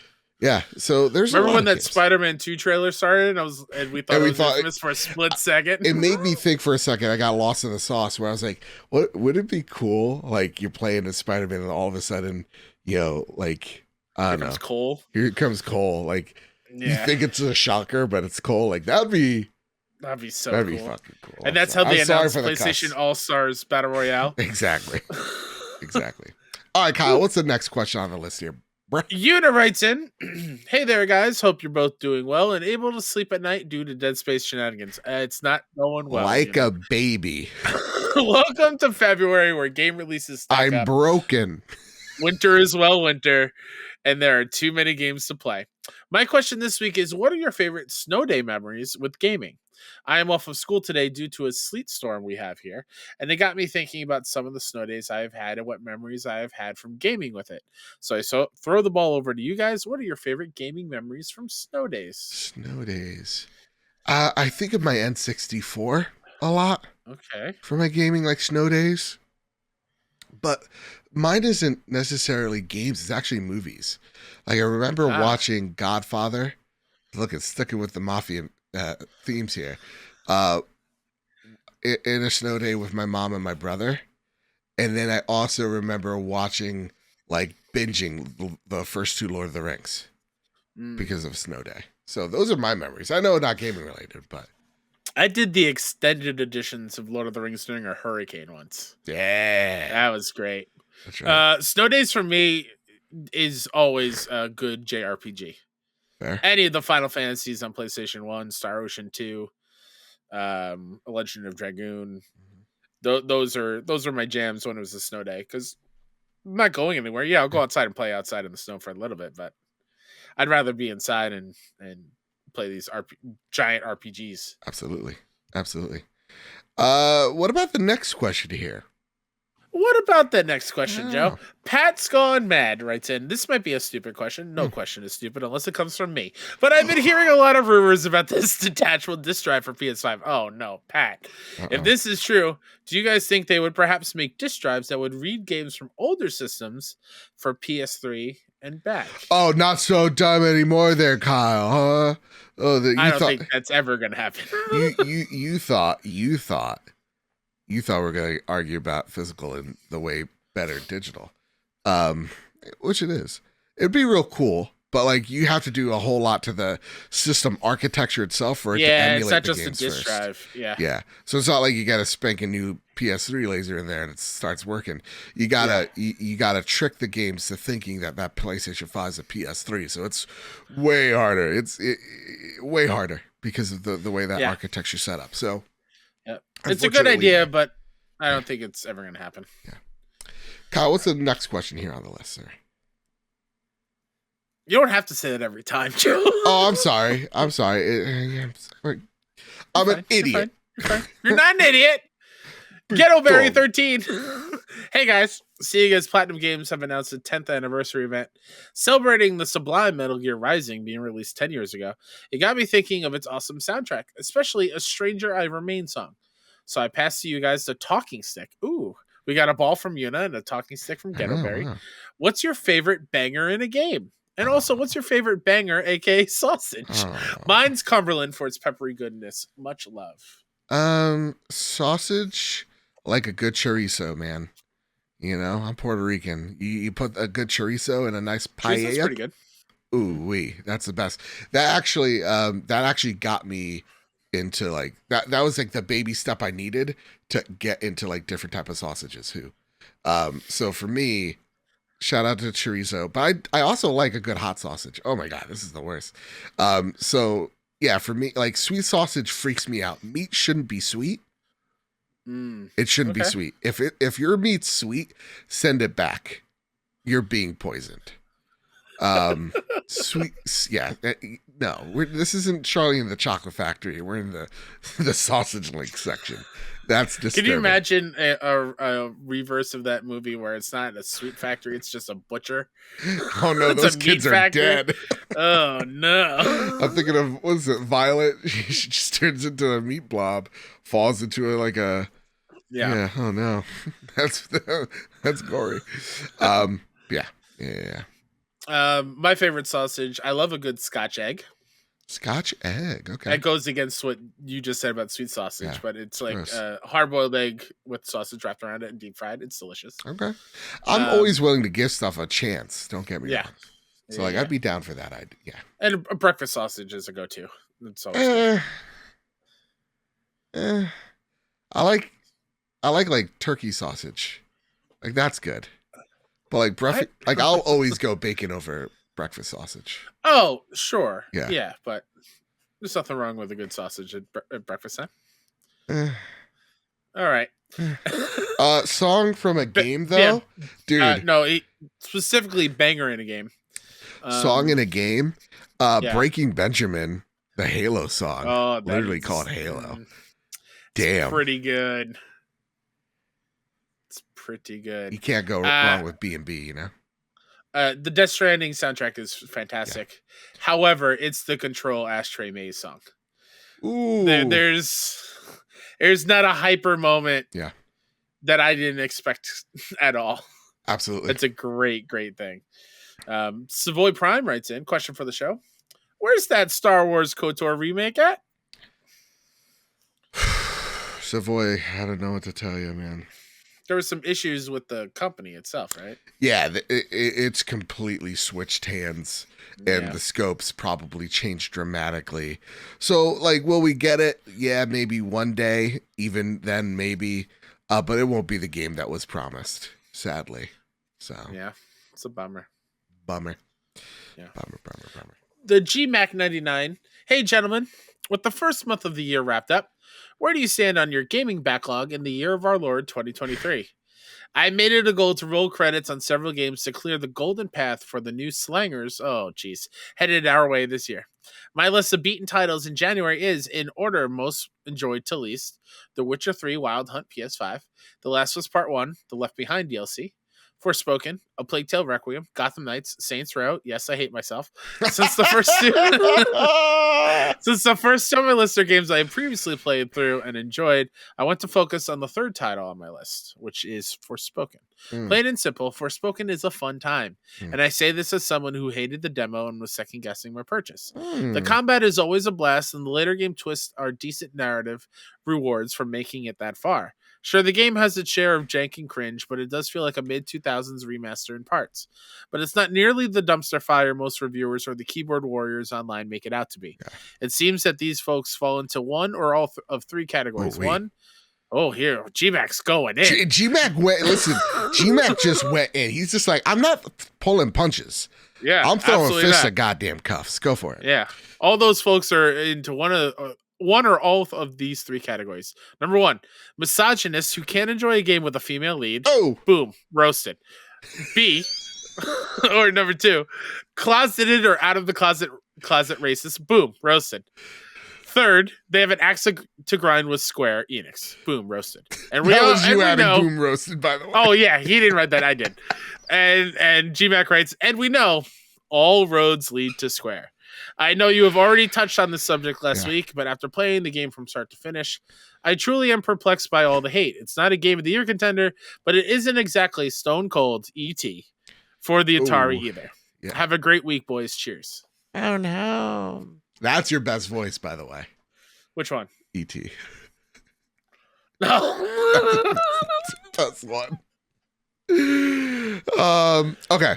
Yeah, so there's Remember a lot when of that games. Spider-Man 2 trailer started and we thought it was infamous for a split second? It made me think for a second. I got lost in the sauce where I was like, what would it be cool? Like you're playing as Spider-Man and all of a sudden, like, I don't know. Comes Cole. Here comes Cole. Like, you Yeah. think it's a shocker, but it's Cole. Like, that'd be so that'd cool. be fucking cool. And that's how they announced PlayStation All-Stars Battle Royale. Exactly. All right, Kyle, what's the next question on the list here? Yuna writes in, hey there, guys. Hope you're both doing well and able to sleep at night due to Dead Space shenanigans. It's not going well. Like a baby. Welcome to February, where game releases stack I'm up. broken. Winter is winter, and there are too many games to play. My question this week is, what are your favorite snow day memories with gaming? I am off of school today due to a sleet storm we have here, and it got me thinking about some of the snow days I have had and what memories I have had from gaming with it. So I throw the ball over to you guys. What are your favorite gaming memories from snow days? Snow days. I think of my N64 a lot. Okay. For my gaming, like snow days. But mine isn't necessarily games, it's actually movies. Like I remember watching Godfather. Look, it's sticking with the mafia themes here. In a snow day with my mom and my brother. And then I also remember watching, like, binging the first two Lord of the Rings because of snow day. So those are my memories. I know not gaming related, but I did the extended editions of Lord of the Rings during a hurricane once. yeah, That was great. that's right. Snow days for me is always a good JRPG. Fair. Any of the Final Fantasies on PlayStation 1, Star Ocean 2, Legend of Dragoon. Those are my jams when it was a snow day, because I'm not going anywhere. Yeah, I'll go outside and play outside in the snow for a little bit, but I'd rather be inside and play these giant RPGs. Absolutely. What about the next question here? What about that next question, Joe? Pat's Gone Mad writes in, this might be a stupid question. No question is stupid unless it comes from me. But I've been hearing a lot of rumors about this detachable disk drive for PS5. Oh, no, Pat. If this is true, do you guys think they would perhaps make disk drives that would read games from older systems for PS3 and back? Oh, not so dumb anymore there, Kyle, huh? Oh, I don't think that's ever going to happen. you thought we were going to argue about physical and the way better digital, which it is. It'd be real cool, but like you have to do a whole lot to the system architecture itself for it to emulate it's not the just a games disk first. drive. Yeah. So it's not like you got to spank a new PS3 laser in there and it starts working. You gotta you gotta trick the games to thinking that PlayStation 5 is a PS3. So it's way harder. It's way harder because of the way that architecture set up. So it's a good idea, but I don't think it's ever going to happen. Yeah. Kyle, what's the next question here on the list, sir? You don't have to say that every time, Joe. Oh, I'm sorry. I'm an idiot. You're fine. You're not an idiot. Ghettoberry 13. Hey, guys. Seeing as Platinum Games have announced a 10th anniversary event celebrating the sublime Metal Gear Rising being released 10 years ago, it got me thinking of its awesome soundtrack, especially A Stranger I Remain song. So I passed to you guys the talking stick. Ooh, we got a ball from Yuna and a talking stick from Ghettoberry. Wow. What's your favorite banger in a game? And also, what's your favorite banger, aka sausage? Mine's Cumberland for its peppery goodness. Much love. Sausage, like a good chorizo, man. You know, I'm Puerto Rican. You put a good chorizo in a nice paella. That's pretty good. Ooh, that's the best. That actually got me into like that was like the baby step I needed to get into like different type of sausages too. So for me, shout out to chorizo, but I also like a good hot sausage. Oh my god, this is the worst. So yeah, for me, like sweet sausage freaks me out. Meat shouldn't be sweet. It shouldn't be sweet. If your meat's sweet, send it back. You're being poisoned. Sweet, yeah. No, this isn't Charlie and the Chocolate Factory. We're in the sausage link section. That's disturbing. Can you imagine a reverse of that movie where it's not a sweet factory, it's just a butcher? Oh no, those kids are dead. Oh no. I'm thinking of, what is it, Violet? She just turns into a meat blob, falls into a yeah. Oh no, that's gory. Yeah. My favorite sausage. I love a good Scotch egg. Scotch egg. Okay. That goes against what you just said about sweet sausage, Yeah, but it's like gross. a hard-boiled egg with sausage wrapped around it and deep fried. It's delicious. Okay. I'm always willing to give stuff a chance. Don't get me Yeah. wrong. So like, I'd be down for that. Yeah. And a breakfast sausage is a go-to. It's always good. I like turkey sausage. Like that's good. But like I'll always go bacon over breakfast sausage. Oh, sure. Yeah. Yeah, but there's nothing wrong with a good sausage at breakfast time. All right. Song from a game though, dude. No, specifically banger in a game. Song in a game. Breaking Benjamin, the Halo song, literally called Halo. Damn, pretty good. It's pretty good. You can't go wrong with B&B, you know. The Death Stranding soundtrack is fantastic. Yeah. However, it's the Control Ashtray Maze song. Ooh, there's not a hyper moment. Yeah. That I didn't expect at all. Absolutely, it's a great thing. Savoy Prime writes in, question for the show: where's that Star Wars KOTOR remake at? Savoy, I don't know what to tell you, man. There was some issues with the company itself, right? Yeah, it's completely switched hands, and the scopes probably changed dramatically. So, like, will we get it? Yeah, maybe one day. Even then, maybe. But it won't be the game that was promised, sadly. So yeah, it's a bummer. Yeah, bummer. The GMAC99. Hey, gentlemen, with the first month of the year wrapped up, where do you stand on your gaming backlog in the year of our Lord 2023? I made it a goal to roll credits on several games to clear the golden path for the new slangers. Oh, geez, headed our way this year. My list of beaten titles in January is, in order most enjoyed to least, The Witcher 3 Wild Hunt PS5, The Last of Us Part 1, the Left Behind DLC, Forspoken, A Plague Tale Requiem, Gotham Knights, Saints Row. Yes, I hate myself. Since the first two on my list are games I had previously played through and enjoyed, I want to focus on the third title on my list, which is Forspoken. Plain and simple, Forspoken is a fun time. And I say this as someone who hated the demo and was second guessing my purchase. The combat is always a blast, and the later game twists are decent narrative rewards for making it that far. Sure, the game has its share of jank and cringe, but it does feel like a mid-2000s remaster in parts. But it's not nearly the dumpster fire most reviewers or the keyboard warriors online make it out to be. Yeah. It seems that these folks fall into one or all of three categories. Here, G-Mac's going in. G-Mac went, listen, G-Mac just went in. He's just like, I'm not pulling punches. Yeah, I'm throwing fists at goddamn cuffs. Go for it. Yeah. All those folks are into one or all of these three categories. Number one, misogynists who can't enjoy a game with a female lead. Oh, boom, roasted. B, or number two, closeted or out of the closet racist. Boom, roasted. Third, they have an axe to grind with Square Enix. Boom, roasted. And that was you adding boom, roasted, by the way. Oh yeah, he didn't write that. I did. And GMAC writes, and we know all roads lead to Square. I know you have already touched on this subject last week, but after playing the game from start to finish, I truly am perplexed by all the hate. It's not a Game of the Year contender, but it isn't exactly stone cold E.T. for the Atari either. Yeah. Have a great week, boys. Cheers. Oh, no. That's your best voice, by the way. Which one? E.T. No. That's one. Okay.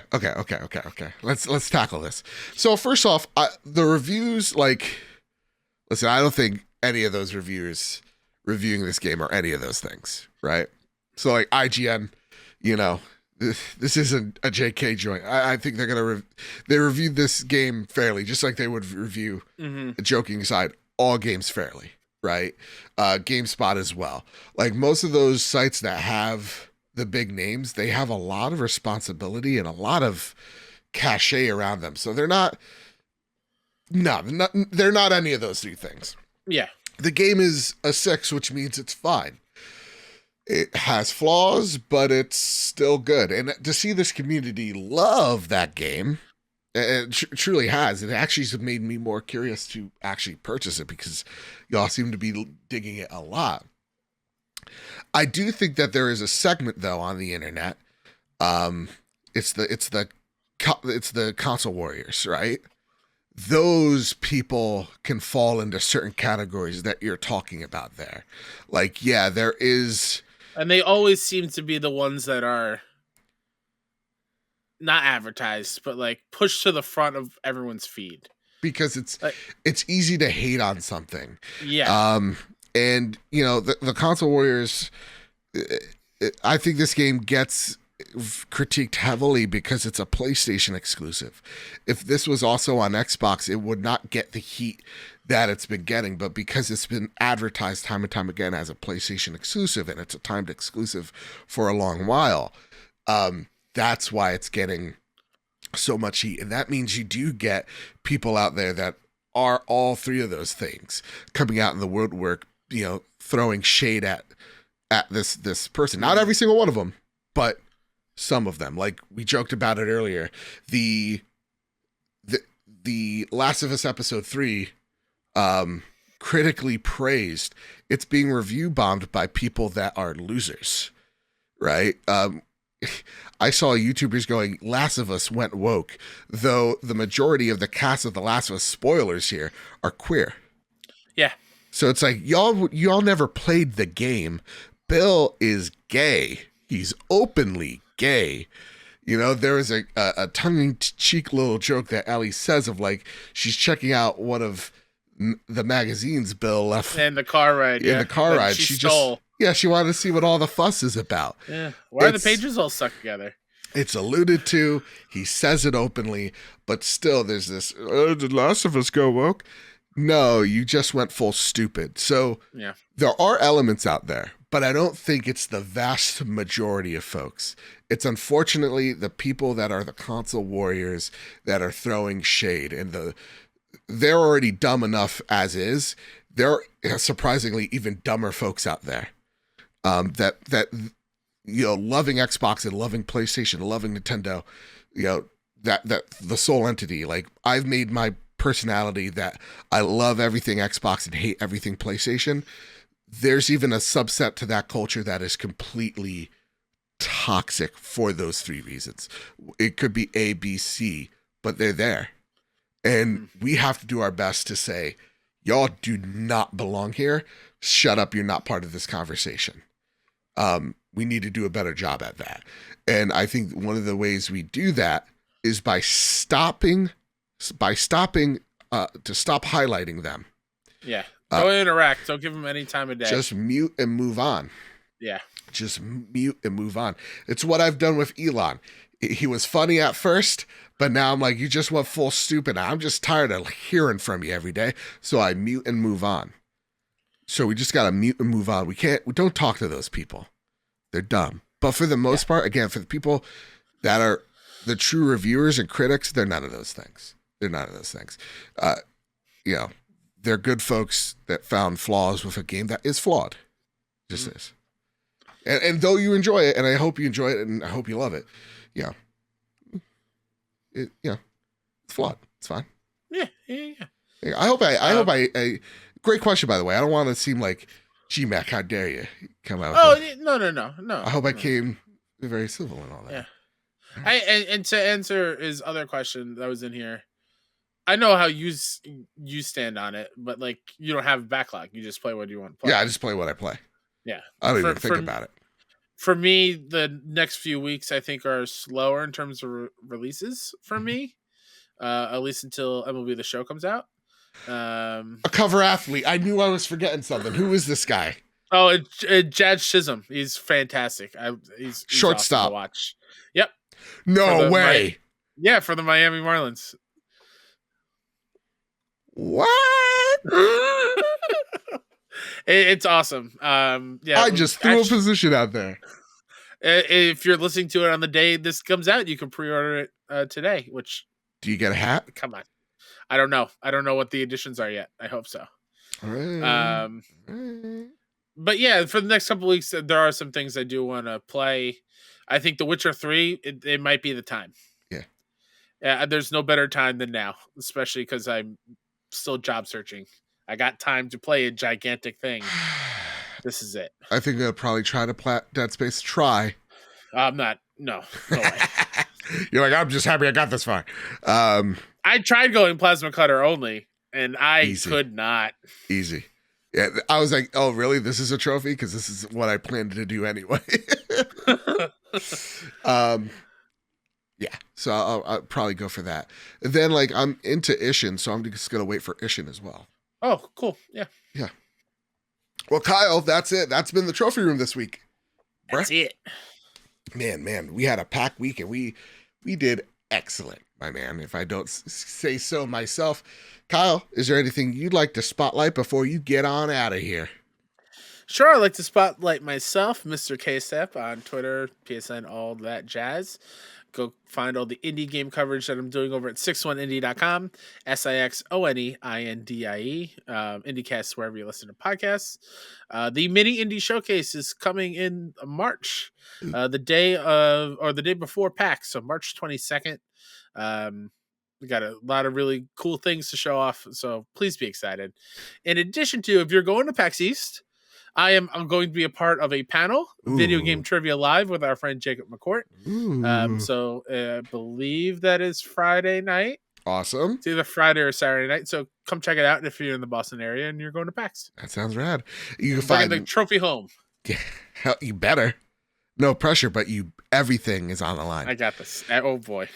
Let's tackle this. So first off, the reviews, like, listen, I don't think any of those reviewers reviewing this game are any of those things, right? So like IGN, this isn't a JK joint. I think they're gonna they reviewed this game fairly, just like they would review, joking aside, all games fairly, right? GameSpot as well. Like most of those sites that have the big names, they have a lot of responsibility and a lot of cachet around them. So they're not any of those three things. Yeah. The game is a 6, which means it's fine. It has flaws, but it's still good. And to see this community love that game, it truly has. It actually has made me more curious to actually purchase it because y'all seem to be digging it a lot. I do think that there is a segment though on the internet. It's the it's the console warriors, right? Those people can fall into certain categories that you're talking about there. Like, yeah, there is. And they always seem to be the ones that are not advertised, but like pushed to the front of everyone's feed. Because it's easy to hate on something. Yeah. And, you know, the console warriors, I think this game gets critiqued heavily because it's a PlayStation exclusive. If this was also on Xbox, it would not get the heat that it's been getting, but because it's been advertised time and time again as a PlayStation exclusive, and it's a timed exclusive for a long while, that's why it's getting so much heat. And that means you do get people out there that are all three of those things coming out in the woodwork, you know, throwing shade at this person. Not every single one of them, but some of them. Like we joked about it earlier, the Last of Us episode 3, critically praised. It's being review bombed by people that are losers, right? I saw YouTubers going, Last of Us went woke, though the majority of the cast of The Last of Us, spoilers here, are queer. Yeah. So it's like, y'all never played the game. Bill is gay. He's openly gay. You know, there is a tongue-in-cheek little joke that Ellie says of like, she's checking out one of the magazines Bill left. In the car ride. In the car ride. She stole. She wanted to see what all the fuss is about. Yeah. Why are the pages all stuck together? It's alluded to. He says it openly, but still there's this, did Last of Us go woke? No, you just went full stupid. So yeah, there are elements out there, but I don't think it's the vast majority of folks. It's unfortunately the people that are the console warriors that are throwing shade, and they're already dumb enough as is. There are surprisingly even dumber folks out there that you know, loving Xbox and loving PlayStation, loving Nintendo, you know, that the sole entity. Like, I've made my personality that I love everything Xbox and hate everything PlayStation. There's even a subset to that culture that is completely toxic for those three reasons. It could be A, B, C, but they're there. And we have to do our best to say, y'all do not belong here. Shut up. You're not part of this conversation. We need to do a better job at that. And I think one of the ways we do that is by stopping to stop highlighting them. Yeah. Don't interact. Don't give them any time of day. Just mute and move on. Yeah. Just mute and move on. It's what I've done with Elon. He was funny at first, but now I'm like, you just went full stupid. I'm just tired of hearing from you every day. So I mute and move on. So we just got to mute and move on. We don't talk to those people. They're dumb. But for the most part, again, for the people that are the true reviewers and critics, they're none of those things. They're none of those things. You know, they're good folks that found flaws with a game that is flawed. Just is. And though you enjoy it, and I hope you enjoy it, and I hope you love it, it's flawed. It's fine. Yeah. I hope I great question, by the way. I don't want to seem like, gee, Mac, how dare you come out with No. I hope I came very civil and all that. Yeah. And to answer his other question that was in here, I know how you stand on it, but like, you don't have a backlog. You just play what you want to play. Yeah, I just play what I play. Yeah. I don't even think about it. For me, the next few weeks, I think, are slower in terms of releases for me, at least until MLB The Show comes out. A cover athlete. I knew I was forgetting something. Who is this guy? Oh, Jad Chisholm. He's fantastic. He's shortstop. Awesome to watch. Yep. No way. For the Miami Marlins. What? It's awesome. I just threw a position out there. If you're listening to it on the day this comes out, you can pre-order it today. Which, do you get a hat? Come on, I don't know. I don't know what the editions are yet. I hope so. All right. But yeah, for the next couple of weeks, there are some things I do want to play. I think The Witcher 3, it might be the time. Yeah. There's no better time than now, especially because I'm still job searching. I got time to play a gigantic thing. This is it. I think I'll probably try to play Dead Space. Try. I'm not. No way. You're like, I'm just happy I got this far. I tried going plasma cutter only, and I Easy. could not. Easy. Yeah, I was like, oh, really? This is a trophy? Because this is what I planned to do anyway. Yeah, so I'll probably go for that. And then, like, I'm into Ishin, so I'm just going to wait for Ishin as well. Oh, cool. Yeah. Yeah. Well, Kyle, that's it. That's been the trophy room this week. That's it. Man, we had a packed week, and we did excellent, my man, if I don't say so myself. Kyle, is there anything you'd like to spotlight before you get on out of here? Sure, I'd like to spotlight myself, Mr. K-Step, on Twitter, PSN, all that jazz. Go find all the indie game coverage that I'm doing over at 61indie.com, SIXONEINDIE, IndieCast, wherever you listen to podcasts. The mini indie showcase is coming in March, the day before PAX, so March 22nd. We got a lot of really cool things to show off, so please be excited. In addition to, if you're going to PAX East, I'm going to be a part of a panel, Video Game Trivia Live, with our friend Jacob McCourt. So I believe that is Friday night. Awesome. It's either Friday or Saturday night. So come check it out if you're in the Boston area and you're going to PAX. That sounds rad. You can find the trophy home. Yeah, hell, you better. No pressure, but everything is on the line. I got this. Oh boy.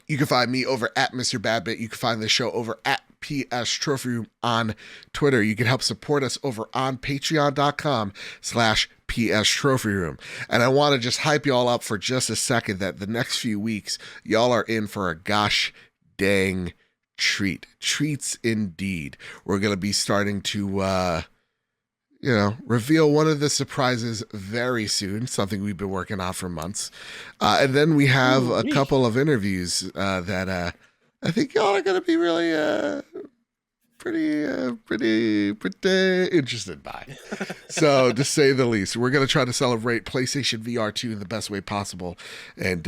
You can find me over at Mr. Badbit. You can find the show over at PS Trophy Room on Twitter. You can help support us over on patreon.com/PS Trophy Room. And I want to just hype y'all up for just a second that the next few weeks, y'all are in for a gosh dang treat. Treats indeed. We're going to be starting to, reveal one of the surprises very soon, something we've been working on for months. And then we have a couple of interviews that I think y'all are going to be really pretty interested by. So, to say the least, we're going to try to celebrate PlayStation VR2 in the best way possible and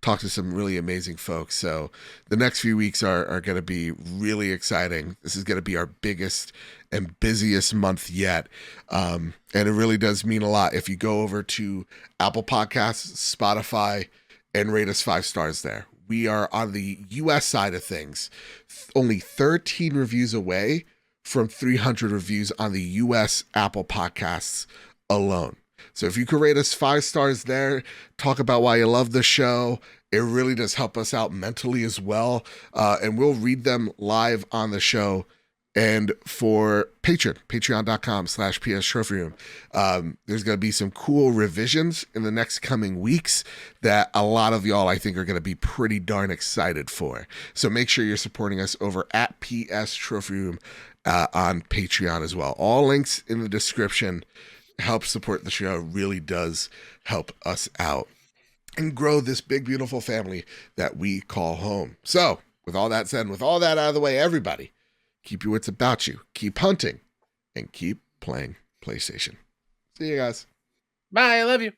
talk to some really amazing folks. So, the next few weeks are going to be really exciting. This is going to be our biggest and busiest month yet. And it really does mean a lot if you go over to Apple Podcasts, Spotify, and rate us 5 stars there. We are on the US side of things, only 13 reviews away from 300 reviews on the US Apple Podcasts alone. So if you could rate us 5 stars there, talk about why you love the show, it really does help us out mentally as well. And we'll read them live on the show. And for patreon.com/PS Trophy Room, there's going to be some cool revisions in the next coming weeks that a lot of y'all, I think, are going to be pretty darn excited for. So make sure you're supporting us over at PS Trophy Room on Patreon as well. All links in the description. Help support the show. Really does help us out and grow this big, beautiful family that we call home. So with all that said, and with all that out of the way, everybody, keep your wits about you, keep hunting, and keep playing PlayStation. See you guys. Bye. I love you.